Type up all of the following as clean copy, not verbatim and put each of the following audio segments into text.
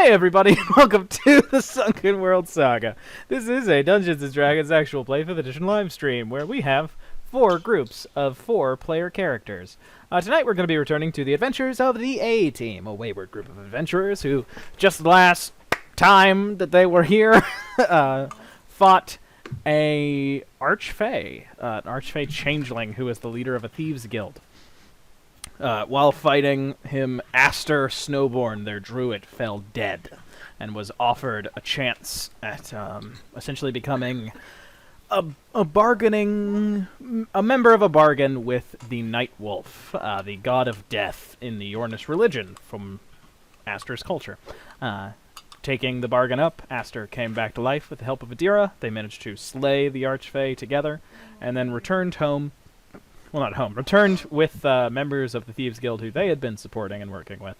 Hey everybody, and welcome to the Sunken World Saga. This is a Dungeons & Dragons actual play 5th edition live stream where we have 4 groups of 4 player characters. Tonight we're going to be returning to the adventures of the A-Team, a wayward group of adventurers who, just last time that they were here, fought an Archfey changeling who is the leader of a thieves guild. While fighting him, Aster Snowborn, their druid, fell dead and was offered a chance at essentially becoming a member of a bargain with the Night Wolf, the god of death in the Yornish religion from Aster's culture. Taking the bargain up, Aster came back to life with the help of Adira. They managed to slay the Archfey together, and then returned home. Well, not home. Returned with members of the Thieves Guild who they had been supporting and working with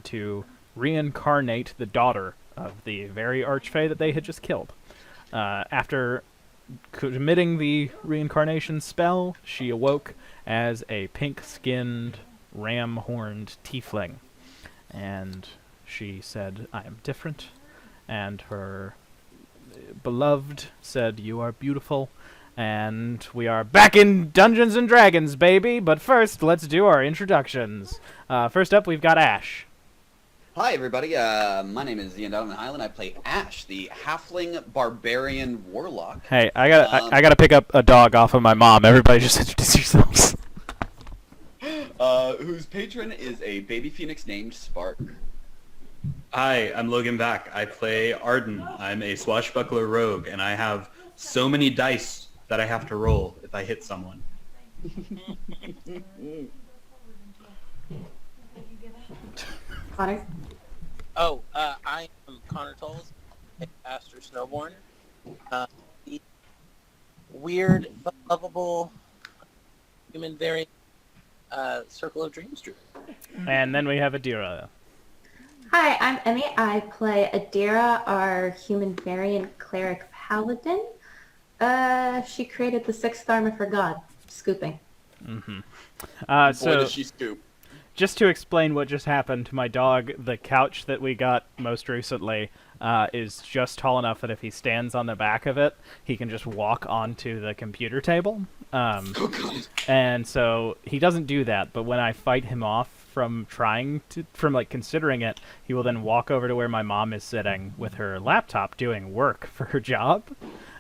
to reincarnate the daughter of the very Archfey that they had just killed. After committing the reincarnation spell, she awoke as a pink-skinned, ram-horned tiefling. And she said, "I am different." And her beloved said, "You are beautiful." And we are back in Dungeons & Dragons, baby! But first, let's do our introductions. First up, we've got Ash. Hi, everybody. My name is Ian Donovan Highland. I play Ash, the halfling barbarian warlock. Hey, I gotta pick up a dog off of my mom. Everybody just introduce yourselves. Whose patron is a baby phoenix named Spark. Hi, I'm Logan Back. I play Arden. I'm a swashbuckler rogue, and I have so many dice that I have to roll if I hit someone. Connor? I am Connor Tolles, Aster Snowborn. The weird but lovable human variant Circle of Dreams druid. And then we have Adira. Hi, I'm Emmy. I play Adira, our human variant cleric paladin. She created the 6th arm of her god, scooping. Mm-hmm. Boy, So, does she scoop. just to explain what just happened, my dog, the couch that we got most recently, is just tall enough that if he stands on the back of it, he can just walk onto the computer table. Oh, God. And so he doesn't do that, but when I fight him off from considering it, he will then walk over to where my mom is sitting with her laptop doing work for her job,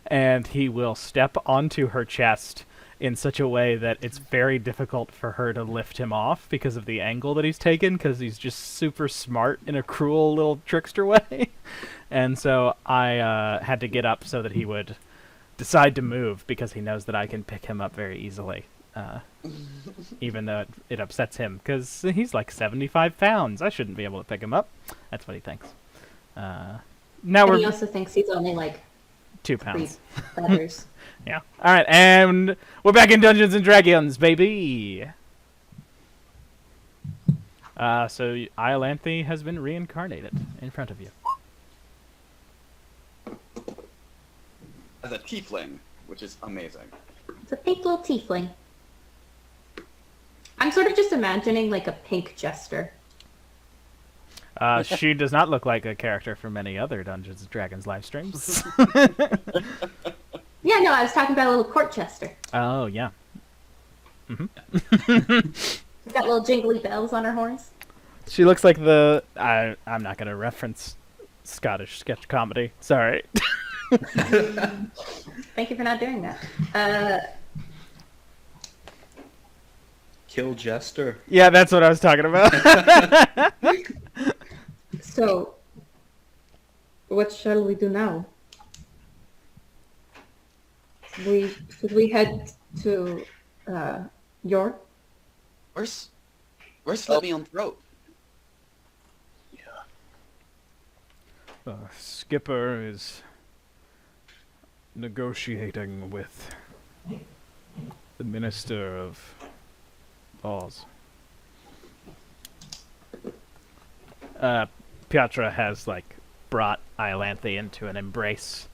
and he will step onto her chest in such a way that it's very difficult for her to lift him off because of the angle that he's taken, because he's just super smart in a cruel little trickster way. And so I had to get up so that he would decide to move, because he knows that I can pick him up very easily. Even though it upsets him, because he's like 75 pounds. I shouldn't be able to pick him up. That's what he thinks. Now And he also thinks he's only like 2 3 pounds. feathers. Yeah. Alright, and we're back in Dungeons & Dragons, baby! So Iolanthe has been reincarnated in front of you. As a tiefling, which is amazing. It's a pink little tiefling. I'm sort of just imagining like a pink jester. She does not look like a character from any other Dungeons & Dragons live streams. Yeah, no, I was talking about a little court jester. Oh, yeah. She's got little jingly bells on her horns. She looks like I'm not going to reference Scottish sketch comedy. Sorry. Thank you for not doing that. Kill Jester. Yeah, that's what I was talking about. So, what shall we do now? Should we head to York? Where's Let Me on Throat? Skipper is negotiating with the Minister of Oz. Piatra has, brought Iolanthe into an embrace.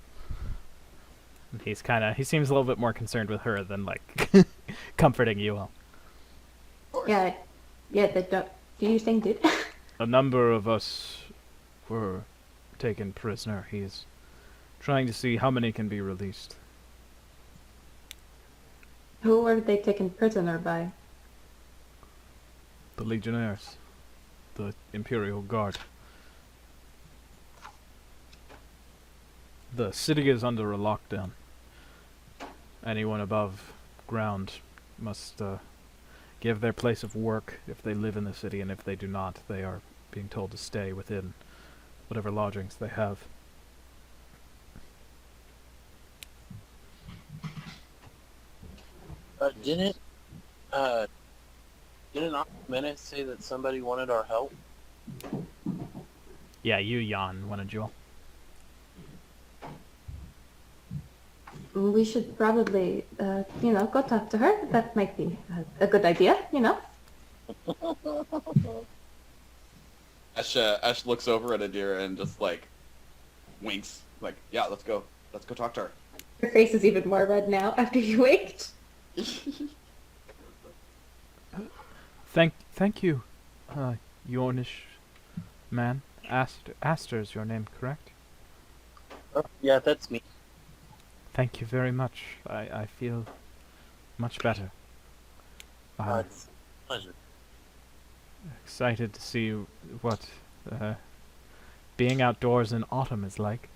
And he seems a little bit more concerned with her than, comforting you all. Yeah, the do you think did? A number of us were taken prisoner. He's trying to see how many can be released. Who were they taken prisoner by? The Legionnaires. The Imperial Guard. The city is under a lockdown. Anyone above ground must give their place of work if they live in the city, and if they do not, they are being told to stay within whatever lodgings they have. Didn't Menace say that somebody wanted our help? Yeah, you, Jan, wanted you all. We should probably, go talk to her. That might be a good idea, Ash looks over at Adira and just like winks. Like, yeah, let's go talk to her. Her face is even more red now after you winked. Thank you, Yornish man. Aster's your name, correct? Oh, yeah, that's me. Thank you very much. I feel much better. It's a pleasure. Excited to see what being outdoors in autumn is like.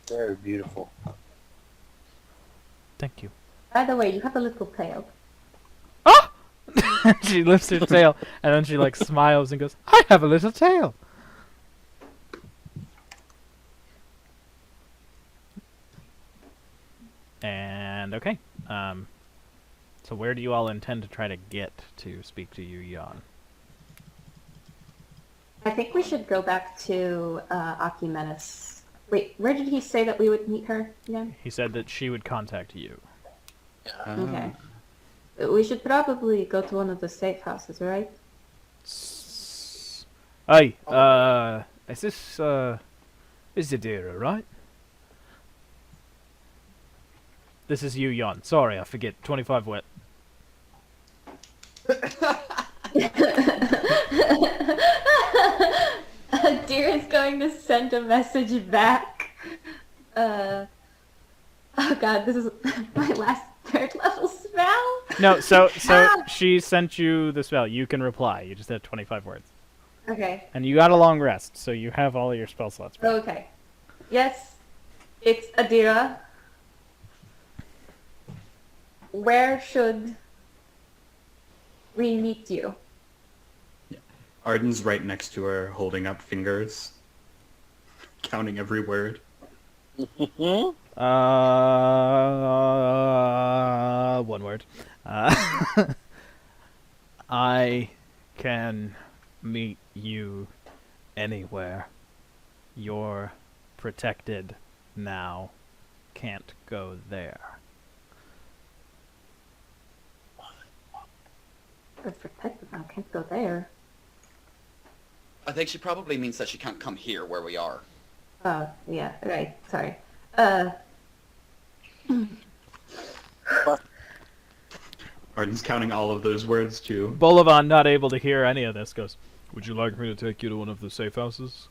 Very beautiful. Thank you. By the way, you have a little tail. Ah! She lifts her tail, and then she like smiles and goes, "I have a little tail." And okay, so where do you all intend to try to get to speak to you, Jan? I think we should go back to Akimenes. Wait, where did he say that we would meet her again? He said that she would contact you. Okay. We should probably go to one of the safe houses, right? Hey, is this Adira, right? This is you, Jan. Sorry, I forget. 25 wet. Deer is going to send a message back. Oh god, this is my last 3rd level spell? No, so she sent you the spell. You can reply. You just had 25 words. Okay. And you got a long rest, so you have all of your spell slots back. Okay. Yes, it's Adira. Where should we meet you? Arden's right next to her, holding up fingers, counting every word. One word. I can meet you anywhere. You're protected now. Can't go there. We're protected now, can't go there. I think she probably means that she can't come here where we are. Oh, yeah, right, sorry. Arden's counting all of those words too. Bolivan, not able to hear any of this, goes, "Would you like me to take you to one of the safe houses?"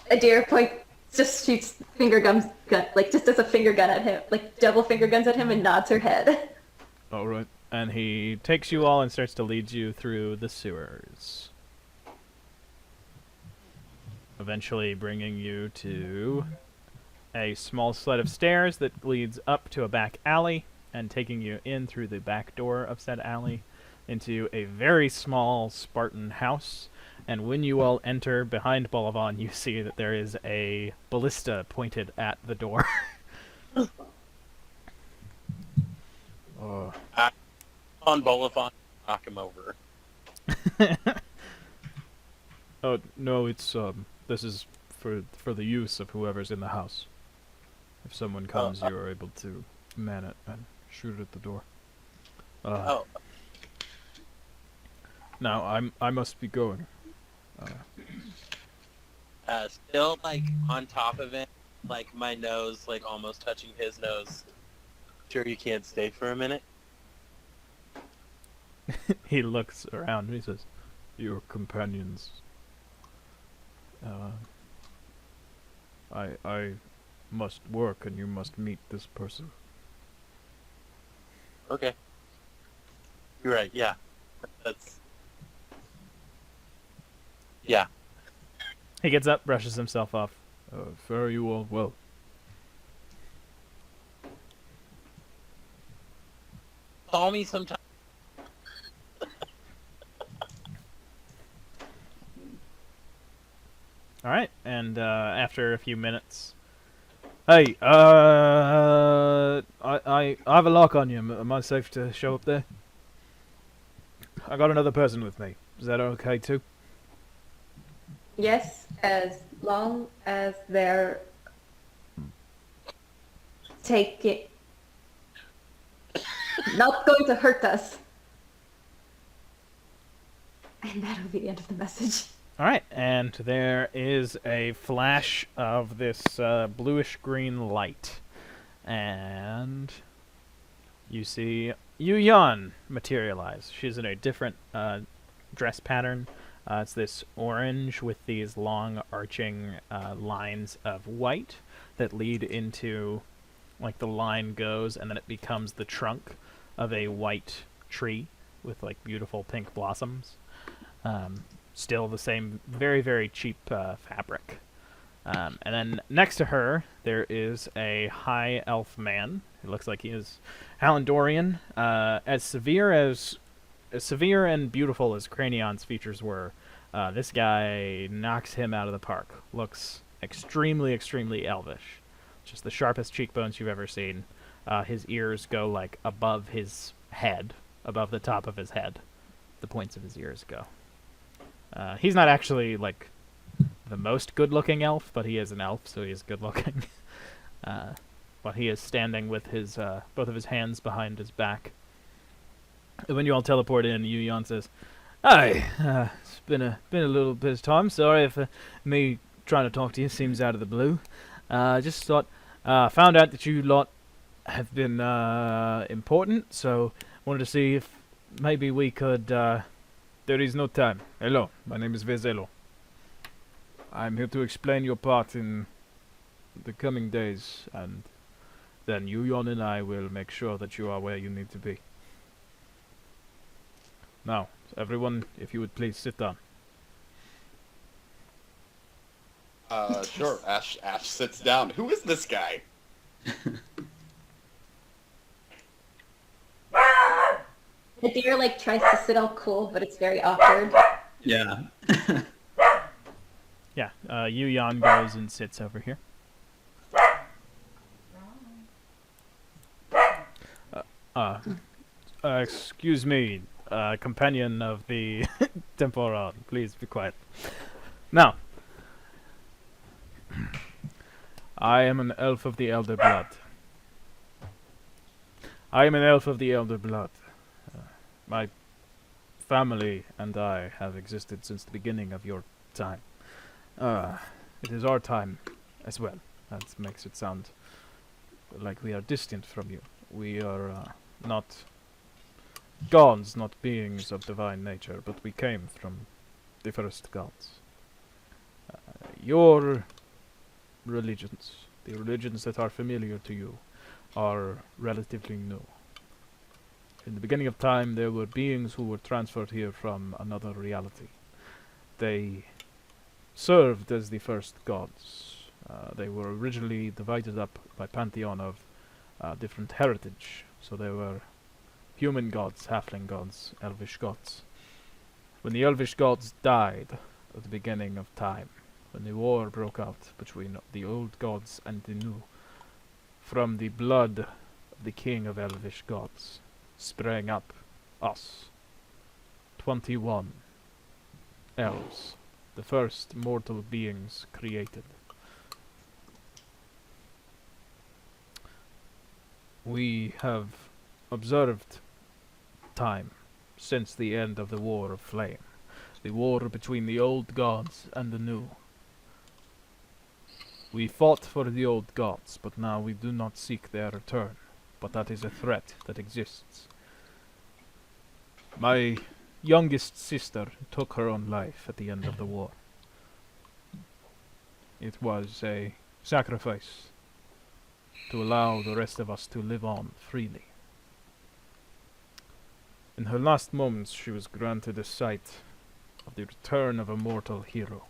Adira just shoots finger gun, like, just does a finger gun at him, like, double finger guns at him and nods her head. Alright. And he takes you all and starts to lead you through the sewers. Eventually bringing you to a small flight of stairs that leads up to a back alley, and taking you in through the back door of said alley into a very small Spartan house. And when you all enter behind Bolivan, you see that there is a ballista pointed at the door. Oh. On Bolifon, knock him over. Oh no, it's this is for the use of whoever's in the house. If someone comes, you are able to man it and shoot at the door. Now I must be going. Still like on top of it, like my nose, like almost touching his nose. Sure, you can't stay for a minute. He looks around and he says, your companions. I must work, and you must meet this person. Okay. You're right. Yeah. That's. Yeah. He gets up, brushes himself off. Fare you all well. Call me sometime. All right, and after a few minutes, hey, I have a lock on you. Am I safe to show up there? I got another person with me. Is that okay too? Yes, as long as they're taking, not going to hurt us. And that'll be the end of the message. All right, and there is a flash of this bluish-green light, and you see Yu Yan materialize. She's in a different dress pattern. It's this orange with these long arching lines of white that lead into, like, the line goes, and then it becomes the trunk of a white tree with, like, beautiful pink blossoms. Still the same very, very cheap fabric. And then next to her, there is a high elf man. It looks like he is Hallandorian. As severe and beautiful as Cranion's features were, this guy knocks him out of the park. Looks extremely, extremely elvish. Just the sharpest cheekbones you've ever seen. His ears go, like, above his head, above the top of his head. The points of his ears go. He's not actually, like, the most good-looking elf, but he is an elf, so he is good-looking. But he is standing with his both of his hands behind his back. And when you all teleport in, Yu Yan says, "Hi, it's been a little bit of time. Sorry if me trying to talk to you seems out of the blue. Just thought, found out that you lot have been important, so wanted to see if maybe we could." There is no time. Hello, my name is Vezelo. I'm here to explain your part in the coming days, and then Yu Yan and I will make sure that you are where you need to be. Now, everyone, if you would please sit down. Sure. Ash sits down. Who is this guy? The deer like tries to sit all cool, but it's very awkward. Yeah. Yeah, Yu Yan goes and sits over here. Excuse me, companion of the Temporal, please be quiet. Now, I am an elf of the Elder Blood. My family and I have existed since the beginning of your time. It is our time as well. That makes it sound like we are distant from you. We are not gods, not beings of divine nature, but we came from the first gods. Your religions, the religions that are familiar to you, are relatively new. In the beginning of time, there were beings who were transferred here from another reality. They served as the first gods. They were originally divided up by pantheon of different heritage. So there were human gods, halfling gods, elvish gods. When the elvish gods died at the beginning of time, when the war broke out between the old gods and the new, from the blood of the king of elvish gods sprang up us, 21 elves, the first mortal beings created. We have observed time since the end of the War of Flame, the war between the old gods and the new. We fought for the old gods, but now we do not seek their return, but that is a threat that exists. My youngest sister took her own life at the end of the war. It was a sacrifice to allow the rest of us to live on freely. In her last moments, she was granted a sight of the return of a mortal hero,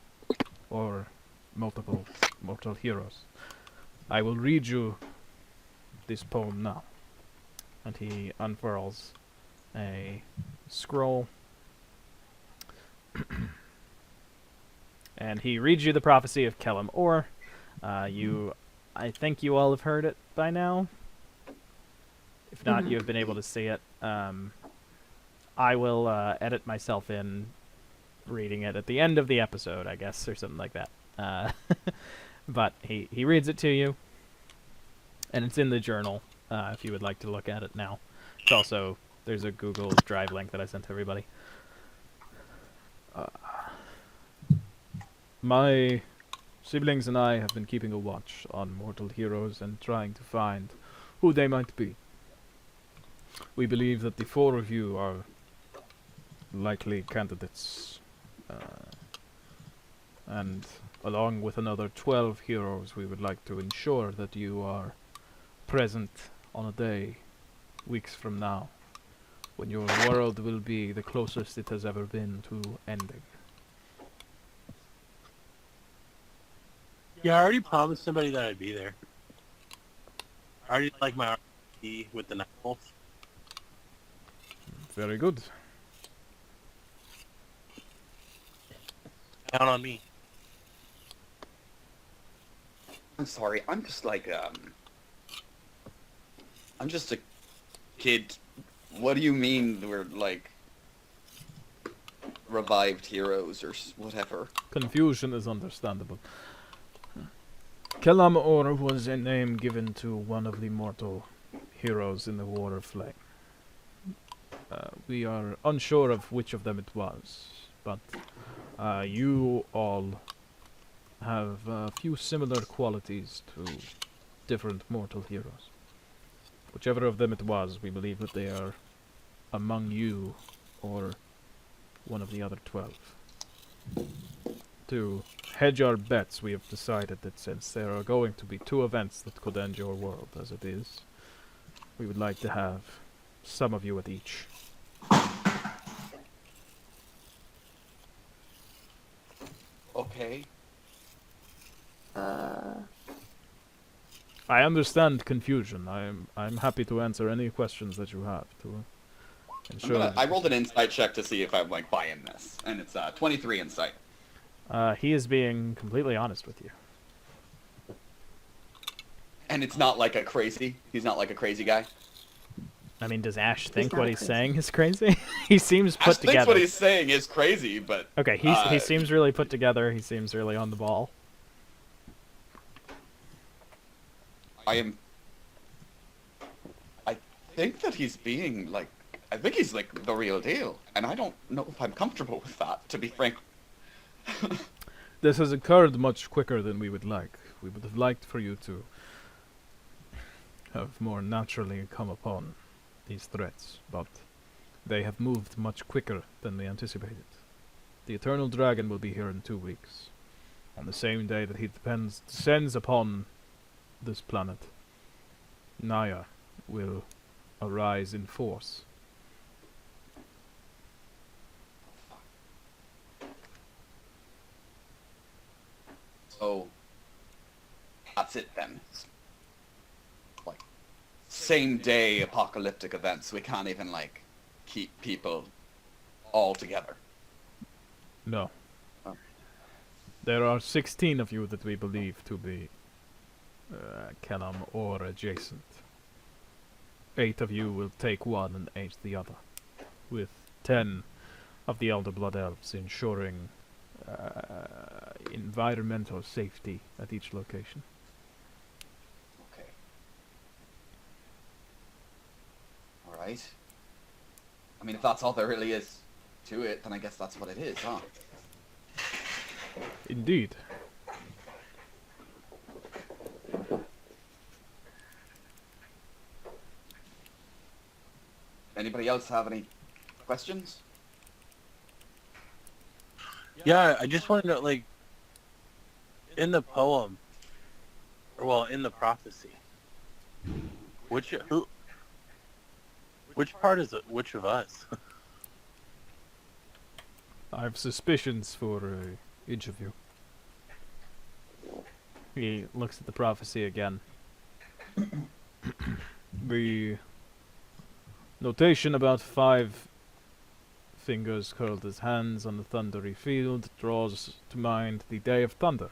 or multiple mortal heroes. I will read you this poem now. And he unfurls a scroll. And he reads you the prophecy of Kellam Or. I think you all have heard it by now. If not, you have been able to see it. I will edit myself in reading it at the end of the episode, I guess, or something like that. But he reads it to you, and it's in the journal, if you would like to look at it now. It's also, there's a Google Drive link that I sent to everybody. My siblings and I have been keeping a watch on mortal heroes and trying to find who they might be. We believe that the 4 of you are likely candidates, and along with another 12 heroes, we would like to ensure that you are present on a day, weeks from now, when your world will be the closest it has ever been to ending. Yeah, I already promised somebody that I'd be there. I already like my RP with the Night Wolf. Very good. Count on me. I'm sorry, I'm just like, I'm just a kid. What do you mean we're, like, revived heroes or whatever? Confusion is understandable. Kellam Or was a name given to one of the mortal heroes in the War of Flame. We are unsure of which of them it was, but you all have a few similar qualities to different mortal heroes. Whichever of them it was, we believe that they are among you or one of the other 12. To hedge our bets, we have decided that since there are going to be 2 events that could end your world as it is, we would like to have some of you at each. Okay. I understand confusion. I'm happy to answer any questions that you have to ensure. I rolled an insight check to see if I'm, like, buying this, and it's 23 insight. He is being completely honest with you. And it's not like a crazy. He's not like a crazy guy. I mean, does Ash think not what he's crazy. saying is crazy? He seems put Ash thinks together. what he's saying is crazy, but Okay, he seems really put together. He seems really on the ball. I think that he's being, like, I think he's, like, the real deal. And I don't know if I'm comfortable with that, to be frank. This has occurred much quicker than we would like. We would have liked for you to have more naturally come upon these threats, but they have moved much quicker than we anticipated. The Eternal Dragon will be here in 2 weeks. On the same day that he descends upon this planet, Naya will arise in force. So, that's it then. It's like, same day apocalyptic events. We can't even, like, keep people all together. No. Oh. There are 16 of you that we believe to be Kellam or adjacent. 8 of you will take one and 8 the other, with 10 of the Elder Blood Elves ensuring environmental safety at each location. Okay. Alright. I mean, if that's all there really is to it, then I guess that's what it is, huh? Indeed. Anybody else have any questions? Yeah, I just want to know, like, in the poem, well, in the prophecy, which part is it? Which of us? I have suspicions for each of you. He looks at the prophecy again. The notation about 5 fingers curled as hands on the thundery field draws to mind the Day of Thunder,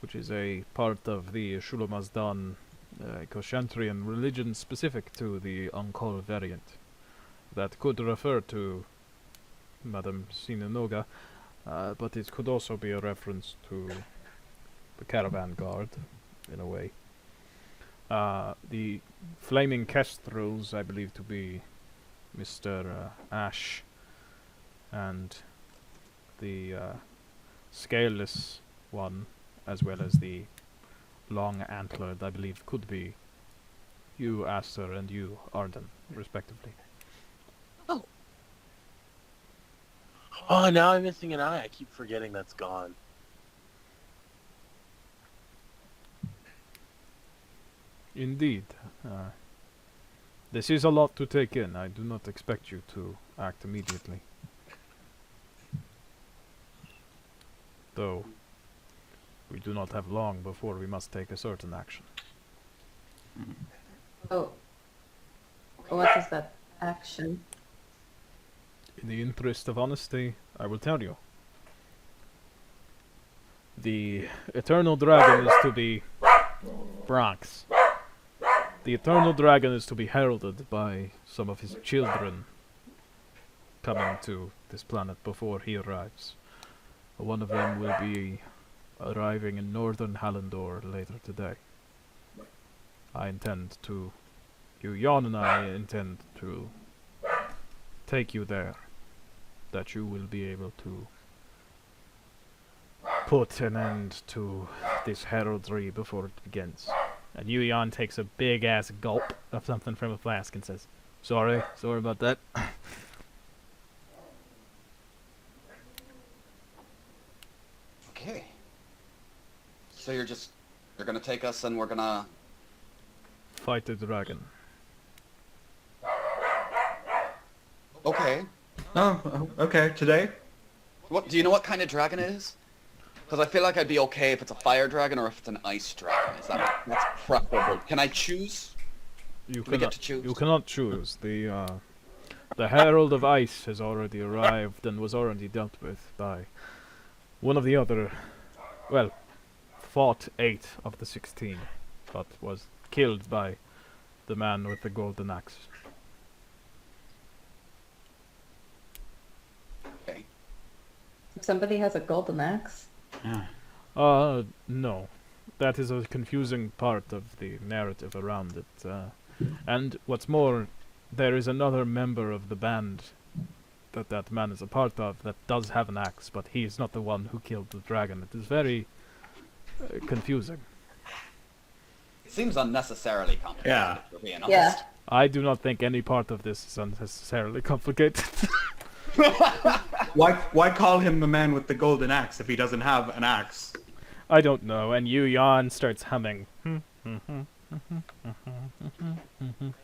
which is a part of the Shulomazdan Koshantrian religion specific to the Angkor variant. That could refer to Madame Sinanoga, but it could also be a reference to the caravan guard, in a way. The flaming kestrels, I believe to be Mr. Ash, and the scaleless one, as well as the long antlered, I believe could be you, Aster, and you, Arden, respectively. Oh, now I'm missing an eye. I keep forgetting that's gone. Indeed. This is a lot to take in. I do not expect you to act immediately. Though, we do not have long before we must take a certain action. Oh. What is that action? In the interest of honesty, I will tell you. The Eternal Dragon is to be... Bronx. The Eternal Dragon is to be heralded by some of his children coming to this planet before he arrives. One of them will be arriving in northern Hallandor later today. Jan and I intend to take you there, that you will be able to put an end to this heraldry before it begins. And Jan takes a big ass gulp of something from a flask and says, sorry about that. Okay. So you're gonna take us and we're gonna... Fight the dragon. Okay. Oh, okay. Today? Do you know what kind of dragon it is? Because I feel like I'd be okay if it's a fire dragon or if it's an ice dragon. That's preferable. Can I choose? You We get to choose. You cannot choose. The Herald of Ice has already arrived and was already dealt with by one of the other, well, fought 8 of the 16, but was killed by the man with the golden axe. Okay. Somebody has a golden axe. Yeah. No. That is a confusing part of the narrative around it. And what's more, there is another member of the band that man is a part of that does have an axe, but he is not the one who killed the dragon. It is very confusing. It seems unnecessarily complicated, Yeah. if we're being honest. Yeah. I do not think any part of this is unnecessarily complicated. Why call him the man with the golden axe if he doesn't have an axe? I don't know, and Jan starts humming.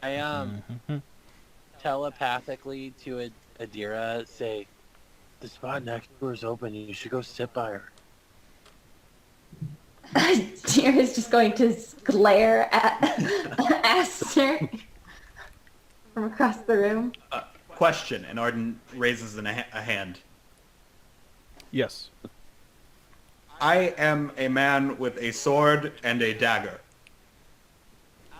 I telepathically to Adira say, the spot next door is open. You should go sit by her. Deer is just going to glare at Aster from across the room. Question, and Arden raises a hand. Yes. I am a man with a sword and a dagger.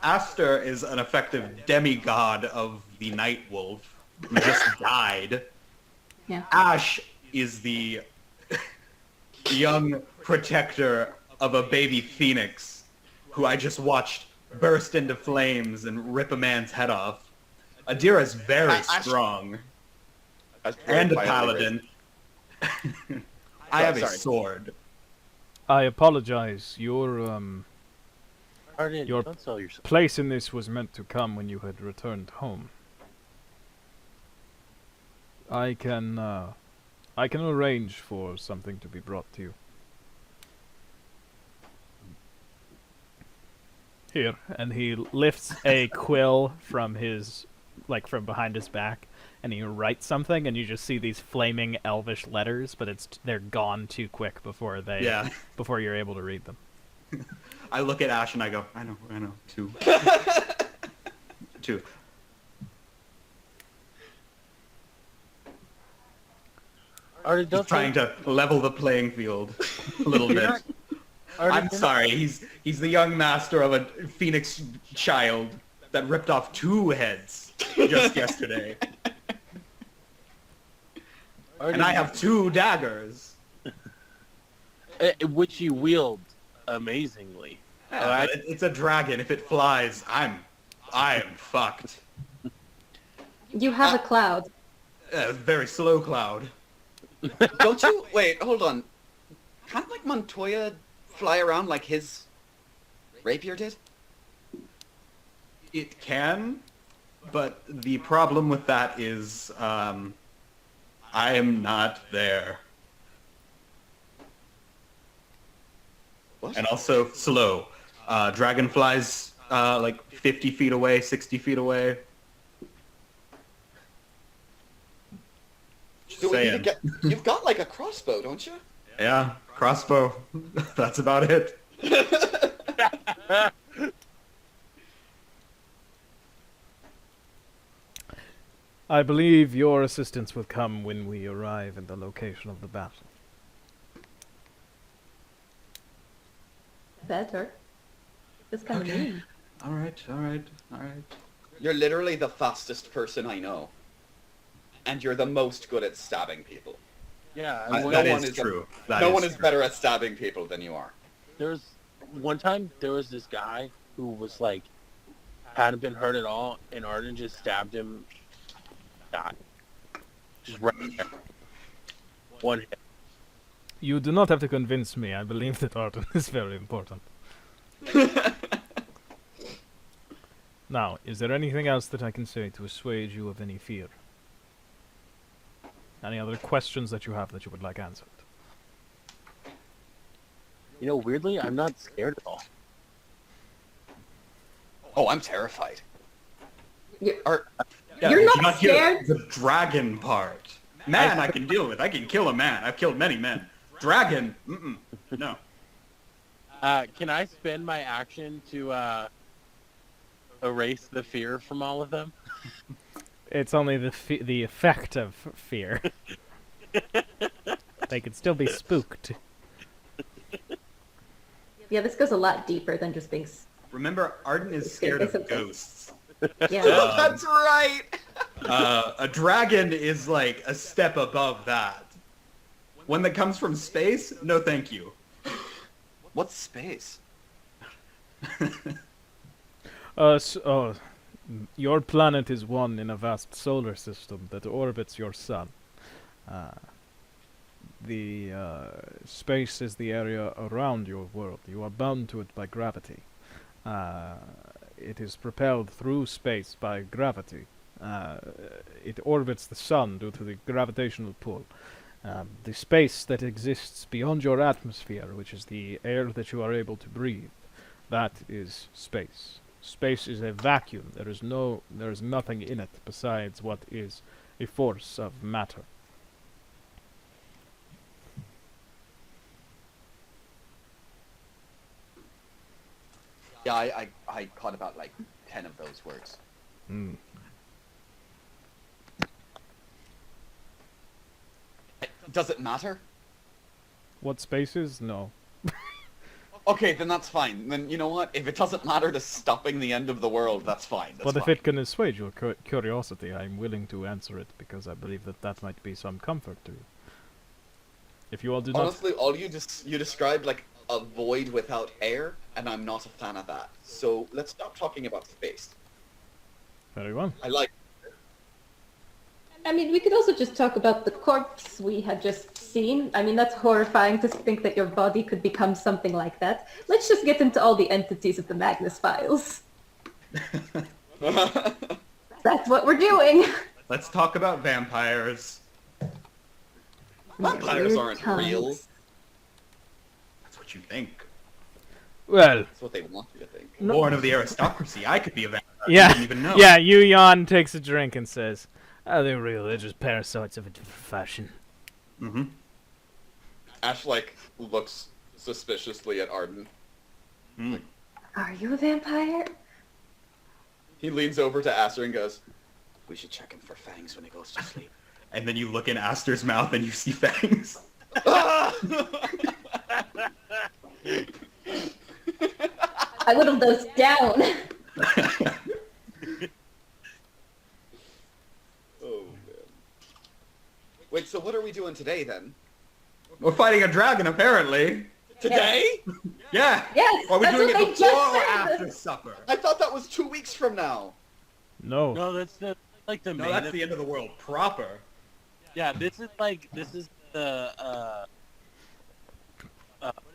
Aster is an effective demigod of the Night Wolf, who just died. Yeah. Ash is the young protector of a baby phoenix, who I just watched burst into flames and rip a man's head off. Adira is very Ash- strong, That's very and a violently paladin. I have a Sorry. sword. I apologize. Your Arden, Your- don't sell yourself. place in this was meant to come when you had returned home. I I can arrange for something to be brought to you. Here, and he lifts a quill from his, from behind his back, and he writes something, and you just see these flaming elvish letters, but they're gone too quick before before you're able to read them. I look at Ash and I go, I know, 2. 2. He's trying to level the playing field a little bit. I'm sorry, he's the young master of a phoenix child that ripped off 2 heads just yesterday. And I have 2 daggers. Which you wield amazingly. Yeah, but it's a dragon. If it flies, I am fucked. You have a cloud. A very slow cloud. Don't you? Wait, hold on. Can't Montoya fly around like his rapier did? It can, but the problem with that is I am not there. What? And also slow. Dragon flies 50 feet away, 60 feet away. Just saying. You've got a crossbow, don't you? Yeah, crossbow. That's about it. I believe your assistance will come when we arrive at the location of the battle. Better. It's kind of mean. All right. You're literally the fastest person I know. And you're the most good at stabbing people. Yeah, That is true. No one is better at stabbing people than you are. There's one time there was this guy who was hadn't been hurt at all, and Arden just stabbed him. Died. Just right there. One hit. You do not have to convince me. I believe that Arden is very important. Now, is there anything else that I can say to assuage you of any fear? Any other questions that you have that you would like answered? Weirdly, I'm not scared at all. Oh, I'm terrified. Yeah, You're did not hear scared? the dragon part. Man, I can deal with. I can kill a man. I've killed many men. Dragon, no. Can I spend my action to erase the fear from all of them? It's only the effect of fear. They could still be spooked. Yeah, this goes a lot deeper than just being... Remember, Arden is scared of ghosts. Yeah. That's right! A dragon is a step above that. One that comes from space? No, thank you. What's space? Your planet is one in a vast solar system that orbits your sun. The space is the area around your world. You are bound to it by gravity. It is propelled through space by gravity. It orbits the sun due to the gravitational pull. The space that exists beyond your atmosphere, which is the air that you are able to breathe, that is space. Space is a vacuum. There is nothing in it besides what is a force of matter. Yeah, I caught about 10 of those words. Mm. Does it matter? What space is? No. Okay, then that's fine. Then you know what? If it doesn't matter to stopping the end of the world, that's fine. But if it can assuage your curiosity, I'm willing to answer it because I believe that might be some comfort to you. If you all do Honestly, all you described a void without air, and I'm not a fan of that. So let's stop talking about space. Very well. I like. I mean, we could also just talk about the corpse we had just seen. I mean, that's horrifying to think that your body could become something like that. Let's just get into all the entities of the Magnus Files. That's what we're doing. Let's talk about vampires. Vampires Weird aren't tongues. real. That's what you think. Well, That's what they want you to think. Born of the aristocracy, I could be a vampire. yeah, You didn't even know. yeah. Yu Yan takes a drink and says, "Oh, they're real. They're just parasites of a different fashion." Mm-hmm. Ash, like, looks suspiciously at Arden. Are you a vampire? He leans over to Aster and goes, "We should check him for fangs when he goes to sleep." And then you look in Aster's mouth and you see fangs. I whittled those down. Oh, man. Wait, so what are we doing today, then? We're fighting a dragon, apparently. Today? Yeah. Yes, Are we that's doing what it they before just or said. after supper? I thought that was 2 weeks from now. No. No, that's the No, main. that's the end of the world proper. Yeah, this is the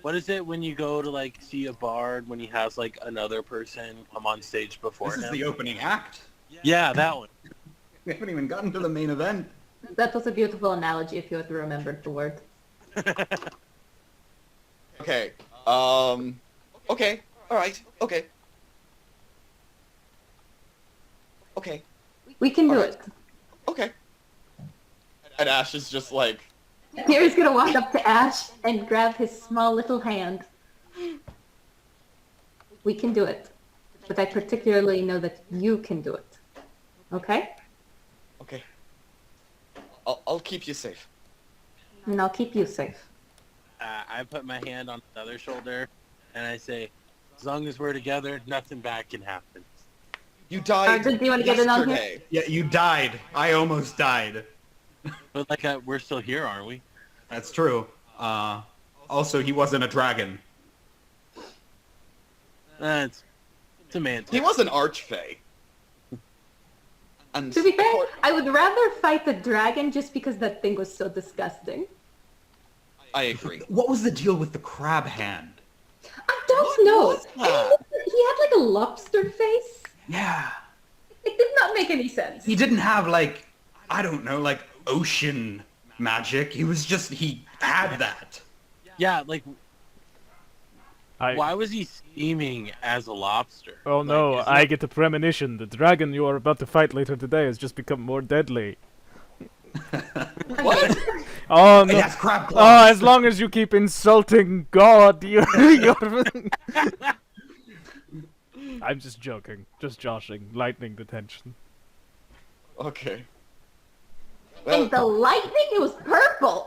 what is it when you go to like see a bard when he has like another person come on stage before This is him? the opening act. Yeah, that one. We haven't even gotten to the main event. That was a beautiful analogy if you had remembered the word. Okay. Okay. Alright. Okay. Okay. We can do Alright. it. Okay. And Ash is just like, Pierre's gonna walk up to Ash and grab his small little hand. We can do it. But I particularly know that you can do it. Okay? okay. I'll keep you safe. And I'll keep you safe. I put my hand on the other shoulder and I say, as long as we're together, nothing bad can happen. You died Arden, do you wanna get in on here? yesterday. Yeah, you died. I almost died. But like we're still here, aren't we? That's true. Also, he wasn't a dragon. It's semantics. He was an archfey. And To be fair, I would rather fight the dragon just because that thing was so disgusting. I agree. What was the deal with the crab hand? I don't know. was that? He had like a lobster face. Yeah. It did not make any sense. He didn't have, like, I don't know, like, ocean magic. He had that. Yeah, like I. why was he scheming as a lobster? Oh Like, no! isn't I that- get the premonition. The dragon you are about to fight later today has just become more deadly. What? Oh It no! has crab Oh, claws. as long as you keep insulting God, you're. I'm just joking, just joshing, lightening the tension. Okay. And the lightning, it was purple.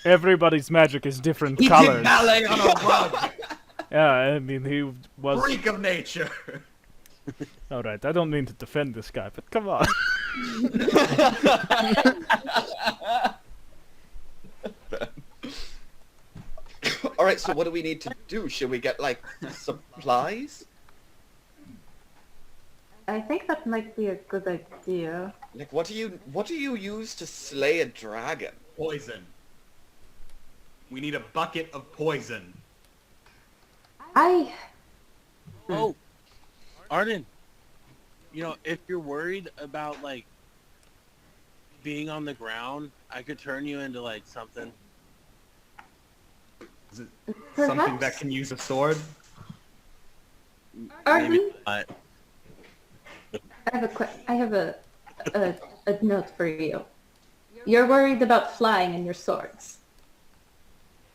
Everybody's magic is different He did colors. ballet on a rug. Yeah, I mean he was. Freak of nature. All right, I don't mean to defend this guy, but come on. All right. So what do we need to do? Should we get like supplies? I think that might be a good idea. Like, what do you use to slay a dragon? Poison. We need a bucket of poison. Oh, Arden, you know, if you're worried about like being on the ground, I could turn you into like something. Is it something that Perhaps. can use a sword? Arden, Maybe not. I have a note for you. You're worried about flying and your swords.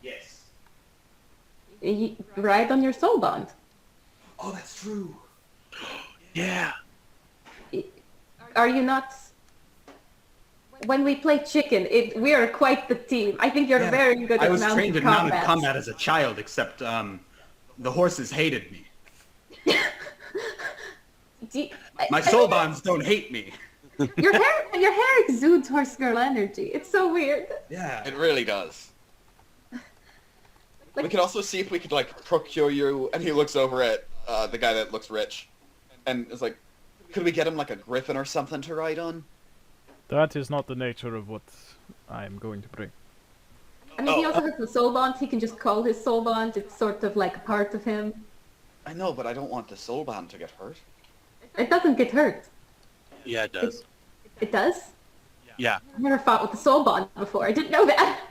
Yes. Ride on your soul bond. Oh, that's true. Yeah. Are you not? When we play chicken, we are quite the team. I think you're Yeah. very good I at was mounted trained in combat. mounted combat as a child, except the horses hated me. My soul bonds don't hate me. Your hair exudes horse girl energy. It's so weird. Yeah. It really does. We could also see if we could like procure you. And he looks over at the guy that looks rich, and is like, "Could we get him like a griffin or something to ride on?" That is not the nature of what I am going to bring. I mean, he also has the soul bond. He can just call his soul bond. It's sort of like a part of him. I know, but I don't want the soul band to get hurt. It doesn't get hurt. Yeah, it does. It does? Yeah. I've never fought with the soul bond before. I didn't know that.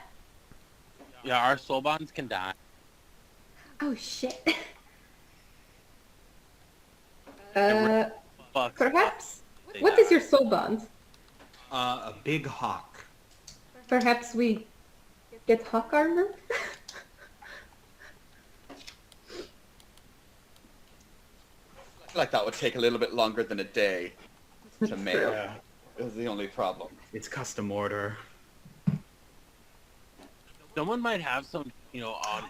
Yeah, our soul bonds can die. Oh shit. Fuck. Perhaps. They What die. is your soul bond? A big hawk. Perhaps we get hawk armor? I feel like that would take a little bit longer than a day to make. True. Yeah. Is the only problem. It's custom order. Someone might have some, on.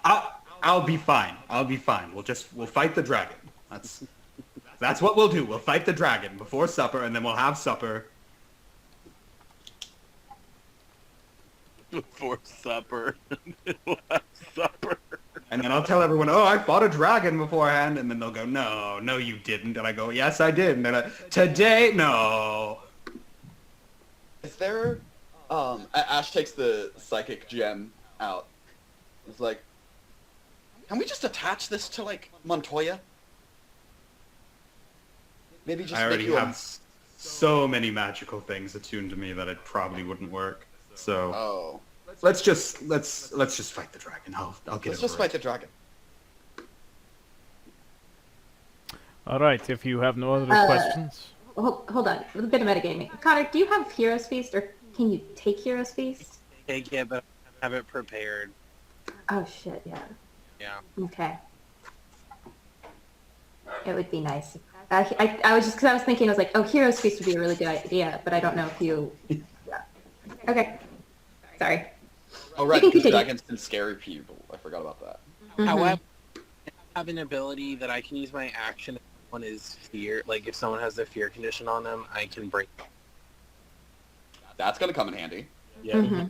I'll be fine. I'll be fine. We'll fight the dragon. That's what we'll do. We'll fight the dragon before supper, and then we'll have supper. Before supper. We'll have supper. And then I'll tell everyone, oh, I fought a dragon beforehand. And then they'll go, no, you didn't. And I go, yes, I did. And then today, no. Is there? Ash takes the psychic gem out. It's like, can we just attach this to like Montoya? Maybe just I already make you have so many magical things attuned to me that it probably wouldn't work. So Oh, let's just fight the dragon. I'll get let's it. just fight the dragon. All right, if you have no other questions. Hold on. A bit of metagaming. Connor, do you have Hero's Feast, or can you take Hero's Feast? Take it, but have it prepared. Oh shit, yeah. Yeah. Okay. It would be nice. I was just, because I was thinking, I was like, oh, Hero's Feast would be a really good idea, but I don't know if you... Yeah. Okay. Sorry. Oh right, can because continue. dragons can scare people. I forgot about that. Mhm. However, I have an ability that I can use my action if someone is fear. Like, if someone has a fear condition on them, I can break. That's gonna come in handy. Yeah. Mhm.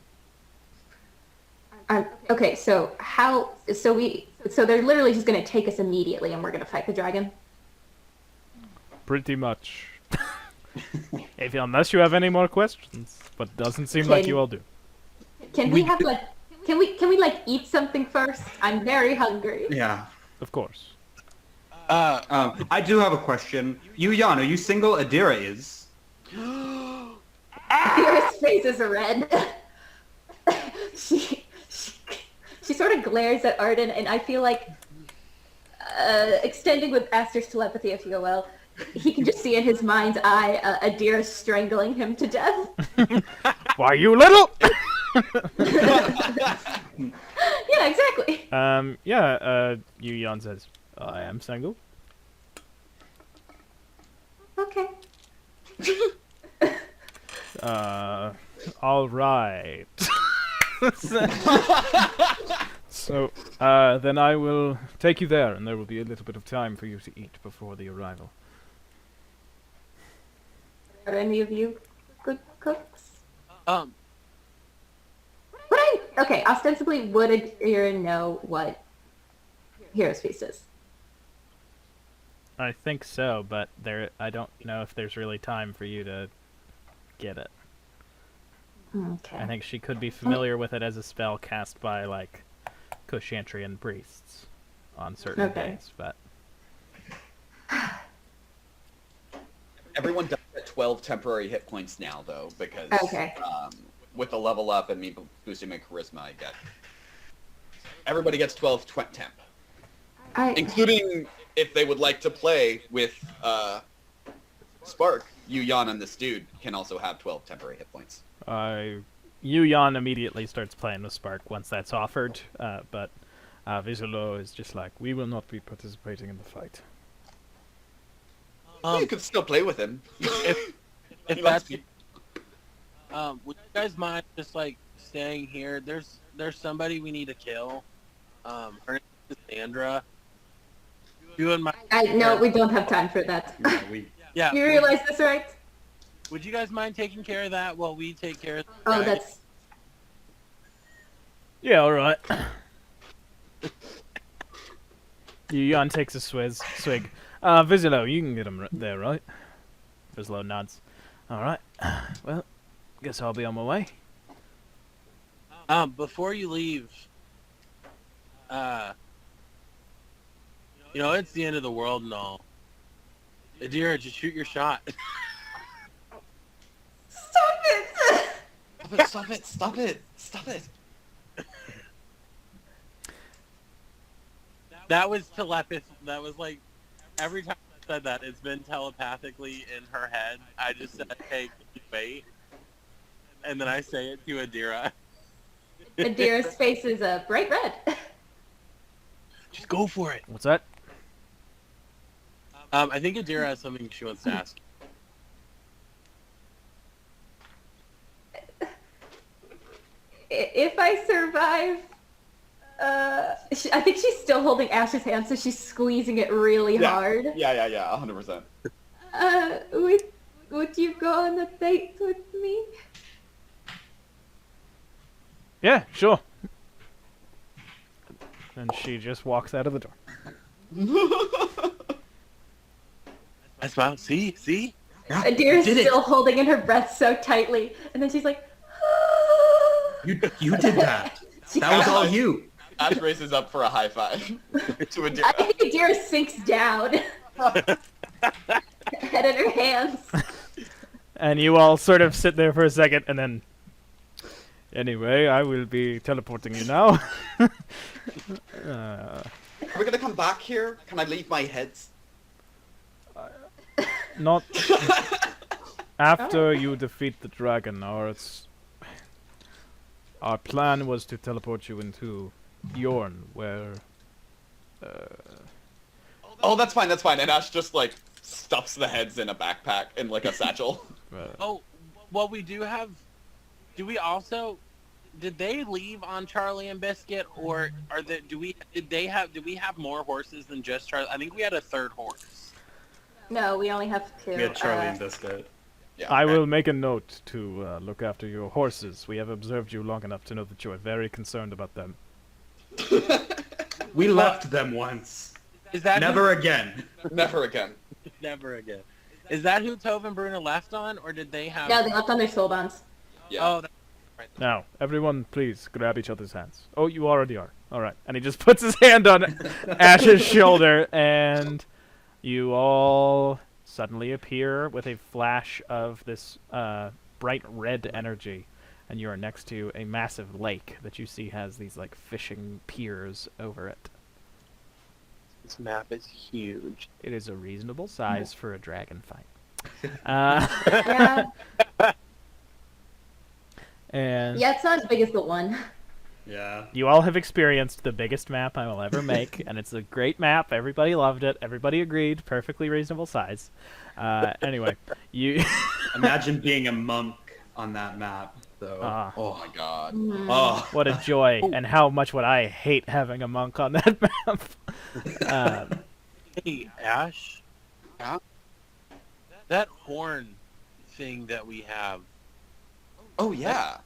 Okay, so so they're literally just going to take us immediately and we're going to fight the dragon? Pretty much. Unless you have any more questions, but doesn't seem like you all do. Can we have like... Can we like eat something first? I'm very hungry. Yeah. Of course. I do have a question. Jan, are you single? Adira is. Kira's face is red. she sort of glares at Arden, and I feel like extending with Aster's telepathy, if you go well, he can just see in his mind's eye Adira strangling him to death. Why, you little? Yeah, exactly. Yuyan says, I am single. Okay. All right. So, then I will take you there, and there will be a little bit of time for you to eat before the arrival. Are any of you good cooks? Okay, ostensibly, would Adira know what Hero's Feast is? I think so, but I don't know if there's really time for you to get it. Okay. I think she could be familiar with it as a spell cast by, like, Kushantrian priests on certain days, but... Everyone does get 12 temporary hit points now, though, because with the level up and me boosting my charisma, I get... Everybody gets 12 temp. Including if they would like to play with Spark, Yuyan and this dude can also have 12 temporary hit points. Yuyan immediately starts playing with Spark once that's offered, but Visulo is just like, we will not be participating in the fight. You could still play with him. If that's... would you guys mind just, like, staying here? There's somebody we need to kill. Her name is Sandra. You and my... No, we don't have time for that. Yeah. You realize this, right? Would you guys mind taking care of that while we take care of... Oh, that's... Yeah, alright. Yuyan takes a swig. Visulo, you can get him there, right? Visulo nods. Alright. Well, guess I'll be on my way. Before you leave, it's the end of the world and all. Adira, just shoot your shot. Stop it! Stop it! Stop it! Stop it! That was telepathy. That was like, every time I said that, it's been telepathically in her head. I just said, hey, can you wait? And then I say it to Adira. Adira's face is bright red. Just go for it. What's that? I think Adira has something she wants to ask. If I survive, I think she's still holding Ash's hand, so she's squeezing it really hard. Yeah, 100%. Would you go on a date with me? Yeah, sure. And she just walks out of the door. I smile. See? Adira's still holding in her breath so tightly, and then she's like, You did that. That was all you. Ash races up for a high five to Adira. I think Adira sinks down. Head in her hands. And you all sort of sit there for a second, and then... Anyway, I will be teleporting you now. Are we gonna come back here? Can I leave my heads? Not... After you defeat the dragon, our plan was to teleport you into Yorn, where... Oh, that's fine. And Ash just, like, stuffs the heads in a backpack, in, like, a satchel. Oh, well, we do have... Do we also... Did they leave on Charlie and Biscuit, or do we have more horses than just Charlie? I think we had a third horse. No, we only have two. We had Charlie and Biscuit. Yeah, I will make a note to look after your horses. We have observed you long enough to know that you are very concerned about them. We left them once. Is that Never again. Never again. Never again. Is that who Tove and Bruna left on, or did they have... No, they left on their soul bonds. Yeah. Oh, that's right. Now, everyone, please grab each other's hands. Oh, you already are. All right. And he just puts his hand on Ash's shoulder, and you all suddenly appear with a flash of this bright red energy, and you are next to a massive lake that you see has these like fishing piers over it. This map is huge. It is a reasonable size for a dragon fight. Yeah. And Yeah, it's not as big as the one. Yeah. you all have experienced the biggest map I will ever make, and it's a great map. Everybody loved it. Everybody agreed. Perfectly reasonable size. Anyway, you... Imagine being a monk on that map, though. Oh my god. Oh. What a joy, and how much would I hate having a monk on that map. Hey, Ash. Yeah? That horn thing that we have, Oh yeah.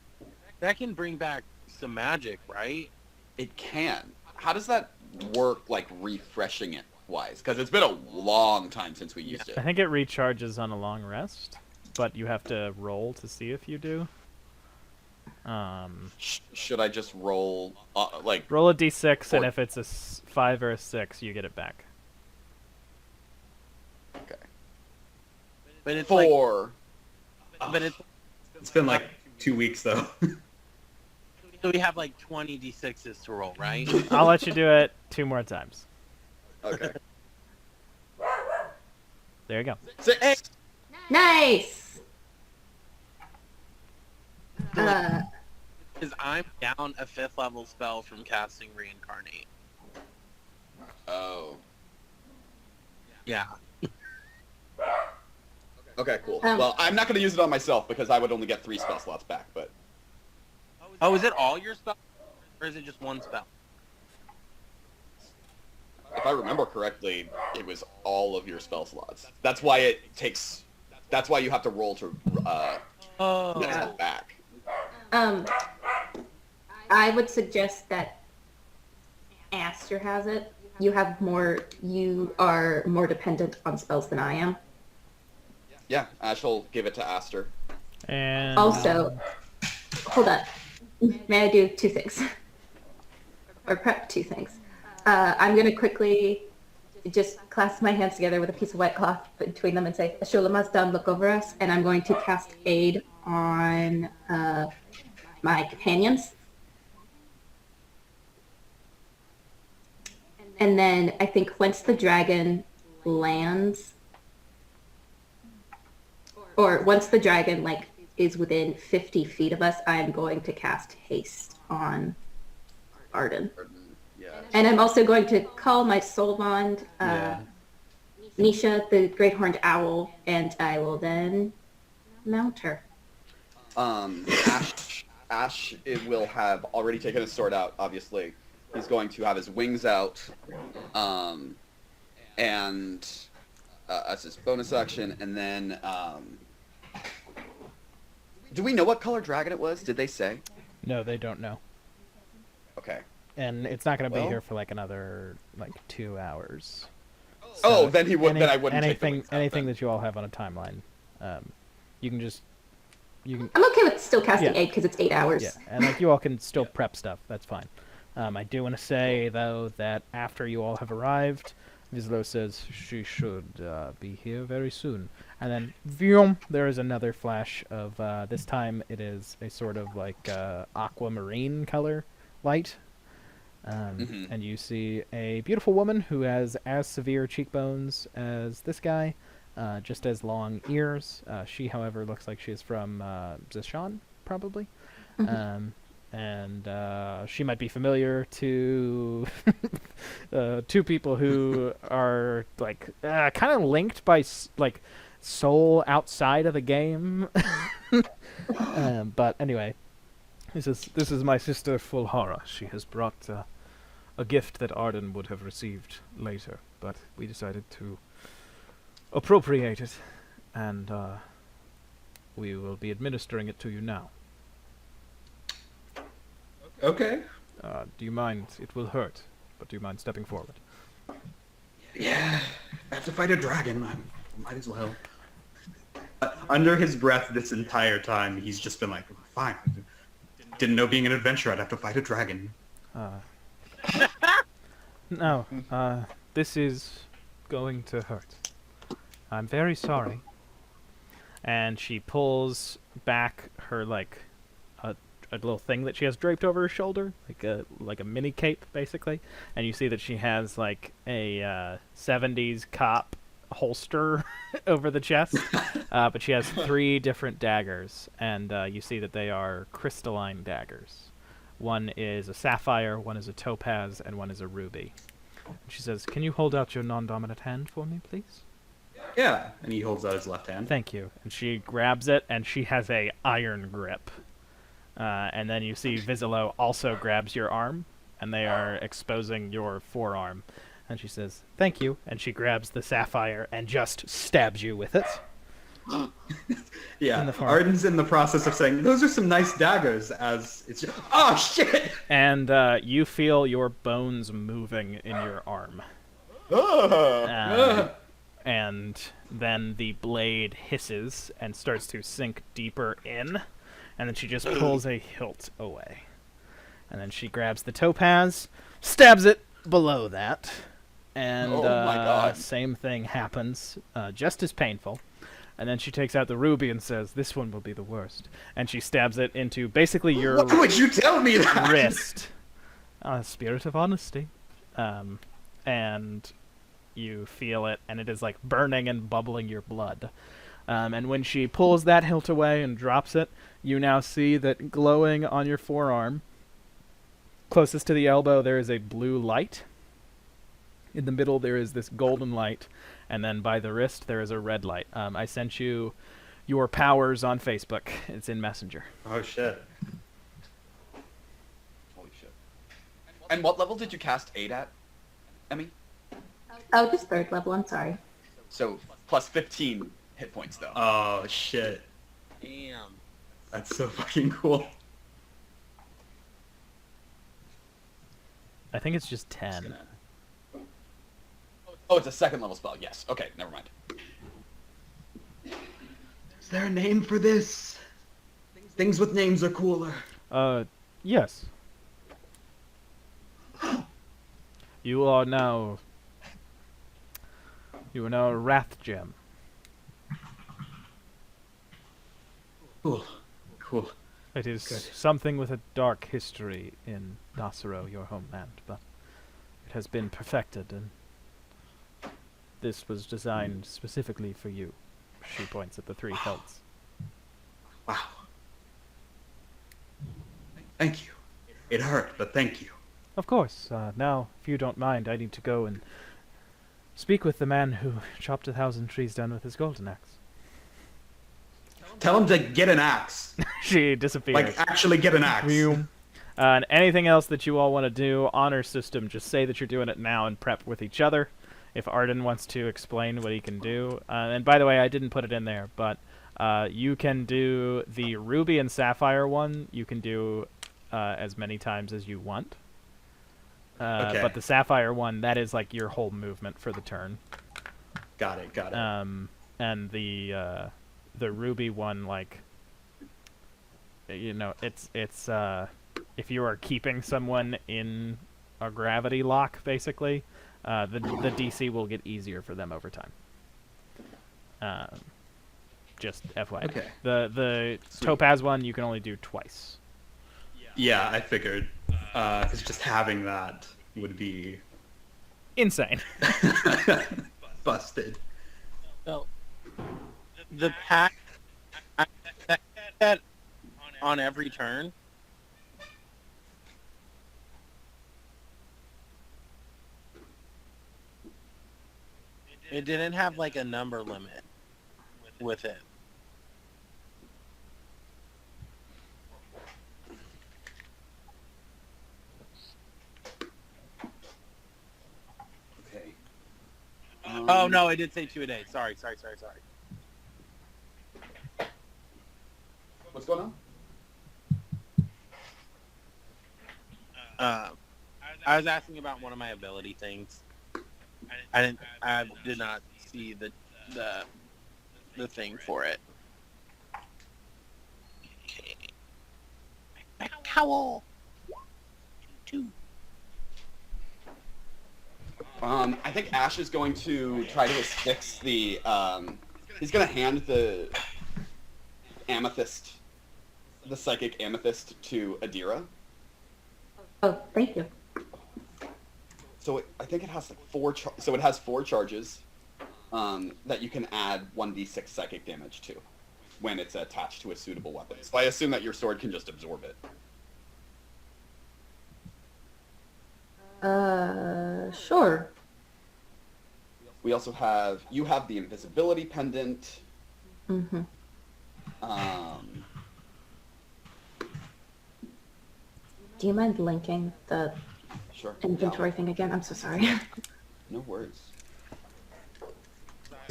that can bring back some magic, right? It can. How does that work, like, refreshing it wise? Because it's been a long time since we used I it. think it recharges on a long rest, but you have to roll to see if you do. Should I just roll, like... Roll a d6, and Or- if it's a 5 or a 6, you get it back. Okay. But it's 4. but it's It's been like 2 weeks, though. so we have like 20 d6s to roll, right? I'll let you do it 2 more times. Okay. There you go. 6. Nice! Uh, Because I'm down a 5th level spell from casting Reincarnate. Oh. Yeah. Okay, cool. Um, Well, I'm not going to use it on myself because I would only get 3 spell slots back, but... Oh, is it all your spells, or is it just one spell? If I remember correctly, it was all of your spell slots. That's why it takes... That's why you have to roll to Oh. get it back. I would suggest that Aster has it. You are more dependent on spells than I am. Yeah, Ash will give it to Aster. And Also, hold on. May I do 2 things? Or prep 2 things. I'm going to quickly just clasp my hands together with a piece of white cloth between them and say, Ashulama's done, look over us. And I'm going to cast Aid on my companions. And then I think once the dragon lands, or once the dragon like is within 50 feet of us, I'm going to cast haste on Arden. Yeah. And I'm also going to call my soul bond, Nisha, the great horned owl, and I will then mount her. Ash it will have already taken his sword out, obviously. He's going to have his wings out, and as his bonus action, and then, do we know what color dragon it was? Did they say? No, they don't know. Okay. And it's not going to be here for like another 2 hours. So So then he would. Then I wouldn't take the anything wings out, anything then. that you all have on a timeline. You can just I'm okay with still casting Yeah. 8 because it's 8 hours. yeah, and you all can still prep stuff. That's fine. I do want to say though that after you all have arrived, Vizlo says she should be here very soon, and then vroom, there is another flash of this time it is a sort of like aquamarine color light. And you see a beautiful woman who has as severe cheekbones as this guy, just as long ears. She, however, looks like she is from Zishan, probably. And she might be familiar to two people who are like kind of linked by soul outside of the game. But anyway, this is my sister Fulhara. She has brought a gift that Arden would have received later, but we decided to appropriate it, and we will be administering it to you now. Okay. Do you mind? It will hurt, but do you mind stepping forward? Yeah. I have to fight a dragon. I might as well. Under his breath this entire time, he's just been like, fine. Didn't know being an adventurer I'd have to fight a dragon. No, this is going to hurt. I'm very sorry. And she pulls back her a little thing that she has draped over her shoulder, like a mini cape, basically. And you see that she has like a 70s cop holster over the chest, but she has 3 different daggers, and you see that they are crystalline daggers. One is a sapphire, one is a topaz, and one is a ruby. And she says, "Can you hold out your non-dominant hand for me, please?" Yeah. And he holds out his left hand. Thank you. And she grabs it, and she has a iron grip. And then you see Vizelo also grabs your arm, and they are exposing your forearm. And she says, "Thank you." And she grabs the sapphire and just stabs you with it. Yeah. in the farm. Arden's in the process of saying, those are some nice daggers, as it's just, oh shit! And you feel your bones moving in your arm. And then the blade hisses and starts to sink deeper in. And then she just pulls a hilt away. And then she grabs the topaz, stabs it below that. And Oh my God. same thing happens, just as painful. And then she takes out the ruby and says, "This one will be the worst." And she stabs it into basically your Why would you tell me that? wrist. Spirit of honesty. And you feel it, and it is like burning and bubbling your blood. And when she pulls that hilt away and drops it, you now see that glowing on your forearm, closest to the elbow, there is a blue light. In the middle, there is this golden light. And then by the wrist, there is a red light. I sent you your powers on Facebook. It's in Messenger. Oh shit. Holy shit. And what level did you cast 8 at, Emmy? Oh, just 3rd level, I'm sorry. So plus 15 hit points though. Oh shit. Damn. That's so fucking cool. I think it's just 10. Oh, it's a 2nd level spell. Yes. Okay, never mind. Is there a name for this? Things with names are cooler. Yes. You are now a Wrath Gem. Cool. Cool. It is Good. something with a dark history in Nasero, your homeland, but it has been perfected, and this was designed specifically for you. She points at the three hilts. Wow. Thank you. It hurt, but thank you. Of course. Now, if you don't mind, I need to go and speak with the man who chopped 1,000 trees down with his golden axe. Tell him to get an axe. She disappears. Like, actually get an axe. And anything else that you all want to do, honor system, just say that you're doing it now and prep with each other. If Arden wants to explain what he can do. And by the way, I didn't put it in there, but you can do the Ruby and Sapphire one. You can do as many times as you want. Okay. But the Sapphire one, that is like your whole movement for the turn. Got it. And the Ruby one, like, you know, it's if you are keeping someone in a gravity lock, basically, the DC will get easier for them over time. Just FYI. Okay. The Topaz one you can only do twice. Yeah, I figured. Because just having that would be Insane. busted. So, the pack that on every turn. It didn't have like a number limit with it. Okay. Oh no, I did say 2 a day. Sorry. What's going on? I was asking about one of my ability things. I did not see the thing for it. Okay. Howl. 2. I think Ash is going to try to fix the. He's going to hand the amethyst, the psychic amethyst, to Adira. Oh, thank you. So I think it has like 4. So it has 4 charges that you can add 1d6 psychic damage to when it's attached to a suitable weapon. So I assume that your sword can just absorb it. Sure. We also have you have the invisibility pendant. Mm-hmm. Do you mind linking the Sure. inventory thing again? I'm so sorry. No worries.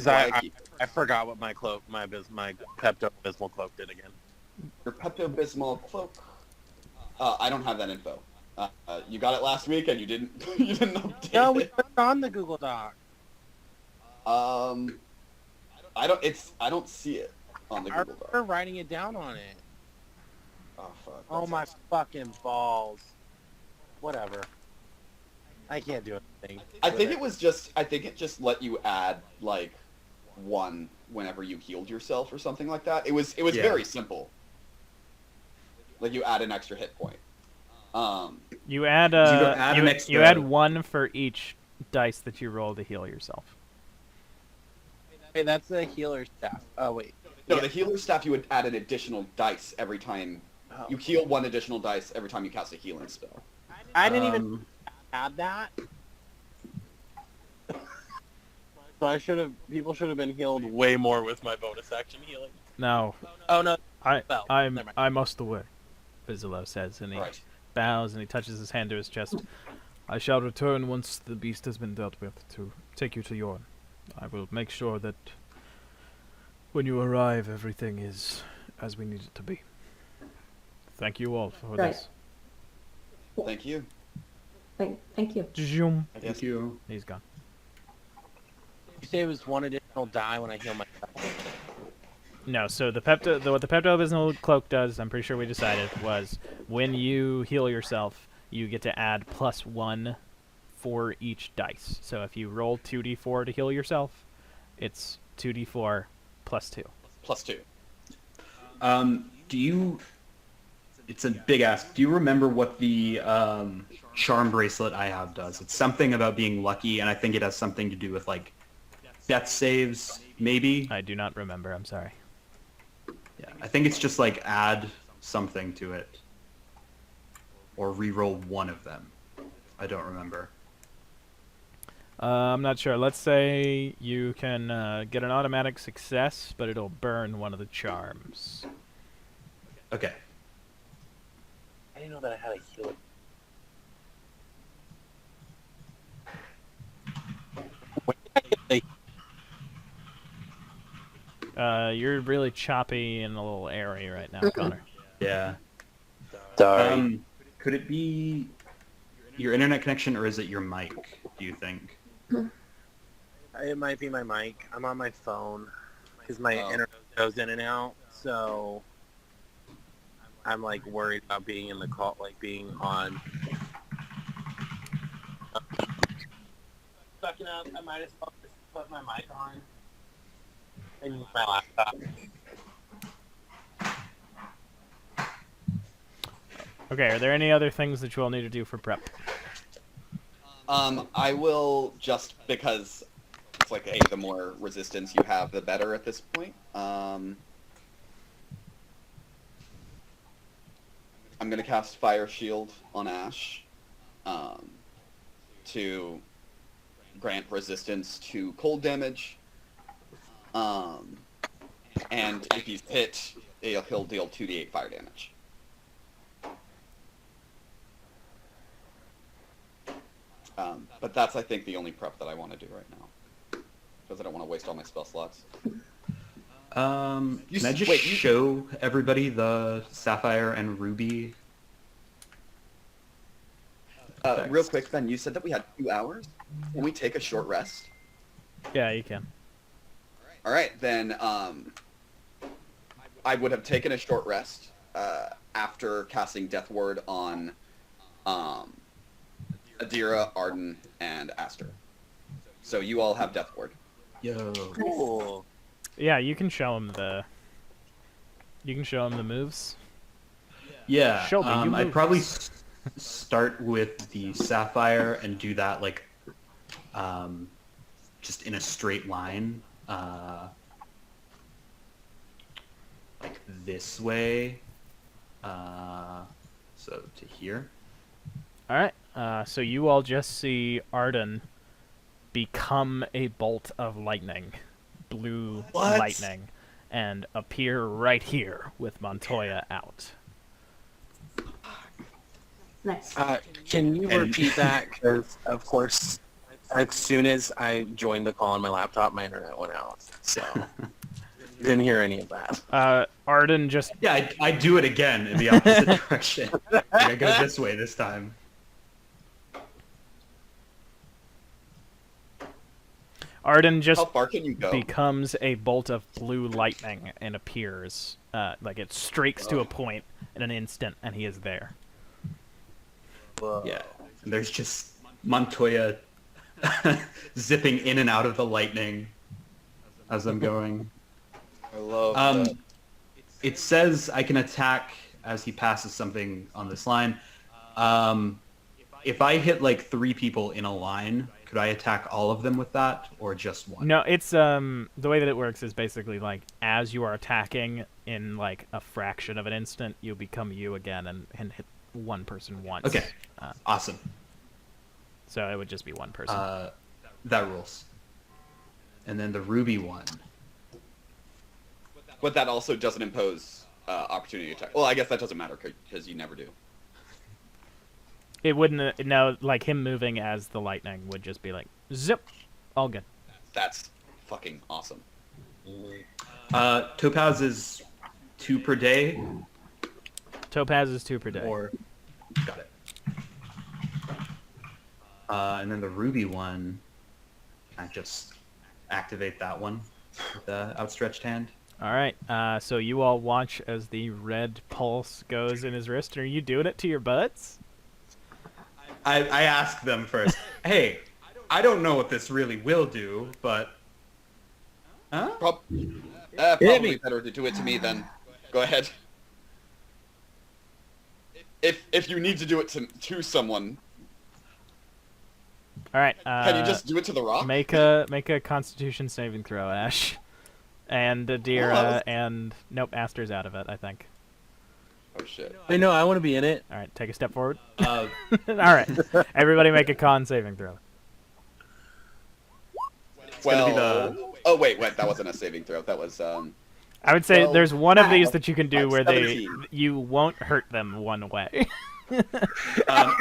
I forgot what my Pepto-Bismol cloak did again. Your Pepto-Bismol cloak. I don't have that info. You got it last week and you didn't update No, we it. put it on the Google Doc. I don't see it on the I Google remember Doc. writing it down on it. Oh fuck. Oh that's my awesome. fucking balls. Whatever. I can't do anything. I think it just let you add like 1 whenever you healed yourself or something like that. It was Yeah. very simple. Like you add an extra hit point. You add an you add 1 for each dice that you roll to heal yourself. Hey, that's the healer staff. Oh wait. No, Yeah. the healer staff you would add an additional dice every time. Oh. You heal 1 additional dice every time you cast a healing spell. I didn't even add that. So people should have been healed way more with my bonus action healing. No, Oh no. I Well, I'm never mind. I must away. Vizelo says, and he Right. bows and he touches his hand to his chest. I shall return once the beast has been dealt with to take you to Yorn. I will make sure that when you arrive, everything is as we need it to be. Thank you all for Right. this. Thank you. Thank you. Zoom. I guess Thank you. He's gone. You say it was 1 additional die when I heal myself. No, so what the Pepto-Bismol cloak does, I'm pretty sure we decided, was when you heal yourself, you get to add +1 for each dice. So if you roll 2d4 to heal yourself, it's 2d4 +2. +2. Do you It's a big ask. Do you remember what the charm bracelet I have does? It's something about being lucky, and I think it has something to do with like death saves, maybe. I do not remember. I'm sorry. Yeah, I think it's just like add something to it, or re-roll one of them. I don't remember. I'm not sure. Let's say you can get an automatic success, but it'll burn one of the charms. Okay. I didn't know that I had a healer. You're really choppy and a little airy right now, Connor. Yeah. Sorry. Could it be your internet connection, or is it your mic, do you think? It might be my mic. I'm on my phone because my internet goes in and out, so I'm like worried about being in the call, like being on. Fucking up. I might as well just put my mic on and use my laptop. Okay, are there any other things that you all need to do for prep? I will, just because it's like, hey, the more resistance you have, the better at this point. I'm going to cast Fire Shield on Ash to grant resistance to cold damage. And if he's hit, he'll deal 2d8 fire damage. But that's, I think, the only prep that I want to do right now, because I don't want to waste all my spell slots. Can I just show everybody the Sapphire and Ruby? Real quick, Ben, you said that we had 2 hours. Can we take a short rest? Yeah, you can. All right, then I would have taken a short rest after casting Death Ward on Adira, Arden, and Aster. So you all have Death Ward. Yo. Cool. Yeah, you can show him the. You can show him the moves. Yeah, Shelby, you I'd move. probably start with the Sapphire and do that like just in a straight line, like this way. So to here. All right. So you all just see Arden become a bolt of lightning, blue lightning, and appear right here with Montoya out. Nice. Can you repeat that? Because, of course, as soon as I joined the call on my laptop, my internet went out. So, didn't hear any of that. Arden just... Yeah, I do it again in the opposite direction. Like I go this way this time. Arden just How far can you go? becomes a bolt of blue lightning and appears. Like it streaks to a point in an instant, and he is there. Whoa. Yeah, and there's just Montoya zipping in and out of the lightning as I'm going. I love that. It says I can attack as he passes something on this line. If I hit like 3 people in a line, could I attack all of them with that, or just one? No, it's the way that it works is basically like as you are attacking in like a fraction of an instant, you become you again and hit one person once. Okay, awesome. So it would just be one person. That rules. And then the Ruby one. But that also doesn't impose opportunity attack. Well, I guess that doesn't matter because you never do. It wouldn't. No, like him moving as the lightning would just be like zip, all good. That's fucking awesome. Topaz is 2 per day. Topaz is 2 per day. Or got it. And then the Ruby one, I just activate that one with the outstretched hand. All right. So you all watch as the red pulse goes in his wrist. Are you doing it to your butts? I ask them first. Hey, I don't know what this really will do, but huh? Probably better to do it to me then. Go ahead. if you need to do it to someone, All right. can you just do it to the rock? Make a Constitution saving throw, Ash, and Adira, and nope, Aster's out of it, I think. Oh shit. I know. I want to be in it. All right, take a step forward. Uh, All right, everybody make a con saving throw. gonna be Oh wait, that wasn't a saving throw. That was I would say Well, there's one of these that you can do where 17. you won't hurt them one way. um,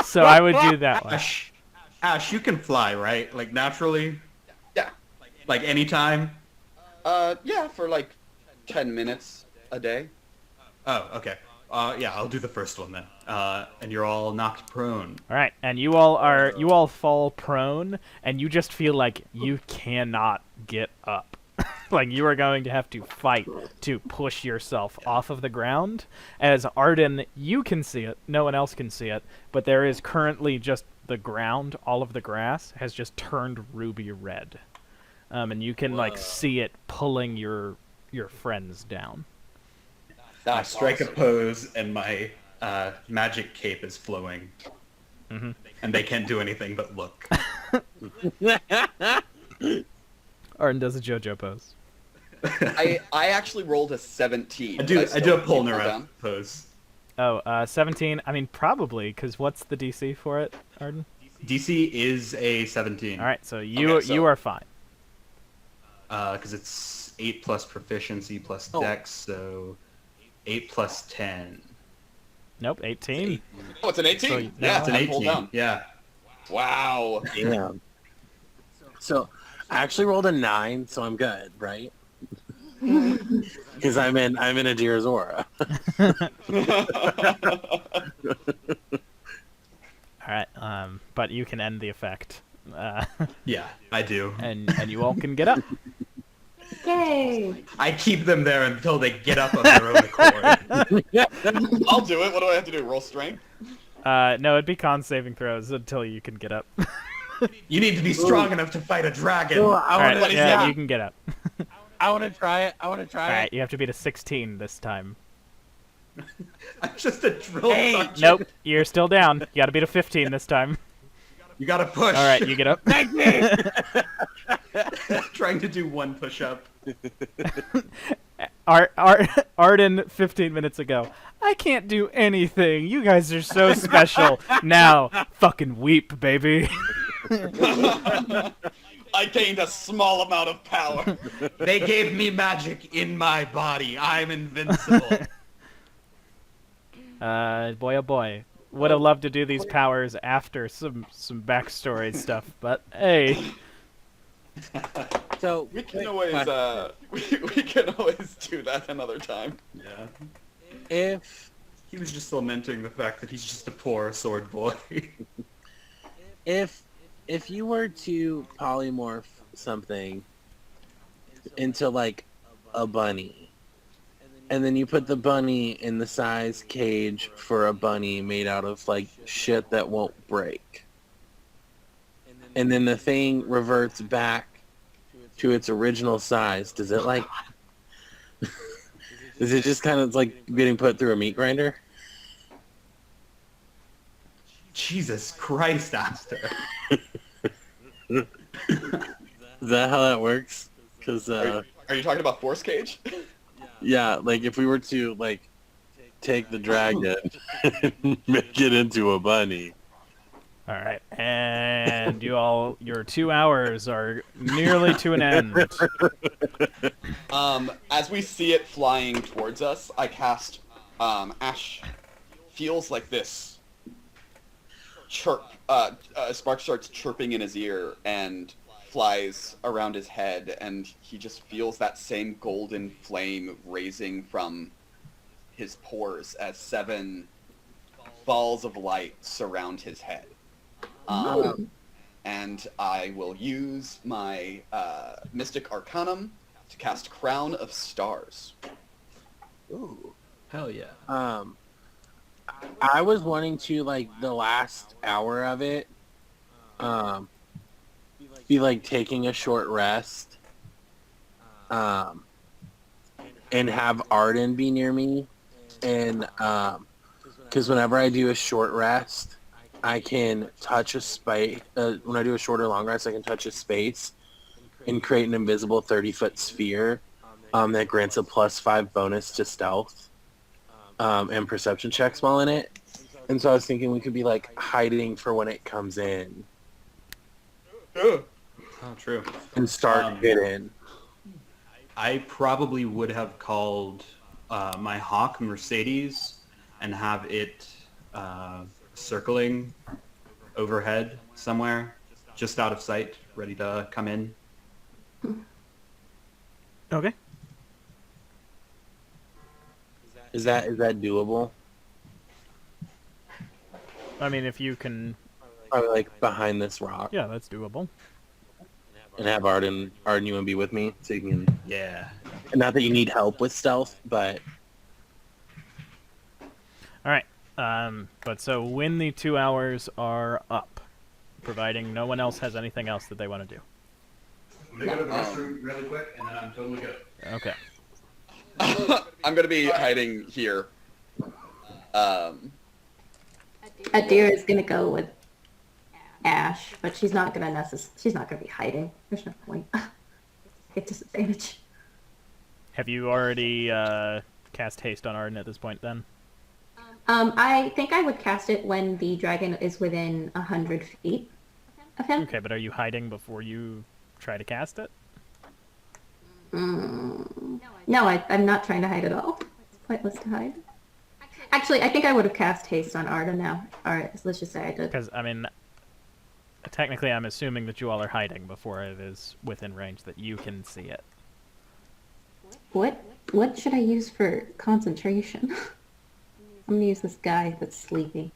So I would do that one. Ash, you can fly, right? Like naturally, yeah. like anytime. Yeah, for like 10 minutes a day. Oh, okay. Yeah, I'll do the first one then. And you're all knocked prone. All right, and you all fall prone, and you just feel like you cannot get up. Like you are going to have to fight to push yourself off of the ground. As Arden, you can see it, no one else can see it, but there is currently just the ground, all of the grass has just turned ruby red. And you can like see it pulling your friends down. I strike a pose, and my magic cape is flowing. Mm-hmm. And they can't do anything but look. Arden does a JoJo pose. I actually rolled a 17. I do a still pull can't Nareth pose. Oh, 17. I mean, probably, because what's the DC for it, Arden? DC is a 17. All right, so you are fine. Because it's 8 plus proficiency plus dex, so 8 plus 10. Nope, 18. Oh, it's an 18. So, yeah, It's an I pulled 18. down. Yeah. Wow. Damn. So I actually rolled a 9, so I'm good, right? Because I'm in Adira's aura. All right, but you can end the effect, Yeah, I do. and you all can get up. Yay! I keep them there until they get up on their own accord. I'll do it. What do I have to do? Roll strength? No, it'd be con saving throws until you can get up. You need to be strong enough to fight a dragon. Well, All right, What is yeah, that? you can get up. I want to try it. All right, you have to beat a 16 this time. I'm just a drill sergeant. Nope, you're still down. You got to beat a 15 this time. You gotta push. All right, you get up. Trying to do one push-up. Arden 15 minutes ago. I can't do anything. You guys are so special. Now, fucking weep, baby. I gained a small amount of power. They gave me magic in my body. I'm invincible. Boy, oh boy. Would have loved to do these powers after some backstory stuff, but hey. So We can always we can always do that another time. Yeah. if He was just lamenting the fact that he's just a poor sword boy. if you were to polymorph something into like a bunny, and then you put the bunny in the size cage for a bunny made out of like shit that won't break, and then the thing reverts back to its original size, does it like is it just kind of like getting put through a meat grinder? Jesus Christ, Aster. Is that how that works? Because Are you talking about Force Cage? yeah, like if we were to like take the dragon and make it into a bunny. All right, and your 2 hours are nearly to an end. As we see it flying towards us, I cast Ash feels like this chirp. Spark starts chirping in his ear and flies around his head, and he just feels that same golden flame raising from his pores as 7 balls of light surround his head. And I will use my Mystic Arcanum to cast Crown of Stars. Ooh. Hell yeah. I was wanting to like the last hour of it, be like taking a short rest, and have Arden be near me, and because Because whenever I do a short rest, I can touch a space. When I do a short or long rest, I can touch a space and create an invisible 30-foot sphere that grants a +5 bonus to stealth and perception checks while in it. And so I was thinking we could be like hiding for when it comes in. Oh, true. And start hidden. I probably would have called my Hawk Mercedes and have it circling overhead somewhere, just out of sight, ready to come in. Okay. Is that doable? I mean, if you can... Probably like behind this rock. Yeah, that's doable. And have Arden you and be with me so you can... Yeah. And not that you need help with stealth, but... Alright. But so when the 2 hours are up, providing no one else has anything else that they want to do. I'm going to go to the restroom really quick, and then I'm totally good. Okay. I'm going to be hiding here. Adira is gonna go with Ash, but she's not gonna be hiding. There's no point. Get disadvantage. Have you already cast haste on Arden at this point then? I think I would cast it when the dragon is within 100 feet of him. Okay, but are you hiding before you try to cast it? No, I'm not trying to hide at all. It's pointless to hide. Actually, I think I would have cast haste on Arda now. Alright, let's just say I did. Because, I mean, technically I'm assuming that you all are hiding before it is within range that you can see it. What should I use for concentration? I'm gonna use this guy that's sleepy.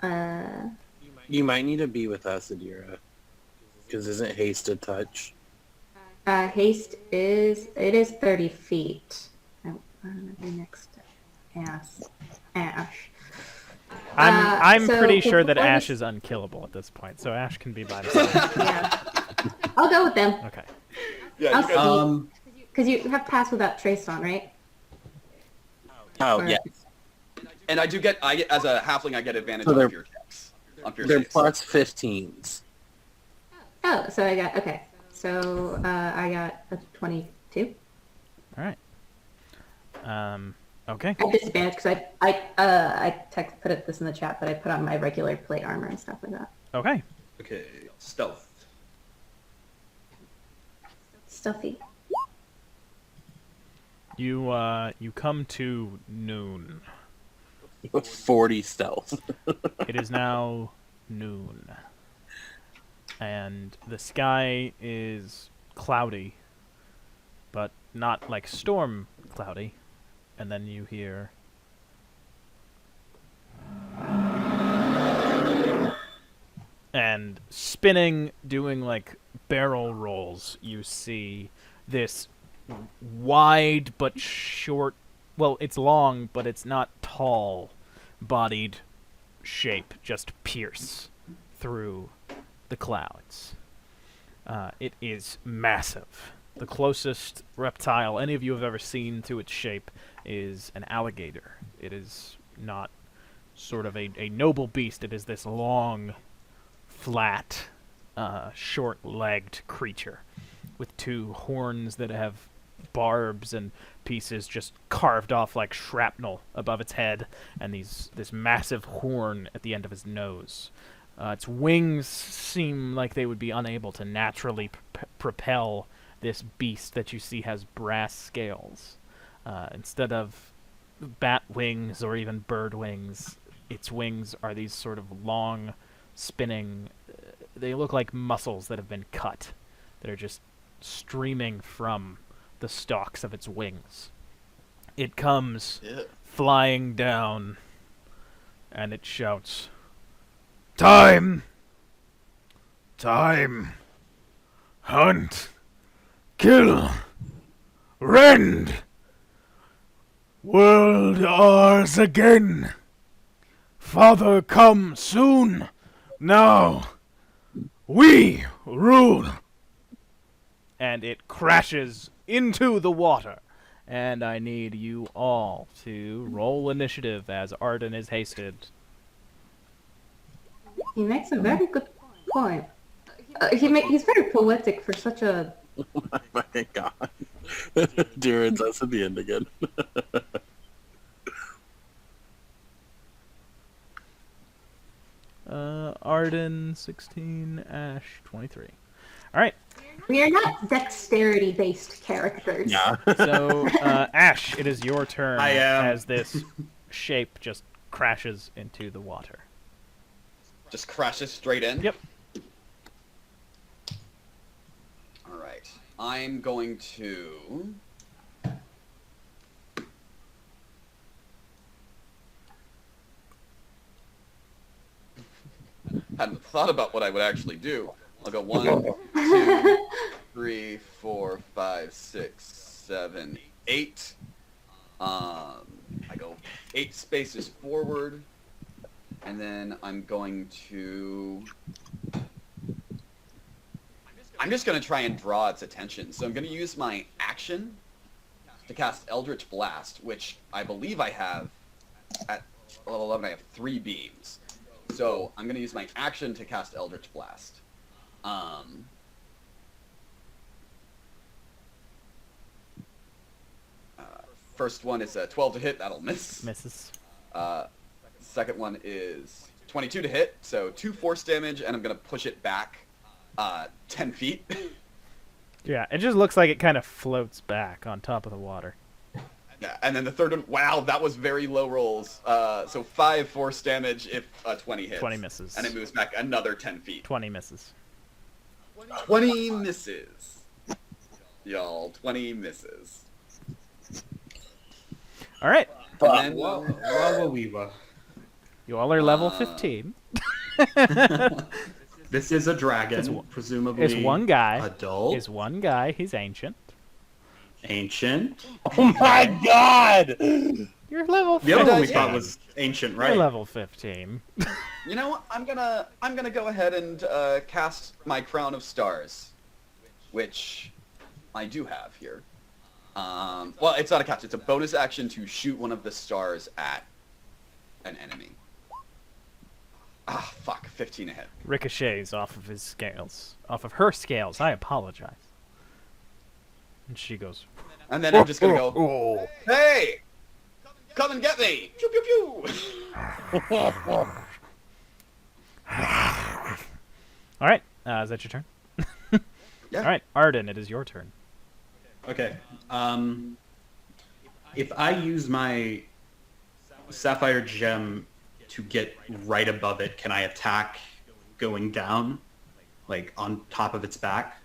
You might need to be with us, Adira. Because isn't haste a touch? Haste is 30 feet. I'm gonna be next to Ash. I'm so pretty sure that before Ash is unkillable at this point, so Ash can be by himself. Yeah. I'll go with them. Okay. Yeah, you guys, I'll see. Because you have pass without trace on, right? Oh, Or- yeah. and I get as a halfling, I get advantage So on they're- fear checks. On fear They're saves. +15s. Oh, so I got, okay. So I got a 22. Alright. Okay. I have disadvantage because I put this in the chat, but I put on my regular plate armor and stuff like that. Okay. Okay, stealth. Stuffy. You come to noon. 40 stealth. It is now noon. And the sky is cloudy, but not like storm cloudy. And then you hear... And spinning, doing like barrel rolls, you see this wide but short... Well, it's long, but it's not tall-bodied shape just pierce through the clouds. It is massive. The closest reptile any of you have ever seen to its shape is an alligator. It is not sort of a noble beast. It is this long, flat, short-legged creature with two horns that have barbs and pieces just carved off like shrapnel above its head, and this massive horn at the end of his nose. Its wings seem like they would be unable to naturally propel this beast that you see has brass scales. Instead of bat wings or even bird wings, its wings are these sort of long, spinning... they look like muscles that have been cut, that are just streaming from the stalks of its wings. It comes flying down, and it shouts, "Time! Time! Hunt! Kill! Rend! World ours again! Father, come soon! Now! We rule!" And it crashes into the water And I need you all to roll initiative as Arden is hasted. He makes a very good point. He's very poetic for such a... Oh my fucking god. Jared's us at the end again. Arden 16, Ash 23. All right. We are not dexterity-based characters. Yeah. So, Ash, it is your turn I am. as this shape just crashes into the water. Just crashes straight in? Yep. Alright. I'm going to... hadn't thought about what I would actually do. I'll go 1, 2, 3, 4, 5, 6, 7, 8. I go 8 spaces forward, and then I'm going to... I'm just going to try and draw its attention. So I'm going to use my action to cast Eldritch Blast, which I believe I have at level 11. I have 3 beams. So I'm going to use my action to cast Eldritch Blast. First one is a 12 to hit. That'll miss. Misses. Second one is 22 to hit. So 2 force damage, and I'm going to push it back 10 feet. Yeah, it just looks like it kind of floats back on top of the water. Yeah, and then the third one, wow, that was very low rolls. So 5 force damage if 20 hits. 20 misses. And it moves back another 10 feet. 20 misses. 20 misses. Y'all, 20 misses. All right. And then, Wawa. You all are level 15. This is a dragon, It's presumably It's one guy. adult, Is one guy. He's ancient. ancient. Oh my god! You're level 15. The other one we Yeah. thought was ancient, You're right? level 15. you know what? I'm gonna go ahead and cast my Crown of Stars, which I do have here. Well, it's not a cast. It's a bonus action to shoot one of the stars at an enemy. Ah, fuck. 15 to hit. Ricochets off of his scales. Off of her scales. I apologize. And she goes, And then I'm just gonna go, oh. hey! Come and get me! Pew pew pew! All right. Is that your turn? Yeah. All right. Arden, it is your turn. Okay. If I use my Sapphire Gem to get right above it, can I attack going down, like on top of its back?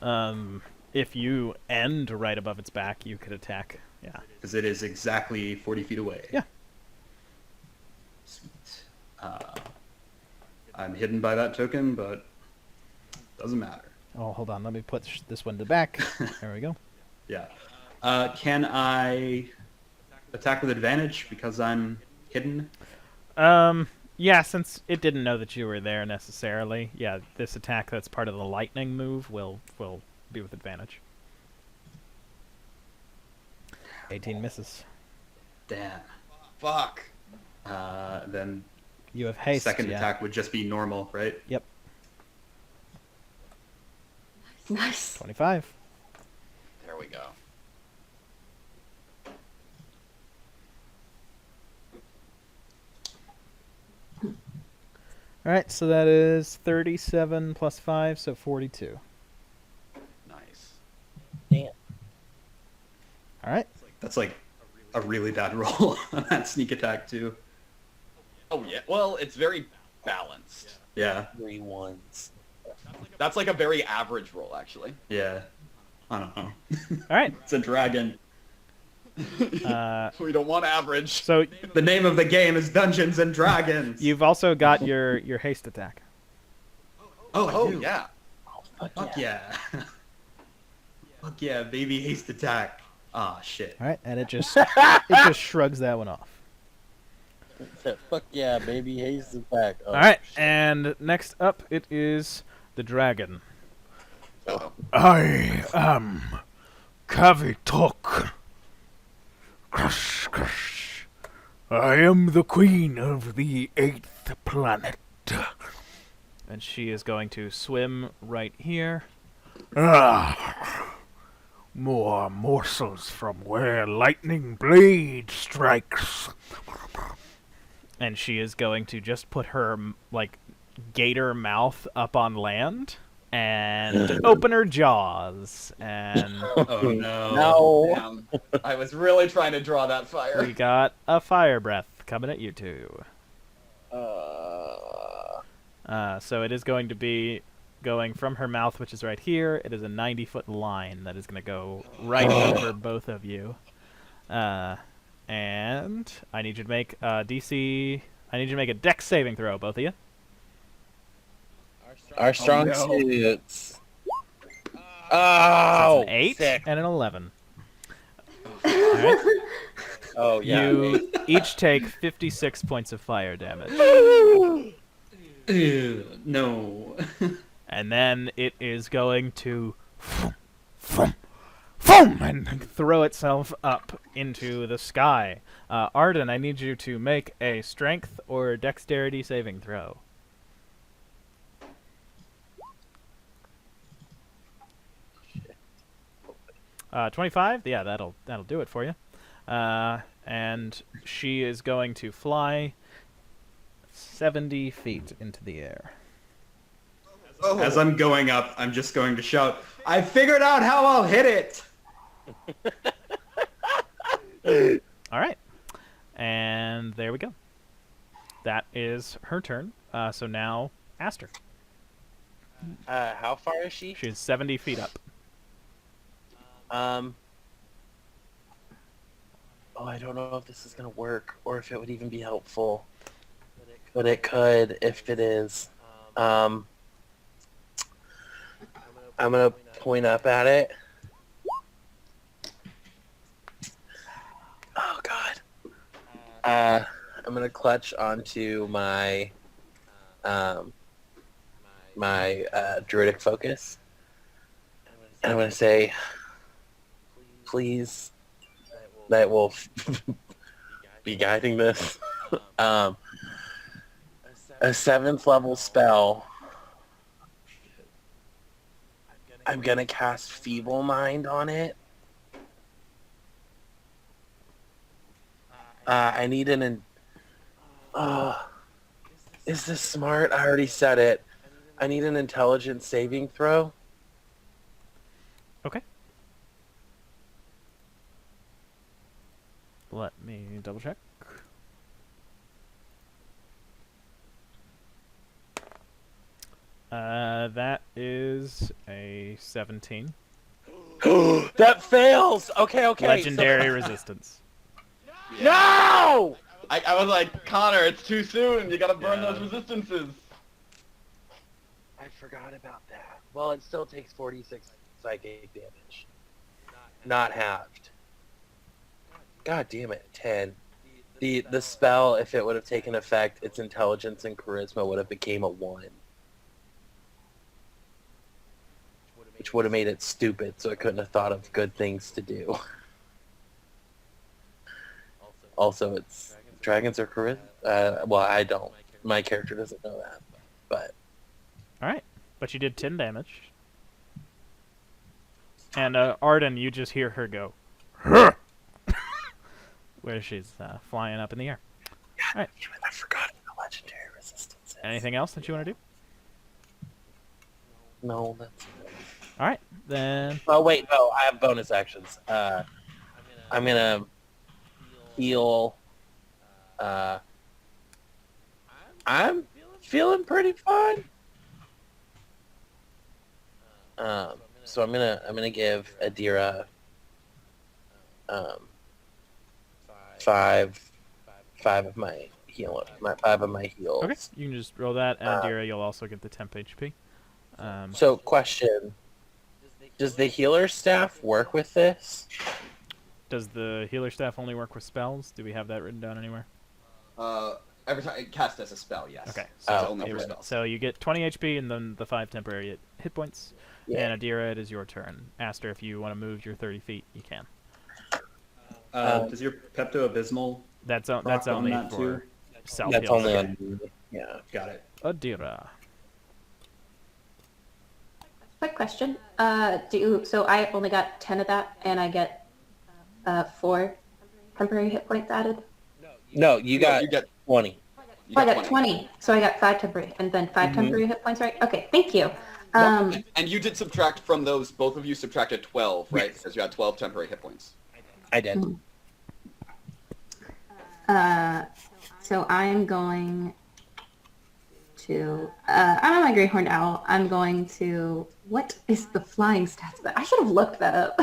If you end right above its back, you could attack. Yeah. Because it is exactly 40 feet away. Yeah. Sweet. I'm hidden by that token, but doesn't matter. Oh, hold on. Let me put this one to back. There we go. Yeah. Can I attack with advantage because I'm hidden? Yeah, since it didn't know that you were there necessarily. Yeah, this attack that's part of the lightning move will be with advantage. 18 misses. Damn. Fuck. Then You have haste. second yeah. attack would just be normal, right? Yep. Nice. 25. There we go. All right, so that is 37 plus 5, so 42. Nice. Damn. All right. That's like a really bad roll on that sneak attack too. Oh yeah. Well, it's very balanced. Yeah. 3 ones. That's like a very average roll, actually. Yeah. I don't know. All right. It's a dragon. We don't want average. So The name of the game is Dungeons and Dragons. you've also got your haste attack. Oh, I Oh do. yeah. Fuck yeah. Fuck yeah, baby haste attack. Ah, shit. All right, and it just shrugs that one off. Fuck yeah, baby, haste attack. Oh, All right, and next up it is the dragon. Uh-oh. I am Kavitok. Crush, crush. I am the queen of the 8th planet. And she is going to swim right here. More morsels from where lightning blade strikes. And she is going to just put her, like, gator mouth up on land and open her jaws. And Oh no. No. Damn. I was really trying to draw that fire. we got a fire breath coming at you two. So it is going to be going from her mouth, which is right here. It is a 90-foot line that is going to go right over both of you. And I need you to make a DC. I need you to make a Dex saving throw, both of you. Our strong no. suits. So Oh, it's an 8 sick. and an 11. Alright. Oh, yeah. You each take 56 points of fire damage. Ew, no. And then it is going to and throw itself up into the sky. Arden, I need you to make a strength or dexterity saving throw. Uh, 25? Yeah, that'll do it for you. And she is going to fly 70 feet into the air. As I'm going up, I'm just going to shout, I figured out how I'll hit it! All right. And there we go. That is her turn. So now, Aster. How far is she? She is 70 feet up. Oh, I don't know if this is gonna work or if it would even be helpful. But it could if it is. I'm gonna point up at it. Oh God. I'm gonna clutch onto my druidic focus. And I'm gonna say, please, that will be guiding this. A 7th level spell. I'm gonna cast Feeble Mind on it. I need is this smart? I already said it. I need an intelligence saving throw. Okay. Let me double check. That is a 17. That fails! Okay. Legendary resistance. No! I was like, Connor, it's too soon. You gotta burn those resistances. I forgot about that. Well, it still takes 46 psychic damage. Not halved. God damn it, 10. The spell, if it would have taken effect, its intelligence and charisma would have became a 1. Which would have made it stupid, so it couldn't have thought of good things to do. Also, it's dragons are charisma. Well, I don't. My character doesn't know that, but. All right, but you did 10 damage. And Arden, you just hear her go, where she's flying up in the air. All right. I forgot the legendary resistance. Anything else that you want to do? No, that's. All right, then. Oh wait, no, I have bonus actions. I'm gonna heal. I'm feeling pretty fine. So I'm gonna give Adira 5 of my heal, 5 of my heals. Okay, you can just roll that, and Adira, you'll also get the temp HP. So question: does the healer staff work with this? Does the healer staff only work with spells? Do we have that written down anywhere? Every time cast as a spell, yes. Okay. So it's So, only for spells. so you get 20 HP and then the 5 temporary hit points. Yeah. And Adira, it is your turn. Aster, if you want to move your 30 feet, you can. Does your Pepto-Abysmal That's on only that for too? self That's heal. only on. Yeah. Got it. Adira. Quick question. So I only got 10 of that, and I get 4 temporary hit points added. No, you got you get 20. you Oh, I get got 20. So I got 5 temporary, and then 5 temporary hit points, right? Okay, thank you. And you did subtract from those. Both of you subtracted 12, right? Yes. Because you had 12 temporary hit points. I did. So I'm going to, I'm on my Greyhorn Owl. I'm going to, what is the flying stats? I should have looked that up.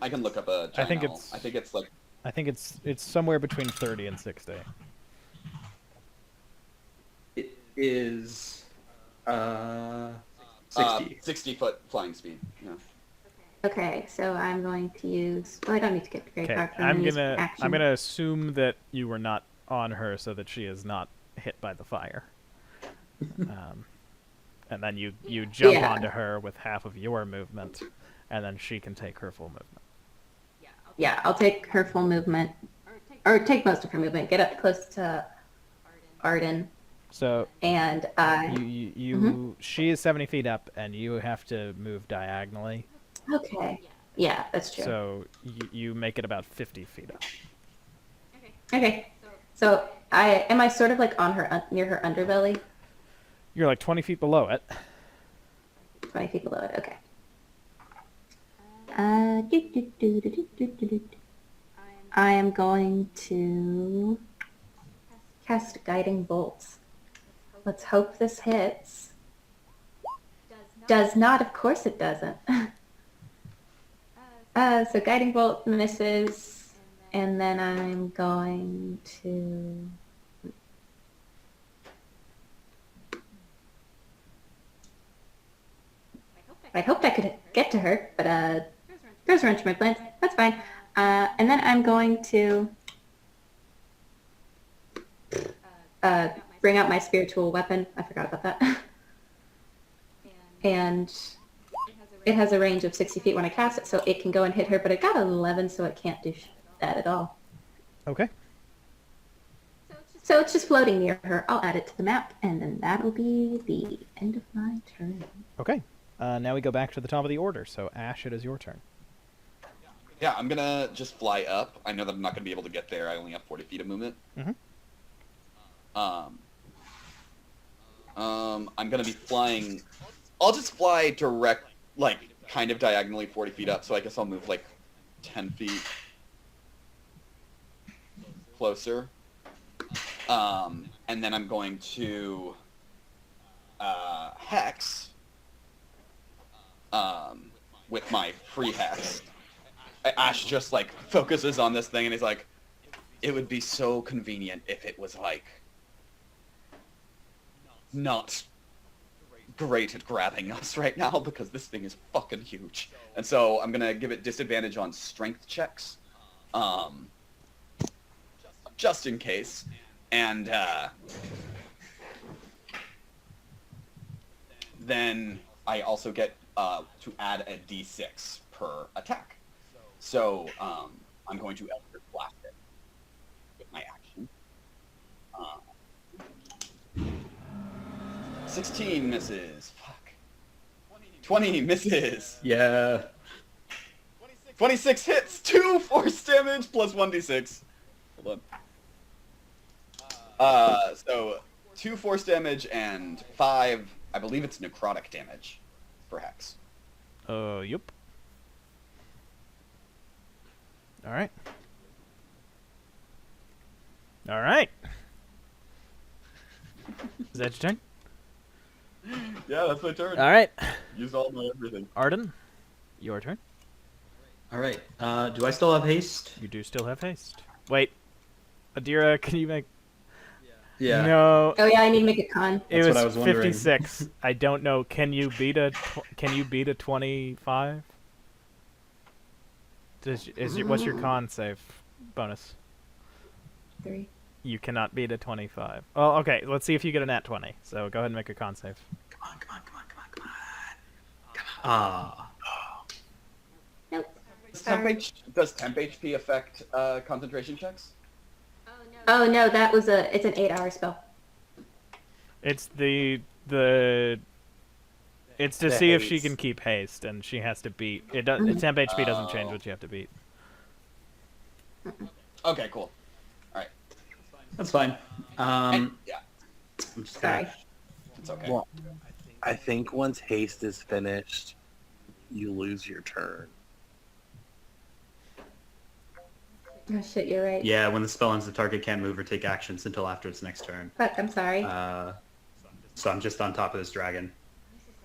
I can look up a giant I think owl. it's- I think it's like I think it's somewhere between 30 and 60. It is 60. 60-foot flying speed. Yeah. Okay, so I'm going to use, I don't need to get very Okay, far. I'm gonna assume that you were not on her so that she is not hit by the fire. And then you jump Yeah. onto her with half of your movement, and then she can take her full movement. Yeah, I'll take her full movement, or take most of her movement, get up close to Arden, So and she is 70 feet up, and you have to move diagonally. okay. Yeah, that's true. So you make it about 50 feet up. Okay. So am I sort of like on her, near her underbelly? You're like 20 feet below it. 20 feet below it, okay. I am going to cast Guiding Bolts. Let's hope this hits. Does not, of course it doesn't. So Guiding Bolt misses, and then I'm going to... I hoped I could get to her, but there's a wrench in my plans. That's fine. And then I'm going to bring out my spiritual weapon. I forgot about that. And it has a range of 60 feet when I cast it, so it can go and hit her, but it got 11, so it can't do that at all. Okay. So it's just floating near her. I'll add it to the map, and then that'll be the end of my turn. Okay. Now we go back to the top of the order. So Ash, it is your turn. Yeah, I'm gonna just fly up. I know that I'm not gonna be able to get there. I only have 40 feet of movement. I'm gonna be flying. I'll just fly direct, like kind of diagonally 40 feet up. So I guess I'll move like 10 feet closer. And then I'm going to hex with my free hex. Ash just like focuses on this thing and he's like, it would be so convenient if it was like not great at grabbing us right now because this thing is fucking huge. And so I'm gonna give it disadvantage on strength checks, just in case. And then I also get to add a d6 per attack. So I'm going to Eldritch Blast it with my action. 16 misses. Fuck. 20 misses. Yeah. 26 hits. 2 force damage plus 1d6. Hold on. So 2 force damage and 5, I believe it's necrotic damage for Hex. Yup. All right. All right. Is that your turn? Yeah, that's my turn. All right. Used all my everything. Arden, your turn. All right. Do I still have haste? You do still have haste. Wait. Adira, can you make... Yeah. No. Oh yeah, I need to make a con. It That's was, what I was wondering. 56. I don't know. Can you beat a 25? What's your con save bonus? 3. You cannot beat a 25. Oh, okay. Let's see if you get a nat 20. So go ahead and make a con save. Come on. Nope. Does temp HP affect concentration checks? Oh no, it's an 8-hour spell. It's it's to see if she can keep haste, and she has to beat it. Temp HP doesn't change what you have to beat. Okay, cool. All right. That's fine. Yeah, I'm just Sorry. it's okay. Well, I think once haste is finished, you lose your turn. Oh shit, you're right. Yeah, when the spell ends, the target can't move or take actions until after its next turn. Fuck, I'm sorry. So I'm just on top of this dragon.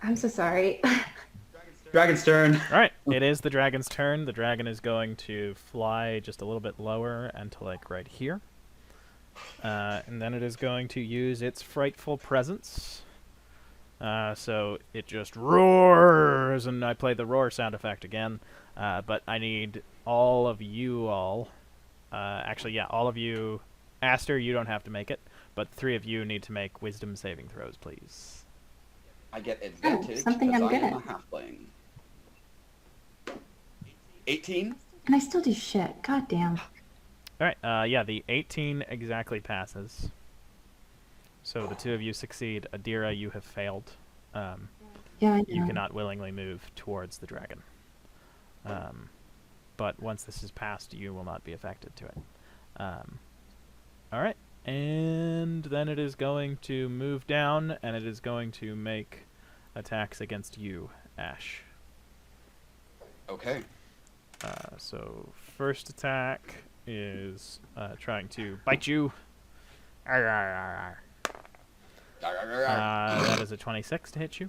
I'm so sorry. Dragon's turn. All right, it is the dragon's turn. The dragon is going to fly just a little bit lower and to like right here, and then it is going to use its frightful presence. So it just roars, and I play the roar sound effect again. But I need all of you all. Actually, yeah, all of you. Aster, you don't have to make it, but 3 of you need to make wisdom saving throws, please. I get advantage something because I'm I good am a at. halfling. 18? And I still do shit. God damn. All right, yeah, the 18 exactly passes. So the 2 of you succeed. Adira, you have failed. Yeah, I know. You cannot willingly move towards the dragon. But once this is passed, you will not be affected to it. All right, and then it is going to move down, and it is going to make attacks against you, Ash. Okay. So first attack is trying to bite you. Arr, arr, arr, arr. That is a 26 to hit you.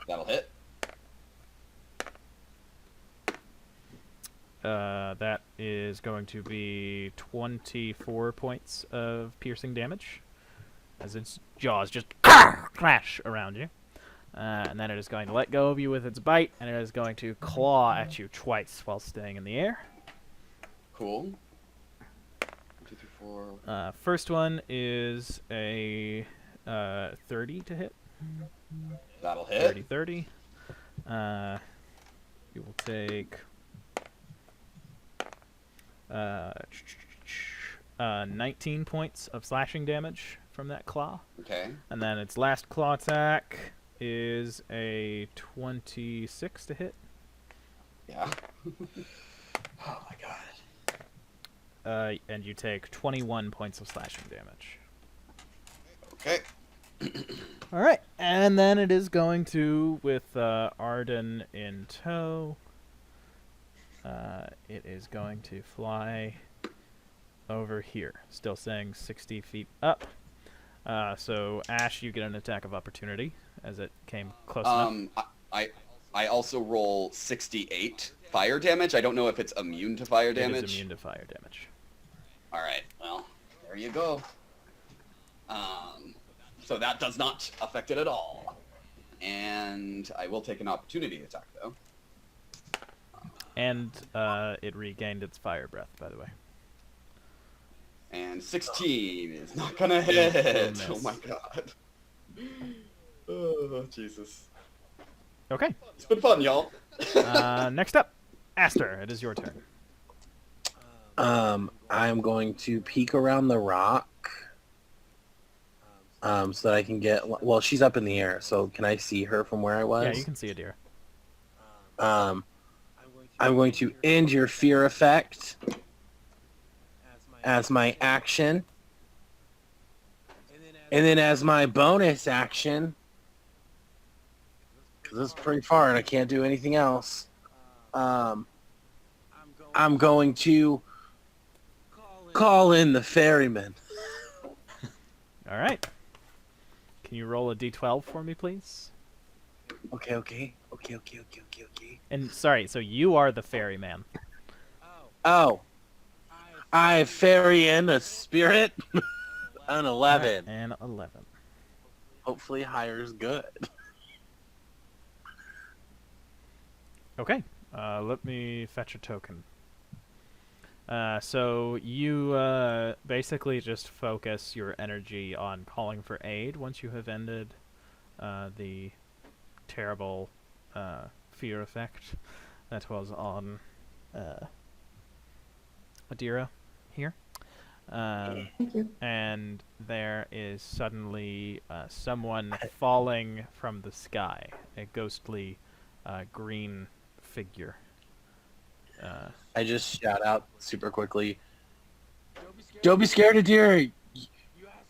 That'll hit. That is going to be 24 points of piercing damage, as its jaws just clash around you. And then it is going to let go of you with its bite, and it is going to claw at you twice while staying in the air. Cool. 1, 2, 3, 4. First one is a 30 to hit. That'll hit. 30. You will take 19 points of slashing damage from that claw. Okay. And then its last claw attack is a 26 to hit. Yeah. Oh my god. And you take 21 points of slashing damage. Okay. All right, and then it is going to, with Arden in tow, it is going to fly over here, still saying 60 feet up. So Ash, you get an attack of opportunity as it came close enough. I also roll 68 fire damage. I don't know if it's immune to fire damage. It is immune to fire damage. All right. Well, there you go. So that does not affect it at all. And I will take an opportunity attack, though. And it regained its fire breath, by the way. And 16 is not gonna hit. Miss. Oh my god. Oh, Jesus. Okay. It's been fun, y'all. Next up, Aster, it is your turn. I'm going to peek around the rock, so that I can get. Well, she's up in the air, so can I see her from where I was? Yeah, you can see a deer. I'm going to end your fear effect as my action, and then as my bonus action, because this is pretty far and I can't do anything else. I'm going to call in the ferryman. All right. Can you roll a d12 for me, please? Okay. And sorry, so you are the ferryman. Oh. I ferry in a spirit. An 11. And 11. Hopefully hire's good. Okay. Let me fetch a token. So you basically just focus your energy on calling for aid once you have ended the terrible fear effect that was on Adira here. Thank you. And there is suddenly someone falling from the sky, a ghostly green figure. I just shout out super quickly. Don't be scared of deer.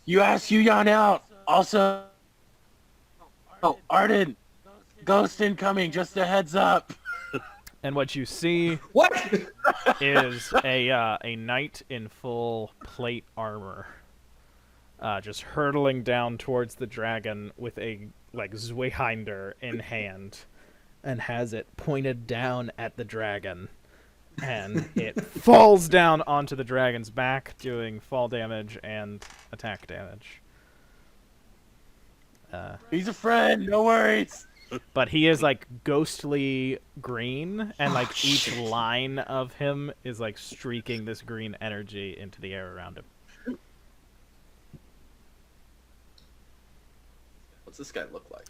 You asked Yuyan out. Also, Arden, ghost incoming. Just a heads up. And what you see What? is a knight in full plate armor, just hurtling down towards the dragon with a Zweihander in hand, and has it pointed down at the dragon, and it falls down onto the dragon's back, doing fall damage and attack damage. He's a friend. No worries. But he is ghostly green, and each line of him is streaking this green energy into the air around him. What's this guy look like?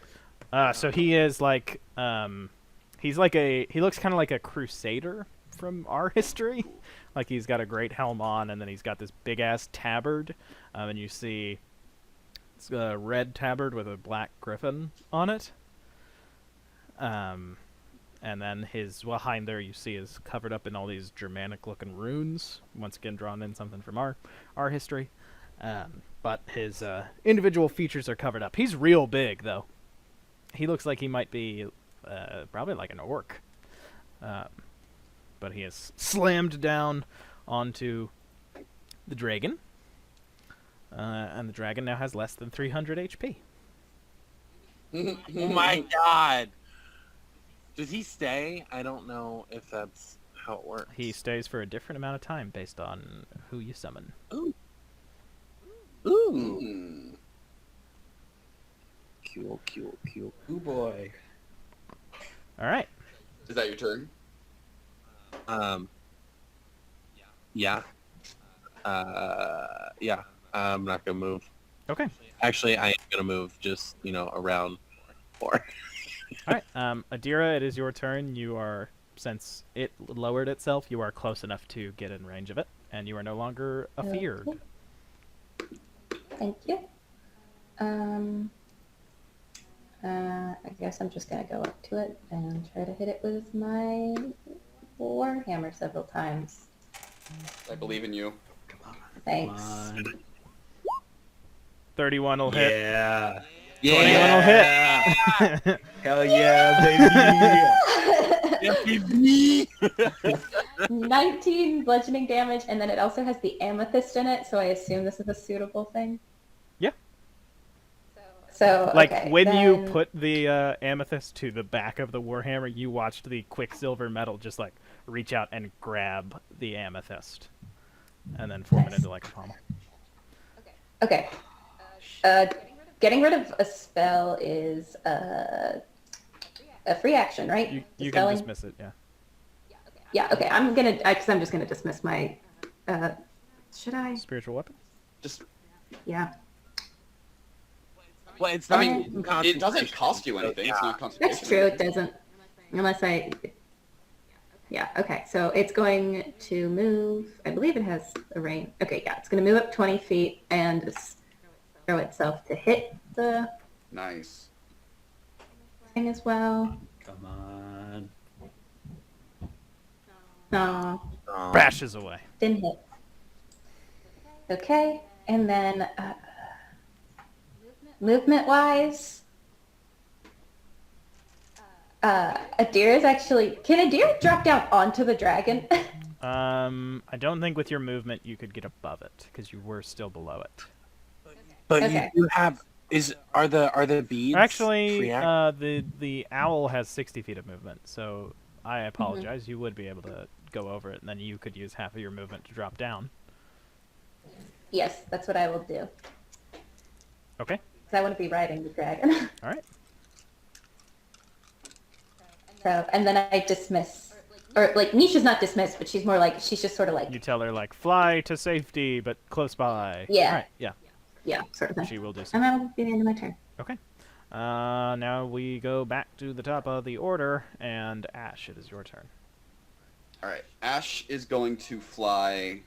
So he is he looks kind of like a crusader from our history. He's got a great helm on, and then he's got this big ass tabard, and you see it's a red tabard with a black griffin on it. And then his behind there you see is covered up in all these Germanic-looking runes. Once again, drawn in something from our history. But his individual features are covered up. He's real big, though. He looks like he might be probably like an orc. But he is slammed down onto the dragon. And the dragon now has less than 300 HP. Oh my god. Does he stay? I don't know if that's how it works. He stays for a different amount of time based on who you summon. Ooh. Ooh. Cool. Ooh boy. All right. Is that your turn? Yeah. Yeah. I'm not gonna move. Okay. Actually, I am gonna move just, around 4. All right. Adira, it is your turn. You are, since it lowered itself, you are close enough to get in range of it, and you are no longer afeared. Thank you. I guess I'm just gonna go up to it and try to hit it with my warhammer several times. I believe in you. Thanks. 31 will hit. Yeah. 21 will hit. Hell yeah, baby. 19 bludgeoning damage, and then it also has the amethyst in it, so I assume this is a suitable thing. Yeah. So, when you put the amethyst to the back of the warhammer, you watched the quicksilver metal just reach out and grab the amethyst, and then form it into a pommel. Okay. Getting rid of a spell is a free action, right? You can dismiss it, yeah. Yeah. Okay. I'm just gonna dismiss my. Should I? Spiritual weapon. Just. Yeah. Well, it's not. It doesn't cost you anything. Yeah. It's not concentration. That's true. It doesn't, unless I. Yeah. Okay. So it's going to move. I believe it has a range. Okay. Yeah. It's going to move up 20 feet and just throw itself to hit the Nice. thing as well. Come on. No, Bashes away. didn't hit. Okay. And then movement-wise, Adira is actually. Can Adira drop down onto the dragon? I don't think with your movement you could get above it because you were still below it. But Okay. you do have are the beads Actually, free act? the owl has 60 feet of movement, so I apologize. You would be able to go over it, and then you could use half of your movement to drop down. Yes, that's what I will do. Okay. Because I want to be riding the dragon. All right. So, and then I dismiss, or like Nisha's not dismissed, but she's more like she's just sort of like You tell her like fly to safety, but close by. Yeah. All right. Yeah. yeah, sort of thing. She will do so. And that'll be the end of my turn. Okay. Now we go back to the top of the order, and Ash, it is your turn. All right. Ash is going to fly,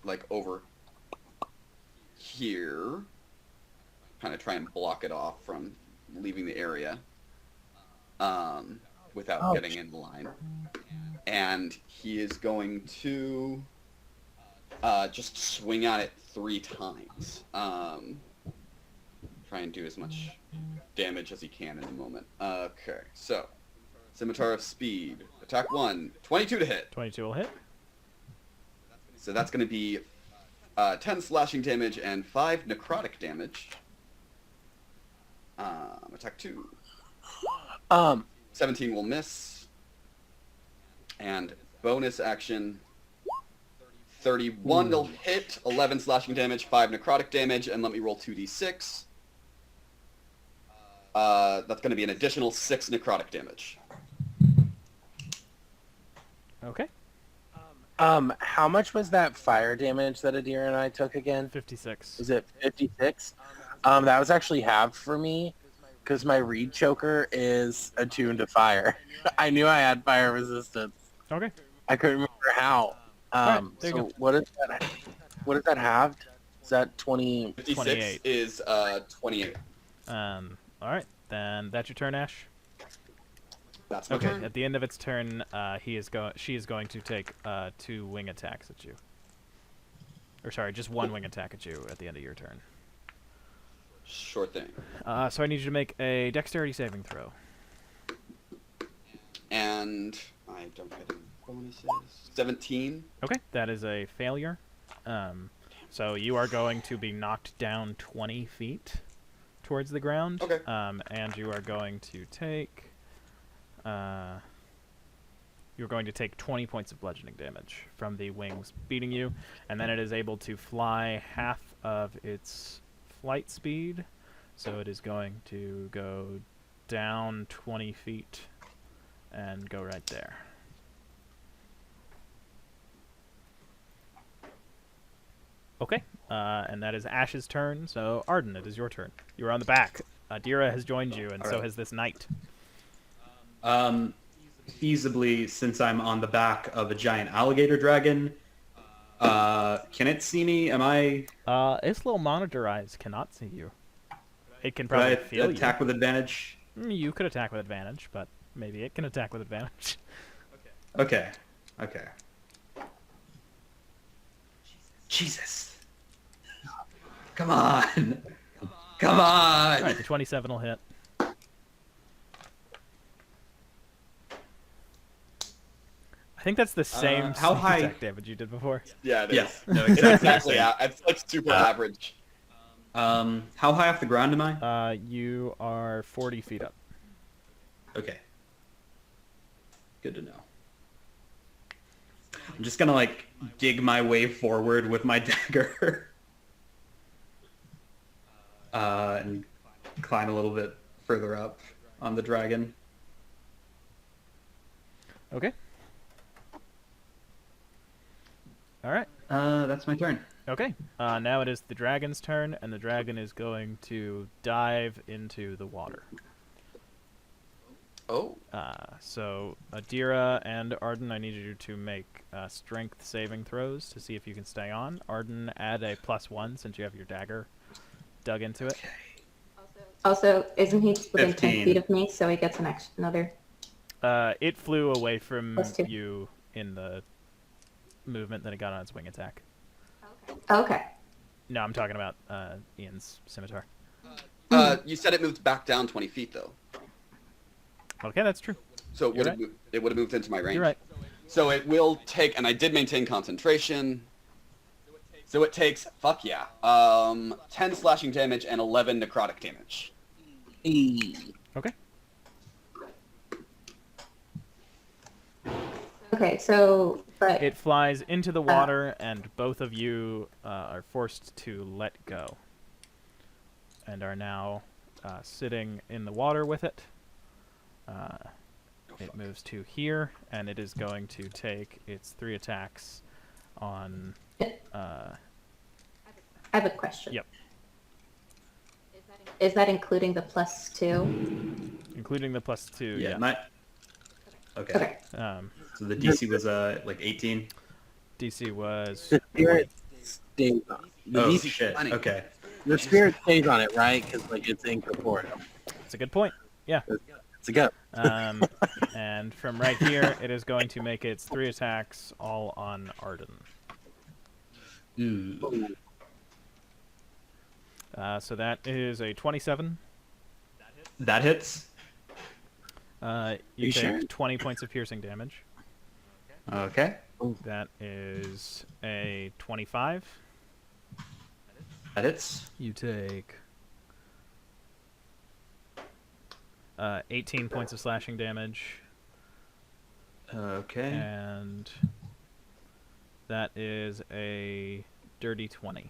like, over here. Kind of try and block it off from leaving the area. Without getting in the line. And he is going to just swing at it 3 times. Try and do as much damage as he can in a moment. Okay, so Scimitar of Speed. Attack 1. 22 to hit. 22 will hit. So that's going to be 10 slashing damage and 5 necrotic damage. Attack 2. 17 will miss. And bonus action, 31 will hit, 11 slashing damage, 5 necrotic damage, and let me roll 2d6. That's going to be an additional 6 necrotic damage. Okay. How much was that fire damage that Adira and I took again? 56. Was it 56? That was actually halved for me because my reed choker is attuned to fire. I knew I had fire resistance. Okay. I couldn't remember how. Right, there you So go. what is that? What is that halved? Is that 20? 56 28. is 28. All right. Then that's your turn, Ash. That's my Okay. turn. At the end of its turn, she is going to take 2 wing attacks at you. Or sorry, just 1 wing attack at you at the end of your turn. Sure thing. So I need you to make a dexterity saving throw. And I don't get any bonuses. 17. Okay, that is a failure. So you are going to be knocked down 20 feet towards the ground. Okay. And you are going to take... you're going to take 20 points of bludgeoning damage from the wings beating you, and then it is able to fly half of its flight speed, so it is going to go down 20 feet and go right there. Okay, and that is Ash's turn, so Arden, it is your turn. You're on the back. Adira has joined you, and so Alright. has this knight. Feasibly, since I'm on the back of a giant alligator dragon, can it see me? Am I... Its little monitor eyes cannot see you. It can Could I probably feel attack with advantage? you. You could attack with advantage, but maybe it can attack with advantage. Okay. Okay. Jesus. Come on. Come on. Alright, the 27 will hit. I think that's the same how sneak high- attack damage you did before. Yeah, it is. Yes. No, It's exactly. exactly. It's like super average. How high off the ground am I? You are 40 feet up. Okay. Good to know. I'm just gonna like dig my way forward with my dagger. And climb a little bit further up on the dragon. Okay. Alright. That's my turn. Okay. Now it is the dragon's turn, and the dragon is going to dive into the water. Oh. So Adira and Arden, I need you to make strength saving throws to see if you can stay on. Arden, add a +1 since you have your dagger dug into it. Also, isn't he within 10 15. feet of me, so he gets another... It flew away from +2. you in the movement, then it got on its wing attack. Okay. No, I'm talking about Ian's scimitar. You said it moved back down 20 feet, though. Okay, that's true. So it You're would have right. it would have moved into my range. You're right. So it will take, and I did maintain concentration. So it takes, 10 slashing damage and 11 necrotic damage. Okay. Okay, so, but... It flies into the water, and both of you are forced to let go. And are now sitting in the water with it. it moves to here, and it is going to take its 3 attacks on... I have a question. Yep. Is that including the +2? Including the +2, Yeah. yeah. Okay. Okay. So the DC was like 18. DC was... The spirit stays on. The Oh DC shit. funny. Okay. The spirit stays on it, right? Because like it's incorporeal. It's a good point. Yeah. It's a go. And from right here, it is going to make its 3 attacks all on Arden. Ooh. So that is a 27. That hits. You You take sure? 20 points of piercing damage. Okay. That is a 25. That hits. You take 18 points of slashing damage. Okay. And that is a dirty 20.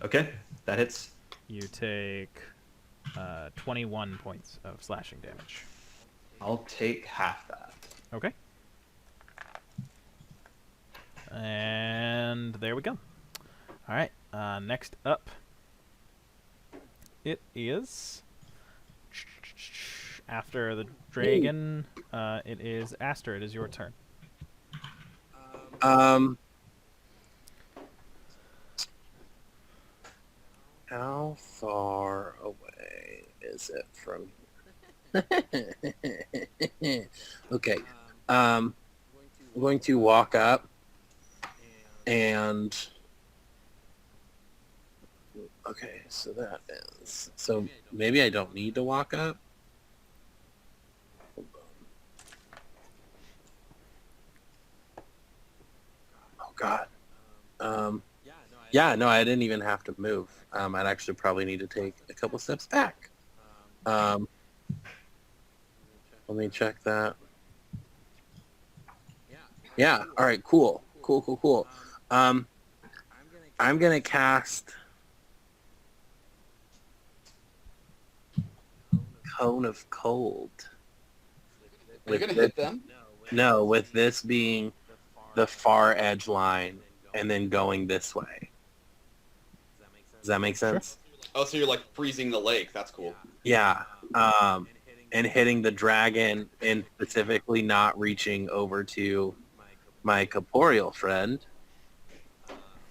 Okay. That hits. You take 21 points of slashing damage. I'll take half that. Okay. And there we go. All right. Next up, it is after the dragon. It is Aster. It is your turn. How far away is it from? Okay. I'm going to walk up and okay, so that is so maybe I don't need to walk up. Hold on. Oh God. Yeah, no, I didn't even have to move. I'd actually probably need to take a couple steps back. Let me check that. Yeah, all right, cool. I'm going to cast Cone of Cold. Are you going to hit them? No, with this being the far edge line and then going this way. Does that make sense? Oh, so you're like freezing the lake. That's cool. Yeah. And hitting the dragon and specifically not reaching over to my corporeal friend.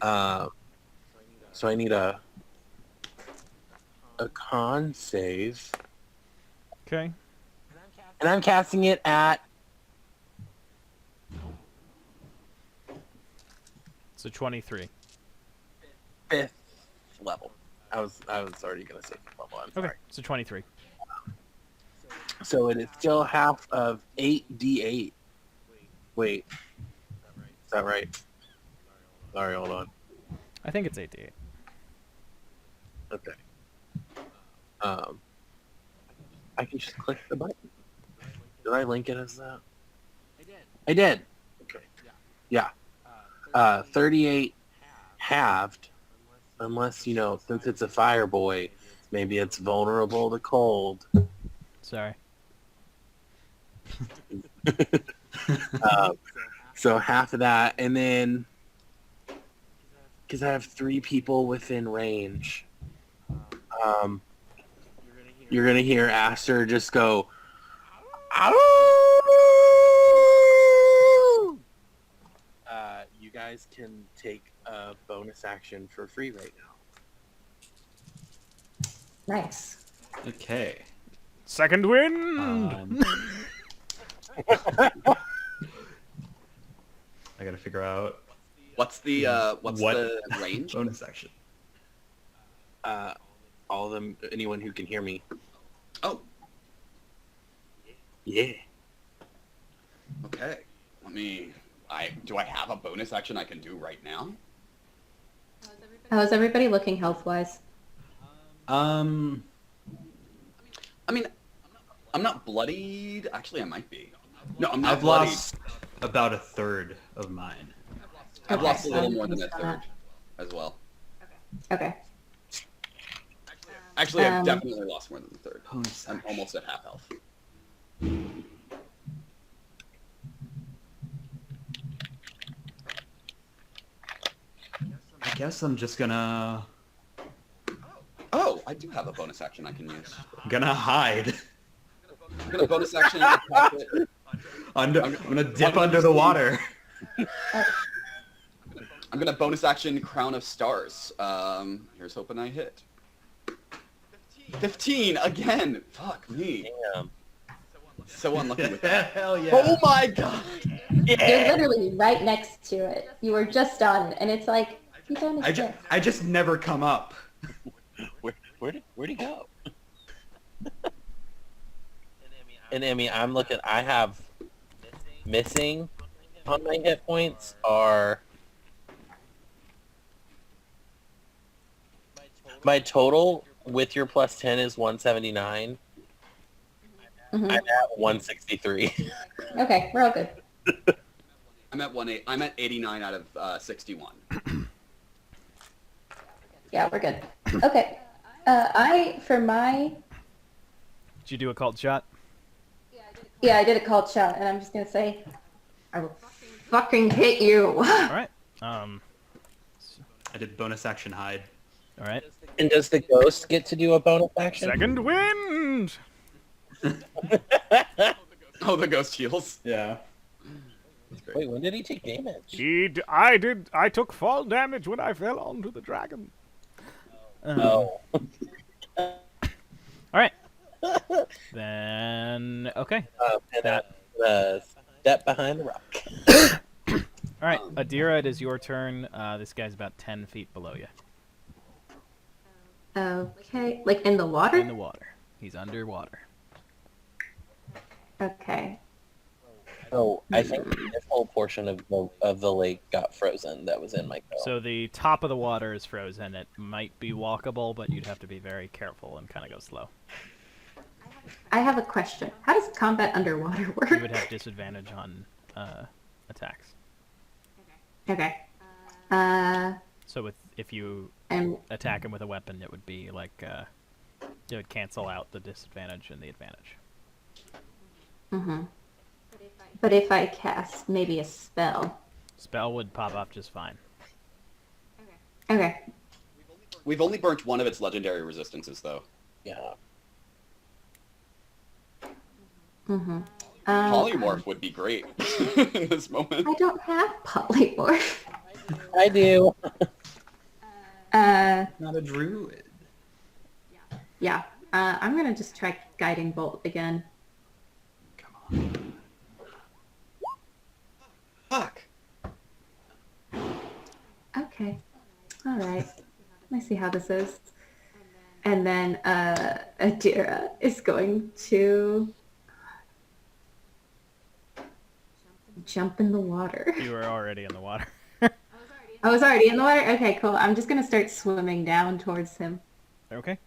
So I need a con save. Okay. And I'm casting it at It's a 23. 5th level. I was already gonna say 5th level. I'm sorry. Okay. It's a 23. So it is still half of 8d8. Wait. Is that right? Sorry, hold on. I think it's 8d8. Okay. I can just click the button. Did I link it as that? I did. Okay. Yeah. 38 halved, unless, since it's a fire boy, maybe it's vulnerable to cold. Sorry. So half of that, and then because I have 3 people within range, you're gonna hear Aster just go, "Ow!" You guys can take a bonus action for free right now. Nice. Okay. Second wind! I gotta figure out What's the What? the range? bonus action. All of them, anyone who can hear me. Oh, Yeah. okay. Do I have a bonus action I can do right now? How is everybody looking health-wise? I mean, I'm not bloodied. Actually, I might be. No, I'm not I've bloodied. lost about a third of mine. I've Okay, lost a so little I'm more than a confused on third as well. Okay. Actually, I've Um, definitely lost more than a third. Bonus I'm action. almost at half health. guess I'm just gonna Oh, I do have a bonus action I can use. hide. I'm gonna bonus action attack it. I'm gonna dip under the water. I'm gonna bonus action Crown of Stars. Here's hoping I hit. 15 again. Fuck me. Damn. So unlucky with that. Hell yeah. Oh my god. You're literally right next to it. You were just on it, and it's like, you don't exist. I just never come up. Where'd he go? And Emmy, I'm looking. I have missing on my hit points are my total with your plus 10 is 179. Mhm. I'm at 163. Okay, we're all good. I'm at 89 out of 61. Yeah, we're good. Okay. For my... Did you do a cult shot? Yeah, I did a called shot, and I'm just gonna say, I will fucking hit you. All right. I did bonus action hide. All right. And does the ghost get to do a bonus action? Second wind. Oh, the ghost heals. Yeah. That's great. Wait, when did he take damage? I took fall damage when I fell onto the dragon. Oh. All right. Then okay. And that step behind the rock. All right, Adira, it is your turn. This guy's about 10 feet below you. Okay, like in the water? In the water. He's underwater. Okay. So I think this whole portion of the lake got frozen that was in my go. So the top of the water is frozen. It might be walkable, but you'd have to be very careful and kind of go slow. I have a question. How does combat underwater work? You would have disadvantage on attacks. Okay. So if you And attack him with a weapon, it would be like it would cancel out the disadvantage and the advantage. but if I cast maybe a spell. Spell would pop up just fine. Okay. We've only burnt one of its legendary resistances, though. Yeah. Polymorph would be great in this moment. I don't have polymorph. I do. Not a druid. Yeah. I'm gonna just try guiding bolt again. Come on. Fuck. Okay. All right. Let me see how this is. And then Adira is going to jump in the water. You were already in the water. I was already in the water? Okay, cool. I'm just going to start swimming down towards him. Okay.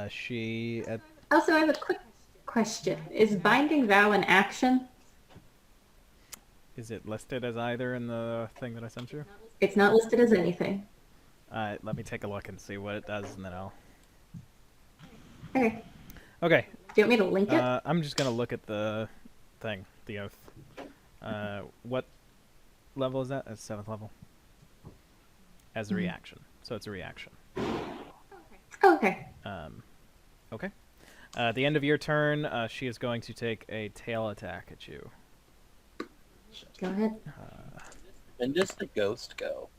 She Also, I have a quick question. Is Binding Vow an action? is it listed as either in the thing that I sent you? It's not listed as anything. Let me take a look and see what it does, and then I'll. Okay. Okay. Do you want me to link it? I'm just gonna look at the thing, the oath. What level is that? That's 7th level. As a reaction, so it's a reaction. Okay. Okay. At the end of your turn, she is going to take a tail attack at you. Go ahead. When does the ghost go?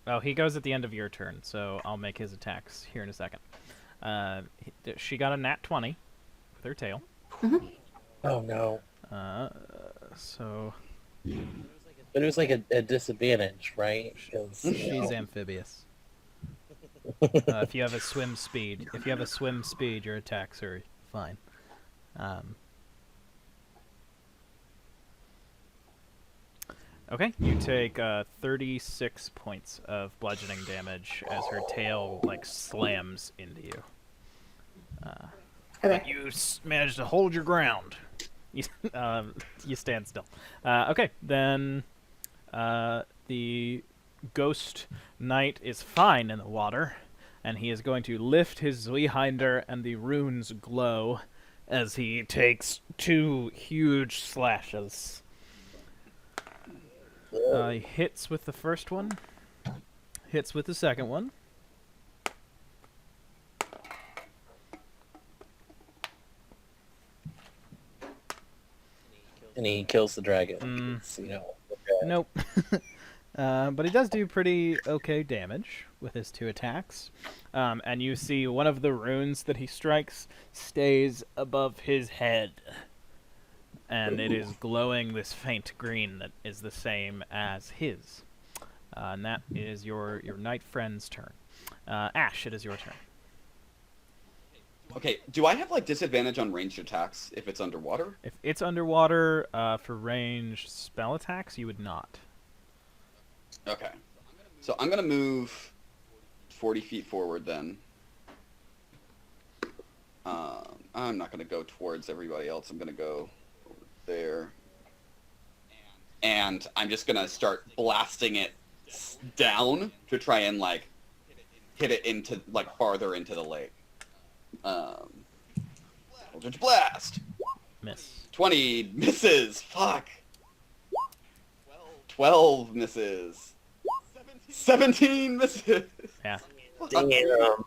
Oh, he goes at the end of your turn, so I'll make his attacks here in a second. She got a nat 20 with her tail. Oh no. So But it was like a disadvantage, right? she's amphibious. If you have a swim speed, your attacks are fine. Okay, you take 36 points of bludgeoning damage as her tail like slams into you. But you manage to hold your ground. You stand still. Okay, then the ghost knight is fine in the water, and he is going to lift his Zweihander, and the runes glow as he takes 2 huge slashes. He hits with the first one. hits with the second one. And he kills the dragon. You know, Nope. But he does do pretty okay damage with his 2 attacks. And you see one of the runes that he strikes stays above his head. And it is glowing this faint green that is the same as his. And that is your knight friend's turn. Ash, it is your turn. Okay, do I have like disadvantage on ranged attacks if it's underwater? If it's underwater, for ranged spell attacks, you would not. Okay. So I'm going to move 40 feet forward then. I'm not going to go towards everybody else. I'm going to go over there. And I'm just going to start blasting it down to try and like hit it into like farther into the lake. Eldritch Blast. Miss. 20 misses. Fuck. 12 misses. 17 misses. Yeah. damn.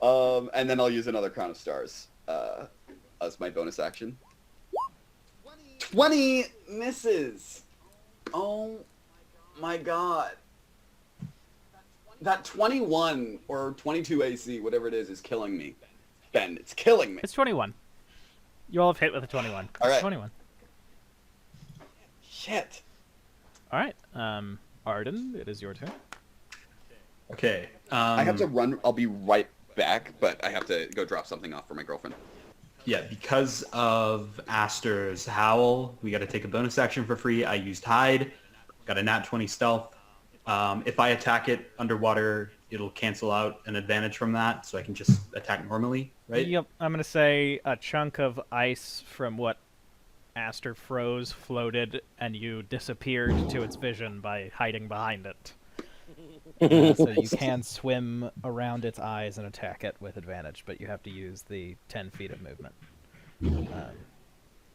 And then I'll use another Crown of Stars as my bonus action. 20 misses. Oh my god. That 21 or 22 AC, whatever it is killing me. Ben, it's killing me. It's 21. You all have hit with a 21. All right. It's 21. Shit. All right. Arden, it is your turn. Okay. I have to run. I'll be right back, but I have to go drop something off for my girlfriend. Yeah, because of Aster's Howl, we got to take a bonus action for free. I used Hide. Got a nat 20 stealth. If I attack it underwater, it'll cancel out an advantage from that, so I can just attack normally, right? Yep. I'm going to say a chunk of ice from what Aster froze floated, and you disappeared to its vision by hiding behind it. So you can swim around its eyes and attack it with advantage, but you have to use the 10 feet of movement.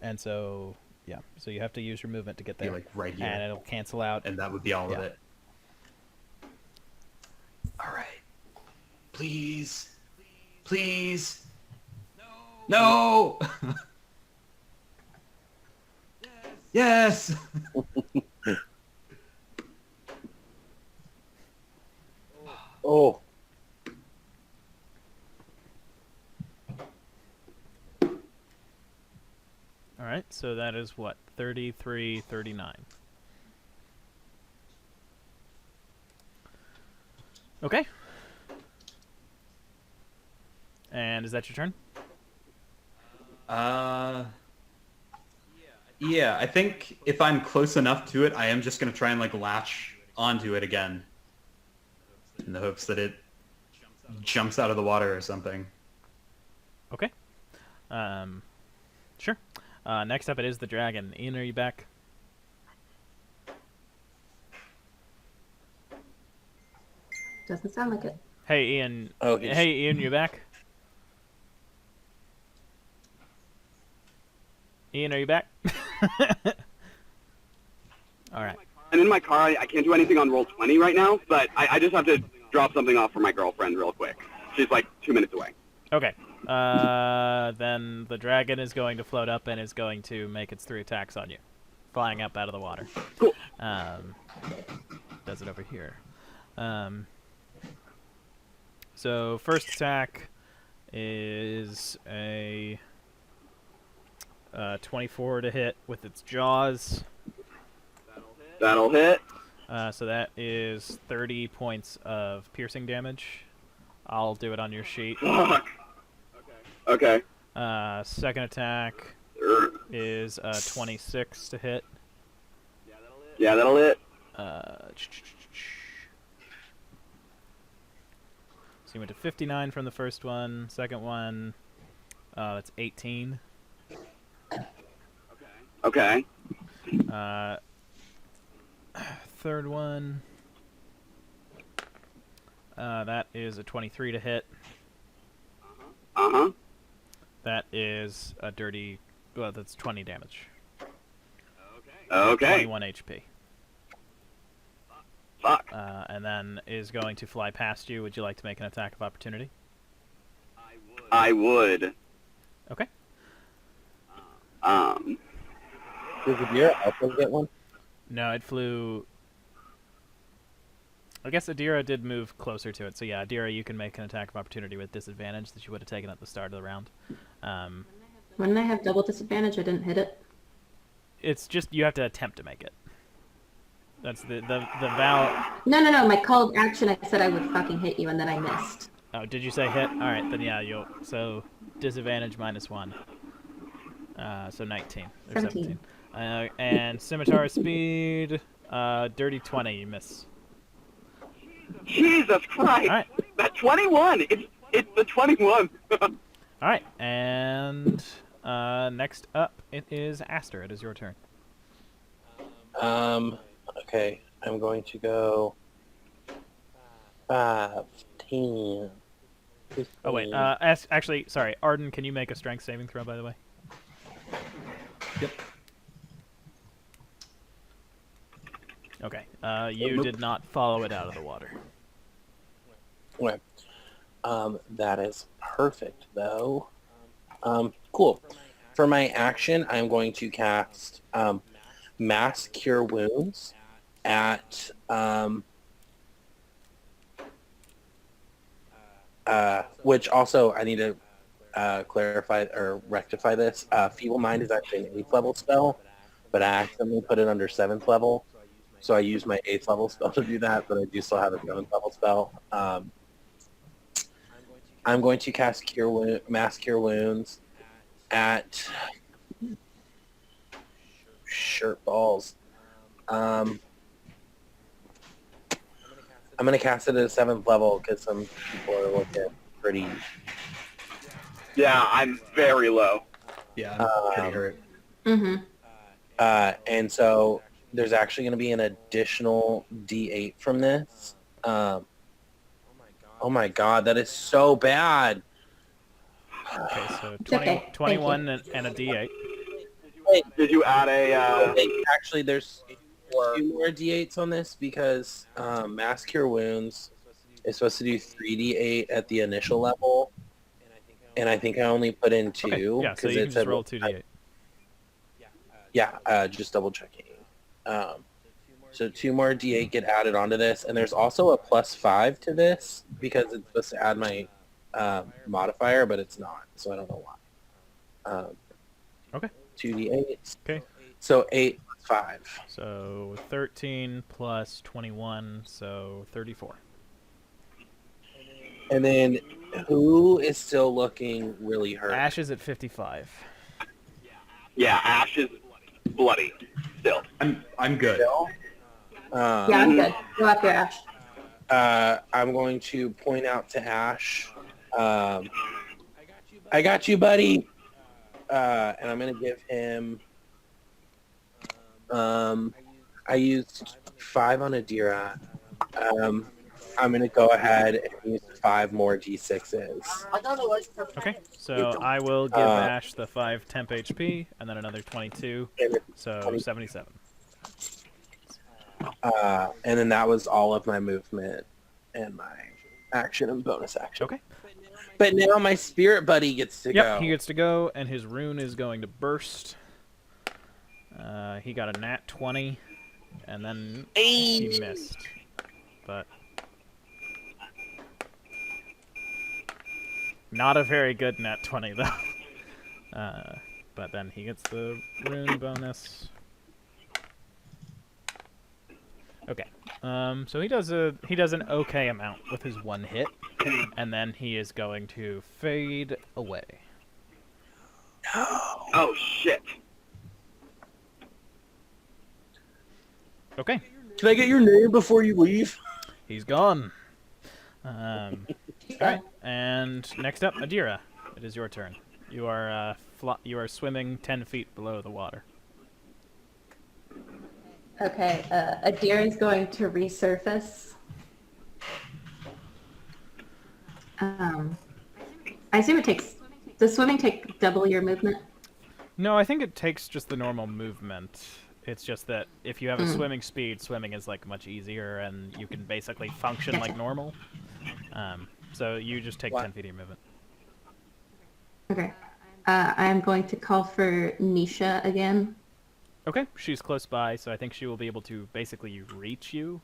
And so, yeah, so you have to use your movement to get there. Be like right here. And it'll cancel out. And that would be all of Yeah. it. All right. Please. Please. No! Yes! Oh. All right, so that is what? 33, 39. Okay. And is that your turn? Yeah, I think if I'm close enough to it, I am just going to try and like latch onto it again. In the hopes that it jumps out of the water or something. Okay. Sure. Next up, it is the dragon. Ian, are you back? Doesn't sound like it. Hey, Ian. Oh, he's- Hey, Ian, you back? Ian, are you back? All right. I'm in my car. I can't do anything on roll 20 right now, but I just have to drop something off for my girlfriend real quick. She's like 2 minutes away. Okay. Then the dragon is going to float up and is going to make its 3 attacks on you, flying up out of the water. Cool. Does it over here. So first attack is a 24 to hit with its jaws. That'll hit. So that is 30 points of piercing damage. I'll do it on your sheet. Fuck. Okay. Second attack is 26 to hit. Yeah, that'll hit. So you went to 59 from the first one. Second one, that's 18. Okay. Third one, that is a 23 to hit. Uh-huh. That is a dirty, well, that's 20 damage. Okay. 21 HP. Fuck. And then is going to fly past you. Would you like to make an attack of opportunity? I would. Okay. Does the deer also get one? No, it flew... I guess Adira did move closer to it. So yeah, Adira, you can make an attack of opportunity with disadvantage that you would have taken at the start of the round. When I have double disadvantage, I didn't hit it. It's just you have to attempt to make it. That's the vow. No. My called action, I said I would fucking hit you, and then I missed. Oh, did you say hit? All right, then yeah, you'll. So disadvantage -1. So 19 or 17. And scimitar speed, dirty 20. You miss. Jesus Christ! All right. That 21. It's the 21. All right, and next up it is Aster. It is your turn. Okay, I'm going to go 15. Oh wait, actually, sorry, Arden, can you make a strength saving throw, by the way? Yep. Okay, you did not follow it out of the water. Okay. That is perfect, though. Cool. For my action, I'm going to cast Mass Cure Wounds at which also I need to clarify or rectify this. Feeble Mind is actually an 8th level spell, but I accidentally put it under 7th level, so I used my 8th level spell to do that, but I do still have a 7th level spell. I'm going to cast Mass Cure Wounds at shirt balls. I'm going to cast it at a 7th level because some people are looking pretty... Yeah, I'm very low. Yeah, I'm pretty hurt. Mm-hmm. And so there's actually going to be an additional D8 from this. Oh my god, that is so bad. Okay, so It's okay. 21 and a D8. Did you add a... Actually, there's 2 more D8s on this because Mass Cure Wounds is supposed to do 3D8 at the initial level, and I think I only put in 2. Okay, yeah, so you can just roll 2D8. Yeah, just double checking. So 2 more D8 get added onto this, and there's also a +5 to this because it's supposed to add my modifier, but it's not, so I don't know why. Okay. 2 D8s. Okay. So 8 plus 5. So 13 plus 21, so 34. And then who is still looking really hurt? Ash is at 55. Yeah, Ash is bloody still. I'm good. Yeah, I'm good. Go after Ash. I'm going to point out to Ash. I got you, buddy. And I'm going to give him... I used 5 on Adira. I'm going to go ahead and use 5 more D6s. Okay, so I will give Ash the 5 temp HP, and then another 22, so 77. And then that was all of my movement and my action and bonus action. Okay. But now my spirit buddy gets to go. Yep, he gets to go, and his rune is going to burst. He got a nat 20, and then he missed. But not a very good nat 20, though. But then he gets the rune bonus. Okay. So he does an okay amount with his 1 hit, and then he is going to fade away. No. Oh, shit. Okay. Can I get your name before you leave? He's gone. Alright, and next up, Adira. It is your turn. You are swimming 10 feet below the water. Okay, Adira is going to resurface. I assume it takes... Does swimming take double your movement? No, I think it takes just the normal movement. It's just that if you have a swimming speed, swimming is like much easier, and you can basically function like normal. So you just take 10 feet of your movement. Okay. I'm going to call for Nisha again. Okay, she's close by, so I think she will be able to basically reach you,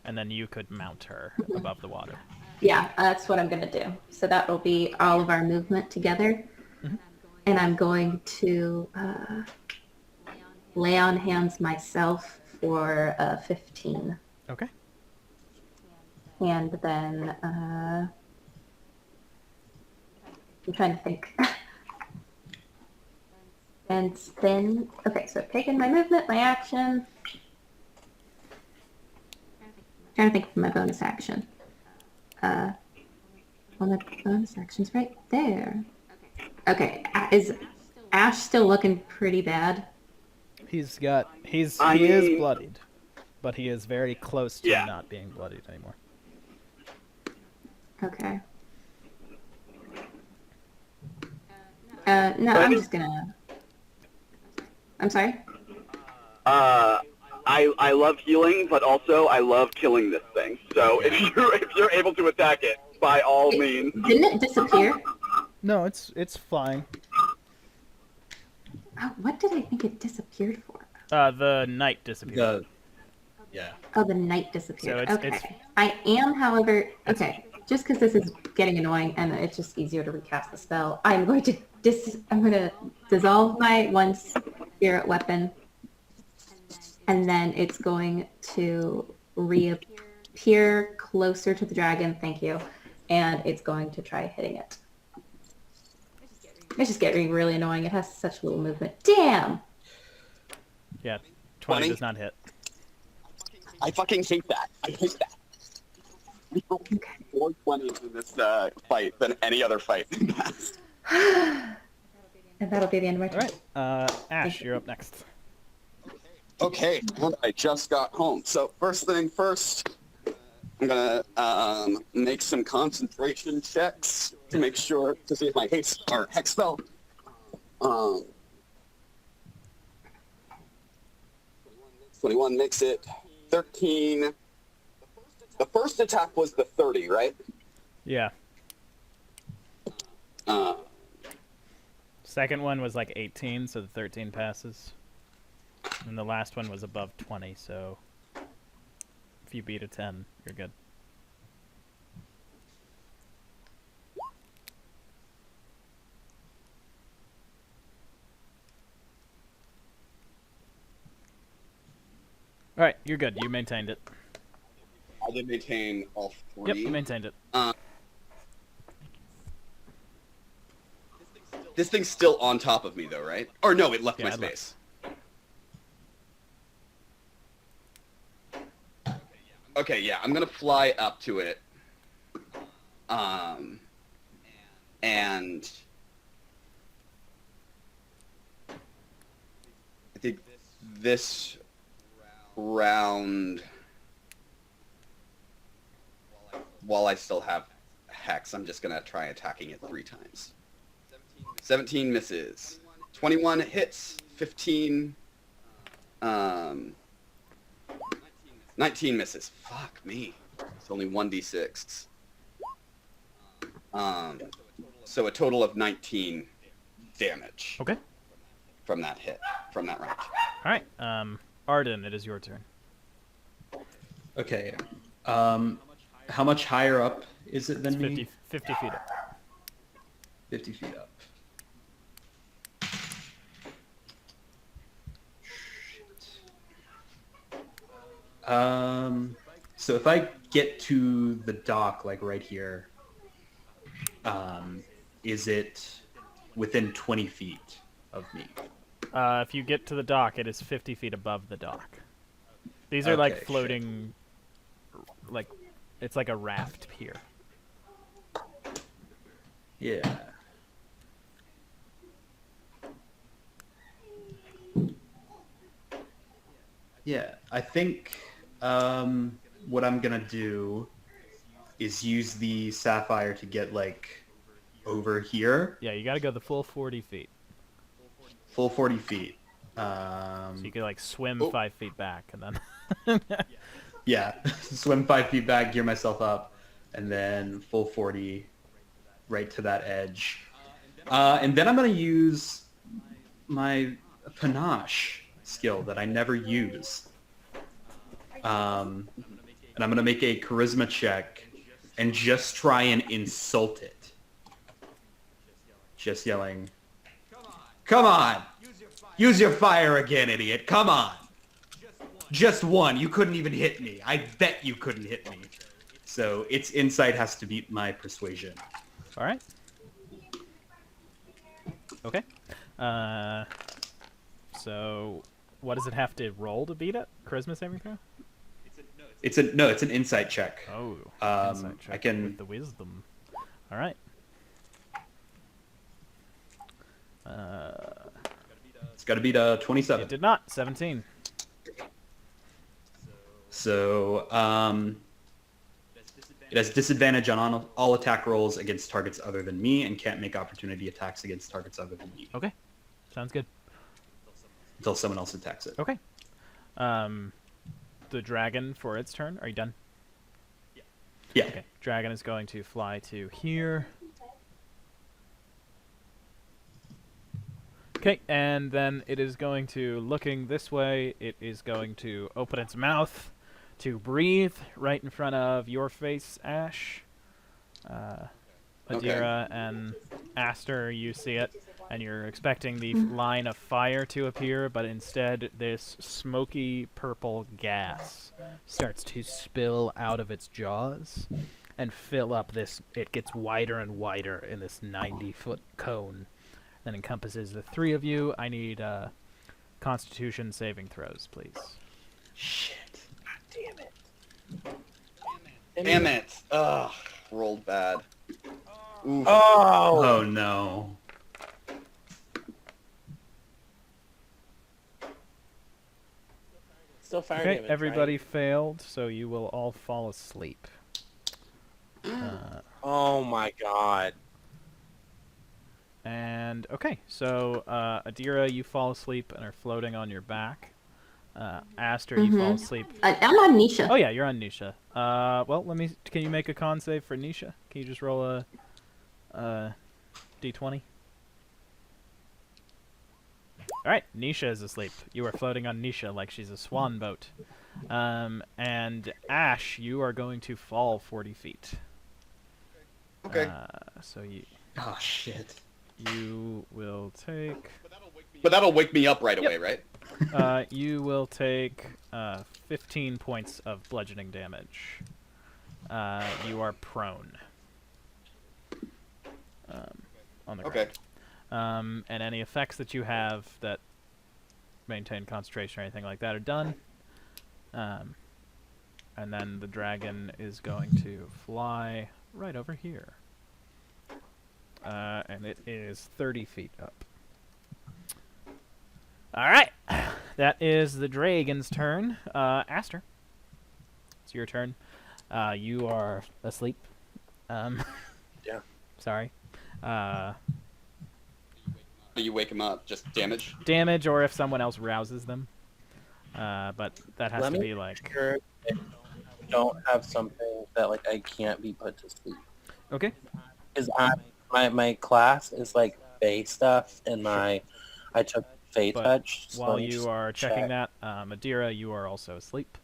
and then you could mount her above the water. Yeah, that's what I'm going to do. So that will be all of our movement together. And I'm going to lay on hands myself for 15. Okay. And then I'm trying to think. And then, okay, so I've taken my movement, my action. Trying to think of my bonus action. Well, the bonus action's right there. Okay, is Ash still looking pretty bad? He is bloodied, but he is very close to not being bloodied anymore. Okay. No, I'm just gonna... I'm sorry? I love healing, but also I love killing this thing. So if you're able to attack it, by all means. Didn't it disappear? No, it's flying. Oh, what did I think it disappeared for? The knight disappeared. Oh, the knight disappeared. So okay. it's... I am, however... Okay, just because this is getting annoying and it's just easier to recast the spell, I'm going to dissolve my one spirit weapon, and then it's going to reappear closer to the dragon. Thank you. And it's going to try hitting it. It's just getting really annoying. It has such little movement. Damn! Yeah, 20 does not hit. I fucking hate that. I hate that. We rolled more 20s in this fight than any other fight in the past. And that'll be the end of my turn. Alright, Ash, you're up next. Okay, well, I just got home. So first thing first, I'm gonna make some concentration checks to make sure to see if my hex spell. 21 makes it 13. The first attack was the 30, right? Yeah. Second one was like 18, so the 13 passes. And the last one was above 20, so if you beat a 10, you're good. Alright, you're good. You maintained it. I did maintain all three. Yep, you maintained it. This thing's still on top of me, though, right? Or no, it left my space. Okay, yeah, I'm gonna fly up to it. And I think this round, while I still have Hex, I'm just gonna try attacking it 3 times. 17 misses. 21 hits. 15. 19 misses. Fuck me. It's only 1d6. So a total of 19 damage. Okay. From that hit. From that round. Alright, Arden, it is your turn. Okay. How much higher up is it than me? 50 feet up. 50 feet up. So if I get to the dock, like right here, is it within 20 feet of me? If you get to the dock, it is 50 feet above the dock. These are like floating, like, it's like a raft pier. Yeah. Yeah, I think what I'm gonna do is use the sapphire to get like over here. Yeah, you gotta go the full 40 feet. Full 40 feet. So you could like swim 5 feet back and then. Yeah, swim 5 feet back, gear myself up, and then full 40 right to that edge. And then I'm going to use my panache skill that I never use. And I'm going to make a charisma check and just try and insult it. Just yelling, "Come on! Use your fire again, idiot! Come on! Just one. You couldn't even hit me. I bet you couldn't hit me." So its insight has to beat my persuasion. All right. Okay. So what does it have to roll to beat it? Charisma saving throw? It's an insight check. Oh, insight check I can. with the wisdom. All right. It's got to beat a 27. It did not. 17. So it has disadvantage on all attack rolls against targets other than me, and can't make opportunity attacks against targets other than me Okay. Sounds good. until someone else attacks it. Okay. The dragon for its turn. Are you done? Yeah. Okay. Dragon is going to fly to here. Okay, and then it is going to, looking this way, it is going to open its mouth to breathe right in front of your face, Ash. Adira and Aster, you see it, and you're expecting the line of fire to appear, but instead this smoky purple gas starts to spill out of its jaws and fill up this. It gets wider and wider in this 90-foot cone that encompasses the 3 of you. I need Constitution saving throws, please. Shit. Damn it. Ugh. Rolled bad. Oof. Oh no. Still fire Okay, damage, everybody right? failed, so you will all fall asleep. Oh my god. And okay, so Adira, you fall asleep and are floating on your back. Aster, you fall asleep. I'm on Nisha. Oh yeah, you're on Nisha. Well, can you make a con save for Nisha? Can you just roll a d20? All right, Nisha is asleep. You are floating on Nisha like she's a swan boat. And Ash, you are going to fall 40 feet. Okay. So Oh shit. you will take. But that'll wake me up right away, right? You will take 15 points of bludgeoning damage. You are prone. On the ground. Okay. And any effects that you have that maintain concentration or anything like that are done. And then the dragon is going to fly right over here. And it is 30 feet up. Alright. That is the dragon's turn. Aster. It's your turn. You are asleep. Yeah. Sorry. You wake him up, just damage. Damage, or if someone else rouses them. But that has to be like... Sure I don't have something that like I can't be put to sleep. Okay. Because my class is like Fey stuff, and I took Fey But touch. So while let me you just are checking check. that, Adira, you are also asleep.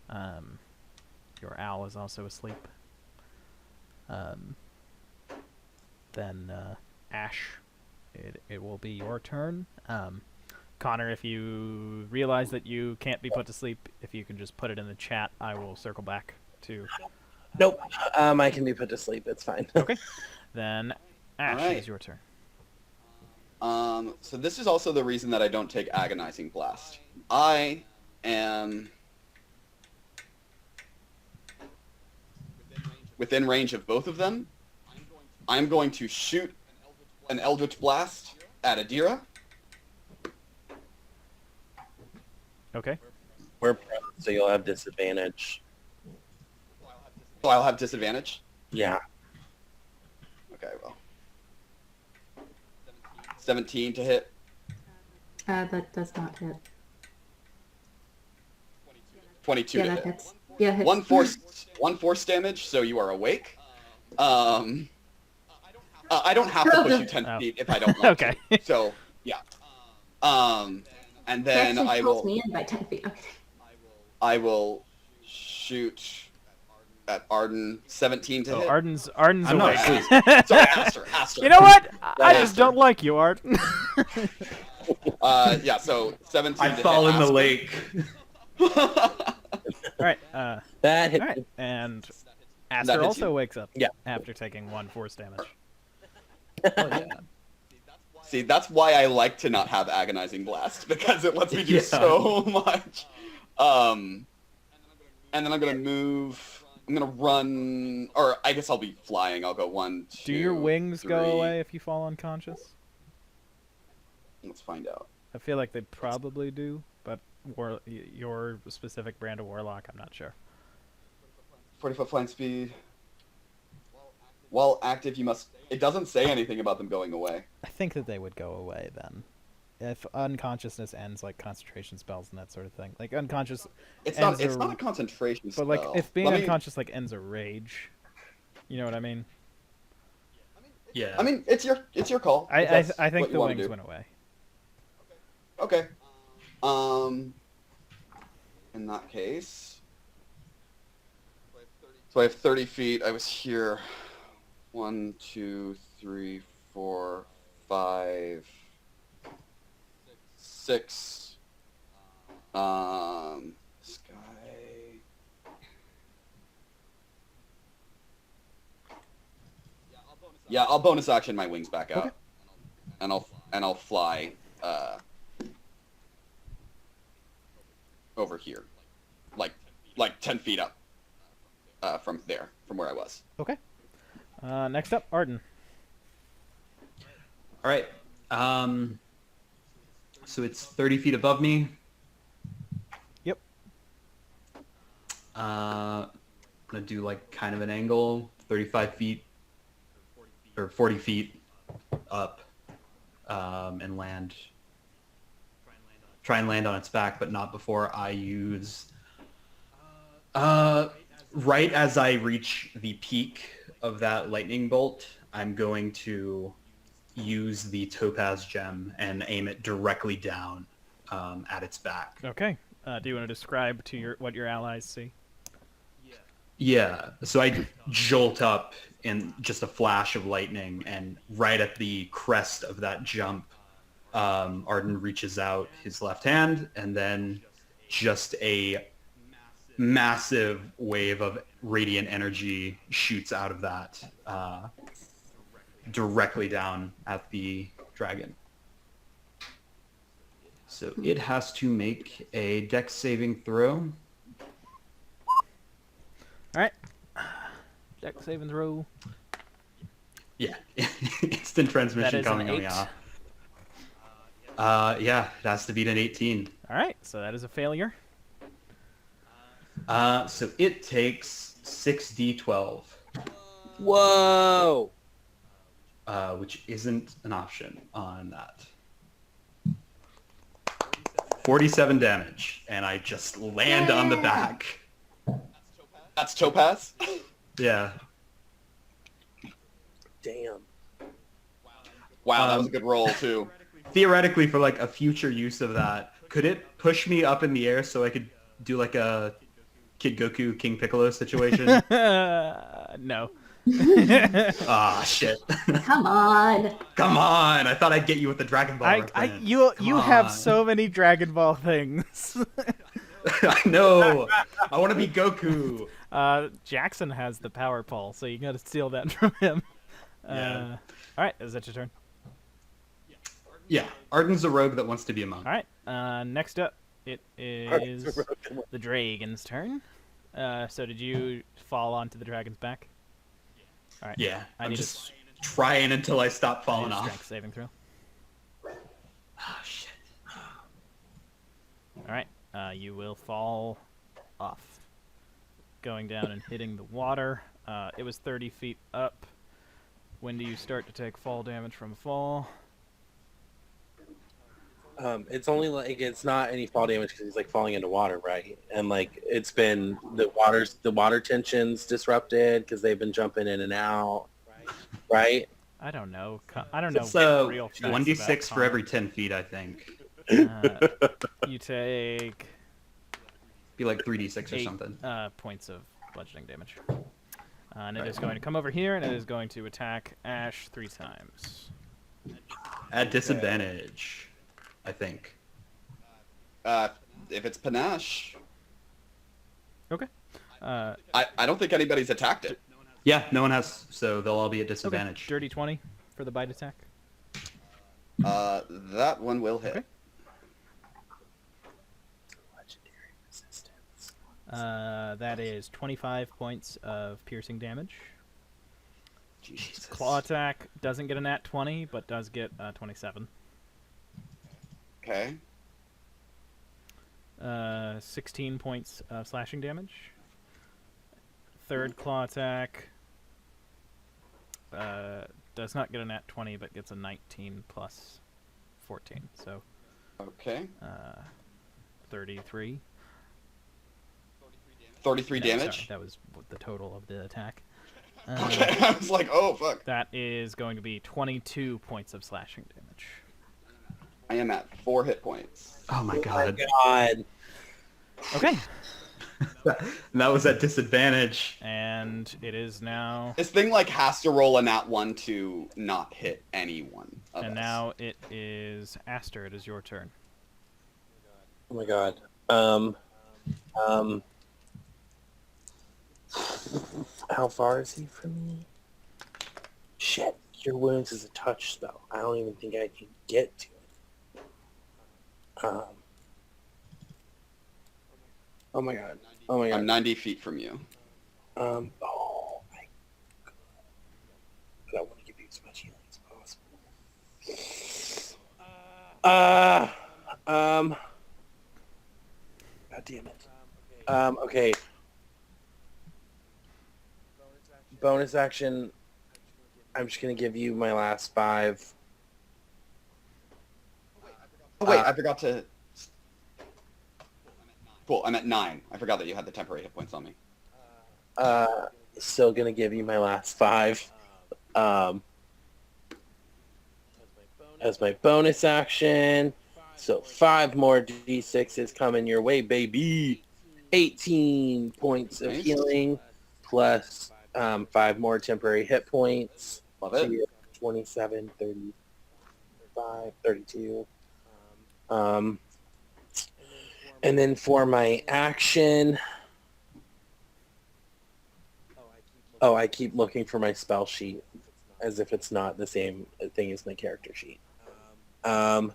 Your owl is also asleep. Then Ash, it will be your turn. Connor, if you realize that you can't be put to sleep, if you can just put it in the chat, I will circle back to... Nope. I can be put to sleep. It's fine. Okay. Then Ash, Alright. it is your turn. So this is also the reason that I don't take Agonizing Blast. I am within range of both of them. I'm going to shoot an Eldritch Blast at Adira. Okay. We're prone, so you'll have disadvantage. So I'll have disadvantage. Yeah. Okay, well. 17 to hit. That does not hit. 22 Yeah, to that hit. hits. Yeah, hits. One force damage, so you are awake. I don't have to push you 10 feet if I don't want Okay. to. So, yeah. And then Actually I pulls will me in by 10 feet. Okay. I will shoot at Arden 17 to hit. Arden's I'm not awake. asleep. Sorry, Aster. You know what? I just Aster. don't like you, Arden. Yeah, so 17 I to hit fall in the Aster. lake. Alright, That hit. alright, and That Aster hits also you. wakes up Yeah. after taking 1 force damage. Oh, yeah. See, that's why I like to not have Agonizing Blast, because it lets me do Yeah. so much. And then I'm gonna move. I'm gonna run, or I guess I'll be flying. I'll go 1, 2. Do your wings go 3. away if you fall unconscious? Let's find out. I feel like they probably do, but your specific brand of warlock, I'm not sure. 40-foot flying speed. While active, you must. It doesn't say anything about them going away. I think that they would go away then. If unconsciousness ends like concentration spells and that sort of thing. Like unconscious It's not. ends It's a- not a concentration But spell. like if being Let me- unconscious like ends a rage. You know what I mean? Yeah. I mean, it's your call. if I that's think what you the wanna wings do. went away. Okay. In that case, so I have 30 feet. I was here. 1, 2, 3, 4, 5, 6. This guy. Yeah, I'll bonus action my wings back out, and I'll fly over here, like 10 feet up from where I was. Okay. Next up, Arden. All right. So it's 30 feet above me. Yep. I'm gonna do like kind of an angle, 35 feet or 40 feet up, and land. Try and land on its back, but not before I use. Right as I reach the peak of that lightning bolt, I'm going to use the topaz gem and aim it directly down at its back. Okay. Do you want to describe to what your allies see? Yeah, so I jolt up in just a flash of lightning, and right at the crest of that jump, Arden reaches out his left hand, and then just a massive wave of radiant energy shoots out of that directly down at the dragon. So it has to make a dex saving throw. Alright. Deck saving throw. Yeah, instant transmission That is an coming on 8. Yeah, it has to beat an 18. Alright, so that is a failure. So it takes 6d12, Whoa! which isn't an option on that. 47 damage, and I just land on the back. That's Topaz. Yeah. Damn. Wow, that was a good roll too. Theoretically, for like a future use of that, could it push me up in the air so I could do like a Kid Goku, King Piccolo situation? No. Ah, shit. Come on. Come on! I thought I'd get you with the Dragon Ball reference. You Come have on. so many Dragon Ball things. I know! I want to be Goku! Jackson has the power pole, so you gotta steal that from him. Yeah. Alright, is that your turn? Yeah, Arden's a rogue that wants to be a monk. Alright, next up, it is the dragon's turn. So did you fall onto the dragon's back? Alright. Yeah, I I'm need just trying until I stop a falling strength off. saving throw. Oh, shit. Alright, you will fall off. Going down and hitting the water. It was 30 feet up. When do you start to take fall damage from a fall? It's only like it's not any fall damage because he's like falling into water, right? And like it's been the water tension's disrupted because they've been jumping in and out, right? I don't know. I don't know. It's real facts 1d6 about for Connor. every 10 feet, I think. You take Be like 3d6 or 8 something. points of bludgeoning damage. And it is going to come over here, and it is going to attack Ash 3 times. At disadvantage, I think. If it's panache, Okay. I don't think anybody's attacked it. Yeah, no one has, so they'll all be at Okay. disadvantage. Dirty 20 for the bite attack. That one will hit. Okay. That is 25 points of piercing damage. Jesus. Claw attack doesn't get a nat 20, but does get 27. Okay. 16 points of slashing damage. Third claw attack does not get a nat 20, but gets a 19 plus 14, so Okay. 33. 33 No, damage. sorry, that was the total of the attack. Okay. I was like, oh fuck. That is going to be 22 points of slashing damage. I am at 4 hit points. Oh my god. God. Okay. And that was at disadvantage. And it is now... This thing like has to roll a nat 1 to not hit anyone. Of And us. now it is Aster. It is your turn. Oh my God. How far is he from me? Shit. Cure Wounds is a touch spell. I don't even think I can get to it. Oh my God. Oh my God. I'm 90 feet from you. Oh my God. But I want to give you as much healing as possible. God damn it. Okay. Bonus action. I'm just gonna give you my last 5. Oh wait, I forgot to... Cool, I'm at 9. I forgot that you had the temporary hit points on me. Still gonna give you my last 5. As my bonus action. So 5 more d6s coming your way, baby. 18 points of Nice. healing plus 5 more temporary hit points. Love So it. you're 27, 35, 32. And then for my action... Oh, I keep looking for my spell sheet as if it's not the same thing as my character sheet. Oh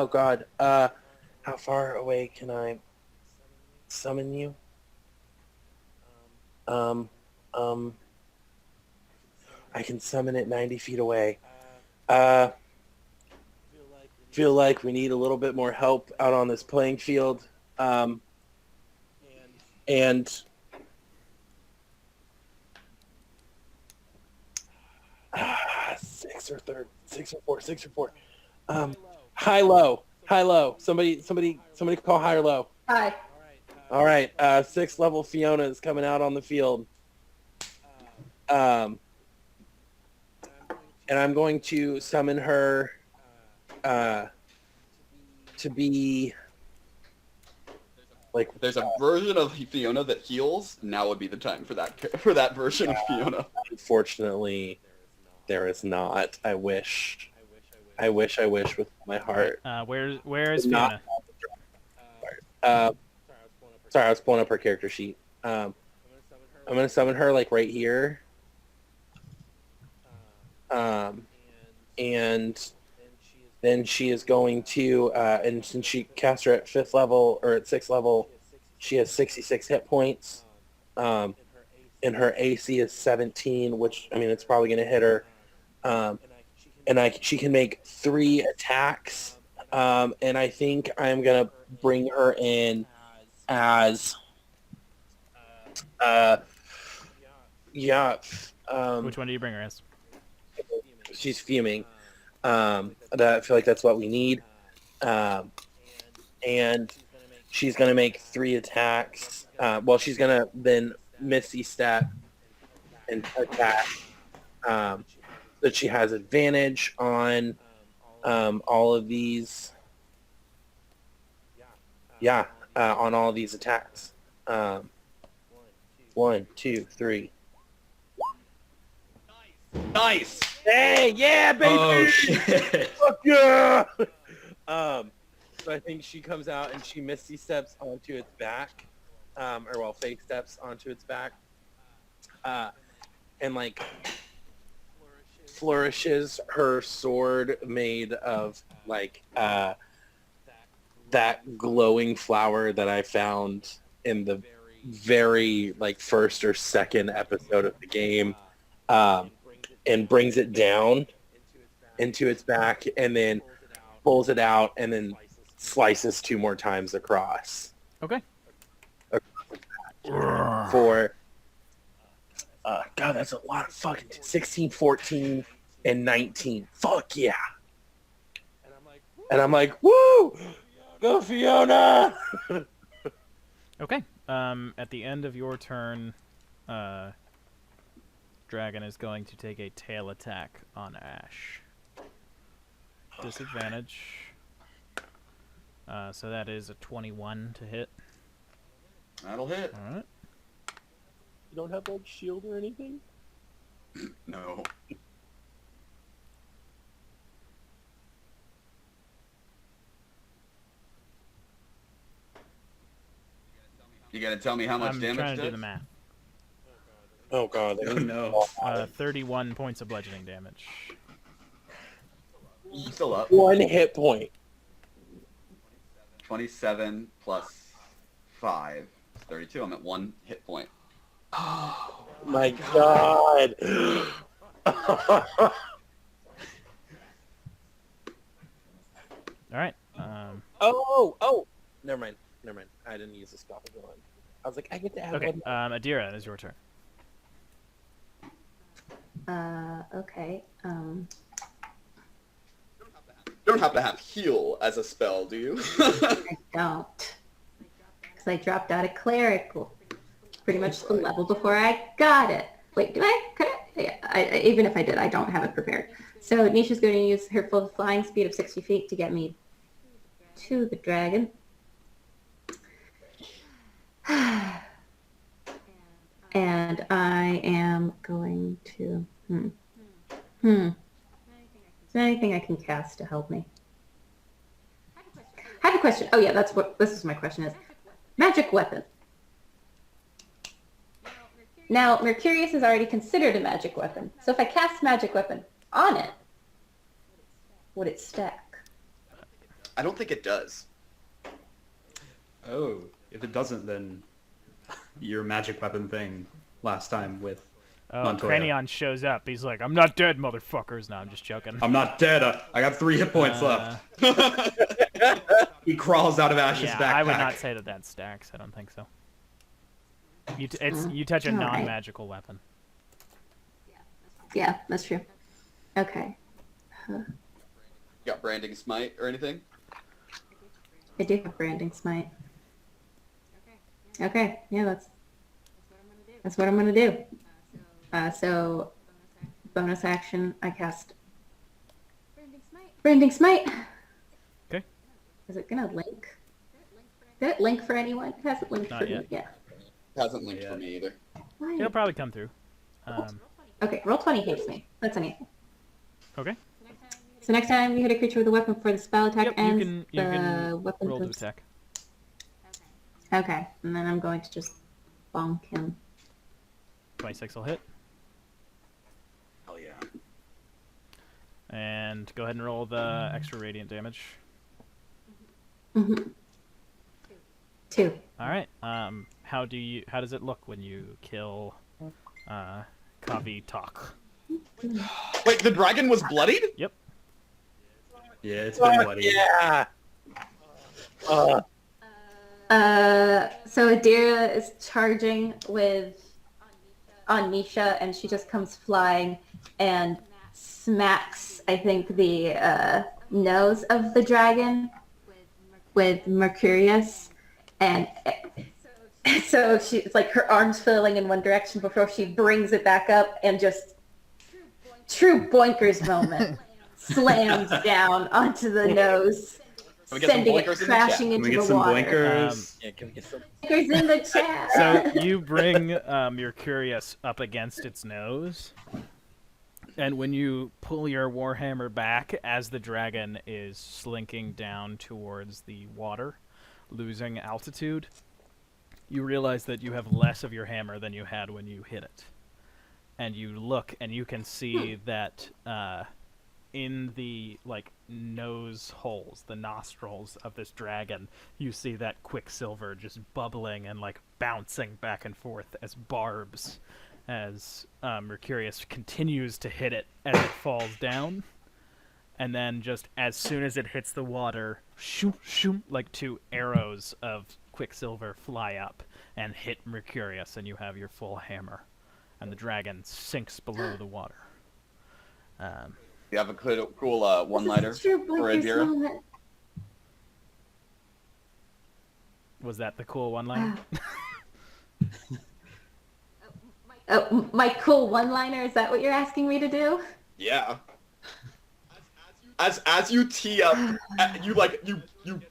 God. How far away can I summon you? I can summon it 90 feet away. Feel like we need a little bit more help out on this playing field. And 6 or 4. High low. Somebody call high or low. Hi. All right. 6th level Fiona is coming out on the field. And I'm going to summon her to be like... There's a version of Fiona that heals. Now would be the time for that version of Fiona. Unfortunately, there is not. I wish with my heart. Where is Not- Fiona? Sorry, I was pulling up her character sheet. I'm going to summon her like right here. And then she is going to, and since she cast her at 5th level or at 6th level, she has 66 hit points. And her AC is 17, which, I mean, it's probably going to hit her. She can make 3 attacks. And I think I'm going to bring her in as Yeah. Which one do you bring her as? She's fuming. I feel like that's what we need. And she's gonna make 3 attacks. She's gonna then Misty Step and attack. So she has advantage on all of these. Yeah, on all of these attacks. 1, 2, 3. Nice. Hey, yeah, baby! Oh shit. Fuck yeah! So I think she comes out and she Misty Steps onto its back, fake steps onto its back, and like flourishes her sword made of like that glowing flower that I found in the very like first or second episode of the game, and brings it down into its back and then pulls it out and then slices 2 more times across. Okay. For God, that's a lot of fucking 16, 14, and 19. Fuck yeah. And I'm like, woo! Go Fiona! Okay. At the end of your turn, Dragon is going to take a tail attack on Ash. Disadvantage. So that is a 21 to hit. That'll hit. All right. You don't have like shield or anything? No. You gotta tell me how much I'm damage trying to do does? the math. Oh god. Oh no. 31 points of bludgeoning damage. Still up. 1 hit point. 27 plus 5. 32. I'm at 1 hit point. Oh my god. All right. Oh. Never mind. I didn't use the spell one. I was like, I get to have Okay. one. Adira, it is your turn. Okay. You don't have to have heal as a spell, do you? I don't. Because I dropped out of clerical pretty much the level before I got it. Wait, did I? Could I? Yeah, even if I did, I don't have it prepared. So Nisha's going to use her full flying speed of 60 feet to get me to the dragon. And I am going to... Is there anything I can cast to help me? I have a question. Oh yeah, that's what this is. My question is magic weapon. Now Mercurius is already considered a magic weapon. So if I cast magic weapon on it, would it stack? I don't think it does. Oh, if it doesn't, then your magic weapon thing last time with Montoya. Cranion shows up. He's like, I'm not dead, motherfuckers. No, I'm just joking. I'm not dead. I got 3 hit points left. He crawls out of Ash's Yeah, backpack. I would not say that stacks. I don't think so. You touch a All right. non-magical weapon. Yeah, that's true. Okay. Got branding smite or anything? I do have branding smite. Okay, yeah, that's what I'm gonna do. So bonus action, I cast branding smite. Okay. Is it gonna link? Did it link for anyone? It hasn't linked Not for yet. me yet. Hasn't linked for me either. Why? It'll probably come through. Okay, roll 20 hits me. That's anything. Okay. So next time you hit a creature with a weapon for the spell attack Yep, you ends, can the weapon roll to goes- attack. Okay, and then I'm going to just bonk him. 26 will hit. Hell yeah. And go ahead and roll the extra radiant damage. 2. All right. How does it look when you kill Kavi Talk? Wait, the dragon was bloodied? Yep. Yeah, it's been bloody. Yeah. So Adira is charging on Nisha, and she just comes flying and smacks, I think, the nose of the dragon with Mercurius, and so she's like her arms flailing in one direction before she brings it back up and just true boinkers moment slams down onto the nose, sending it crashing into the water. Can we get some Blinkers in the chat. So you bring Mercurius up against its nose, and when you pull your warhammer back as the dragon is slinking down towards the water, losing altitude, you realize that you have less of your hammer than you had when you hit it. And you look, and you can see that in the nose holes, the nostrils of this dragon, you see that quicksilver just bubbling and bouncing back and forth as barbs, as Mercurius continues to hit it as it falls down. And then just as soon as it hits the water, shoom, shoom, like 2 arrows of quicksilver fly up and hit Mercurius, and you have your full hammer. And the dragon sinks below the water. You have a cool one-liner for Adira? Was that the cool one-liner? Oh, my cool one-liner, is that what you're asking me to do? Yeah. As you tee up, you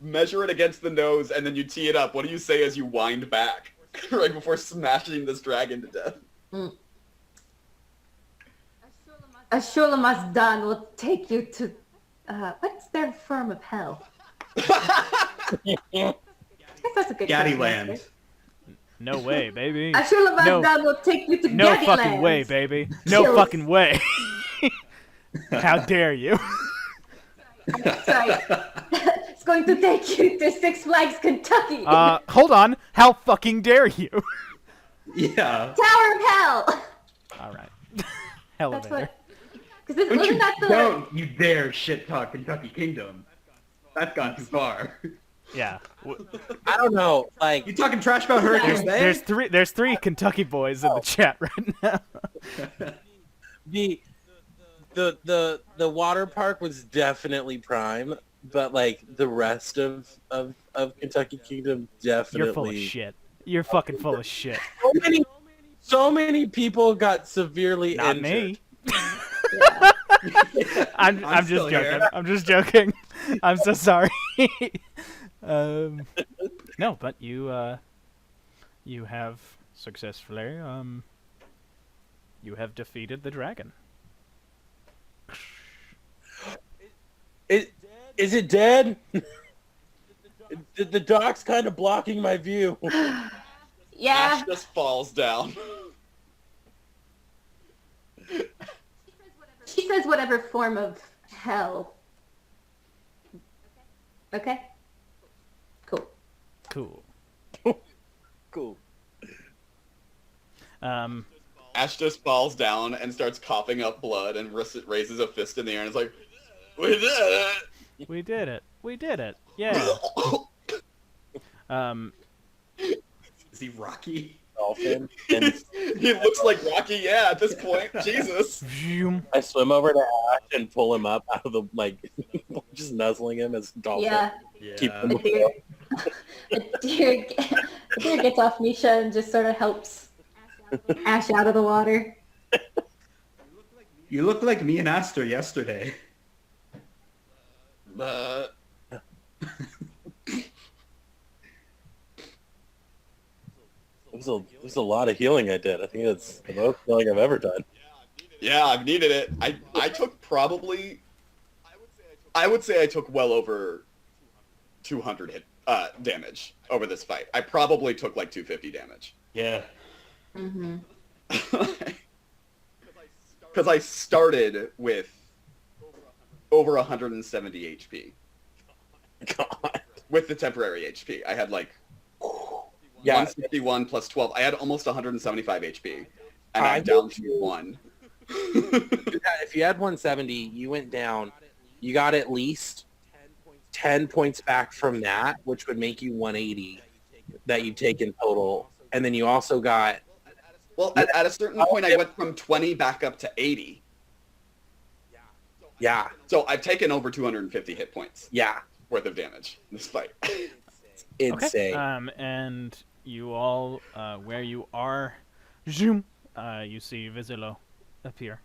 measure it against the nose, and then you tee it up. What do you say as you wind back, right before smashing this dragon to death? Ashulamas Dan will take you to, what's their form of hell? I guess that's a good Gaddyland. No way, baby. Ashulamas Dan will take you to No Gaddyland. fucking way, baby. No fucking way. How dare you? Sorry. It's going to take you to Six Flags Kentucky. Hold on. How fucking dare you? Yeah. Tower of Hell. All right. That's Elevator. what. Because wasn't that the? Don't you dare shit talk Kentucky Kingdom. That's gone too far. Yeah. I don't know. Like, You talking trash about Hurricane Bay? There's three Kentucky boys in the chat right now. the water park was definitely prime, but the rest of Kentucky Kingdom definitely. You're full of shit. You're fucking full of shit. So many people got severely Not injured. me. I'm just still joking. here. I'm just joking. I'm so sorry. No, but you have successfully you have defeated the dragon. Is it dead? The dock's kind of blocking my view. Yeah. Ash just falls down. She says whatever form of hell. Okay. Cool. Cool. Cool. Ash just falls down and starts coughing up blood and raises a fist in the air and is like, "We did it!" We did it. We did it. Yeah. Is he Rocky? Dolphin. And He looks like Rocky, yeah, at this point. Jesus. Zoom. I swim over to Ash and pull him up out of the just nuzzling him as Dolphin. Yeah. Keep him Adir gets off Misha and just sort of helps Ash out of the water. You look like me and Aster yesterday. It was a lot of healing I did. I think it's the most healing I've ever done. Yeah, I've needed it. I took probably, I would say I took well over 200 damage over this fight. I probably took 250 damage. Yeah. Mm-hmm. Because I started with over 170 HP. God. With the temporary HP. I had 161 plus 12. I had almost 175 HP. And I'm down to 1. If you had 170, you went down. You got at least 10 points back from that, which would make you 180. that you take in total, and then you also got. Well, at a certain point, I went from 20 back up to 80. Yeah. So I've taken over 250 hit points. Yeah. Worth of damage in this fight. Insane. Okay. And you all, where you are, zoom, you see Vizilo appear.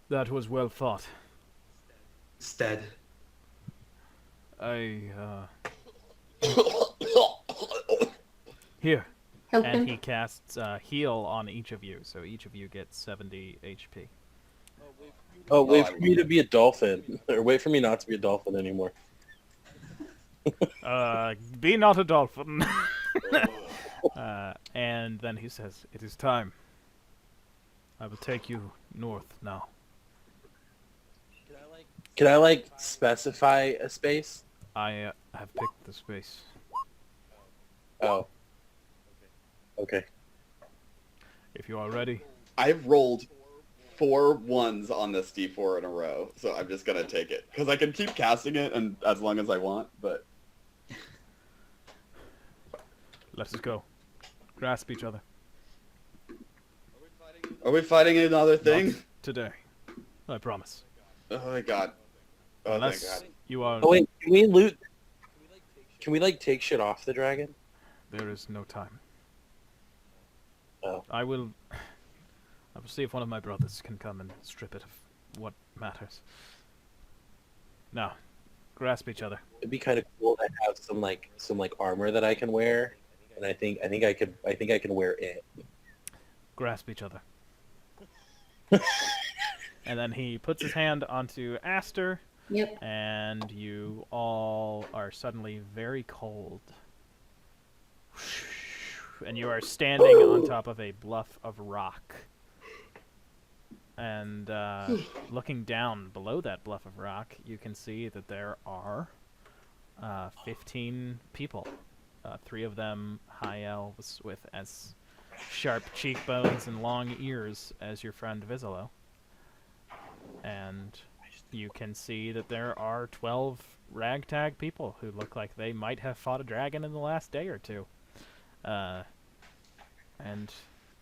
That was well fought. Stead. Here. Help And him. he casts heal on each of you, so each of you gets 70 HP. Oh, wait for me to be a dolphin, or wait for me not to be a dolphin anymore. Be not a dolphin. And then he says, "It is time. I will take you north now." Can I like specify a space? I have picked the space. Oh. Okay. If you are ready. I've rolled 4 ones on this D4 in a row, so I'm just gonna take it because I can keep casting it and as long as I want. But Let us go. Grasp each other. are we fighting another thing? Not today. I promise. Oh my god. Oh Unless my god. you are... Oh wait, can we loot? Can we like take shit off the dragon? There is no time. Oh. I will see if one of my brothers can come and strip it of what matters. Now, grasp each other. It'd be kind of cool to have some like armor that I can wear, and I think I can wear it. Grasp each other. And then he puts his hand onto Aster, Yep. and you all are suddenly very cold. And you are standing on top of a bluff of rock. And looking down below that bluff of rock, you can see that there are 15 people. 3 of them high elves with as sharp cheekbones and long ears as your friend Vizilo. And you can see that there are 12 ragtag people who look like they might have fought a dragon in the last day or two. And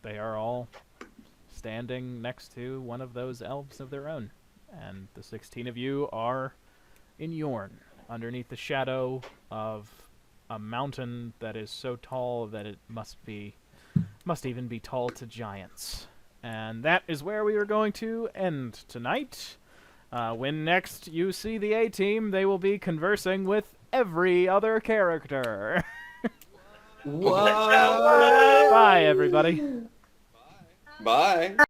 they are all standing next to one of those elves of their own. And the 16 of you are in Yorn, underneath the shadow of a mountain that is so tall that it must even be tall to giants. And that is where we are going to end tonight. When next you see the A-Team, they will be conversing with every other character. What? Bye, everybody. Bye.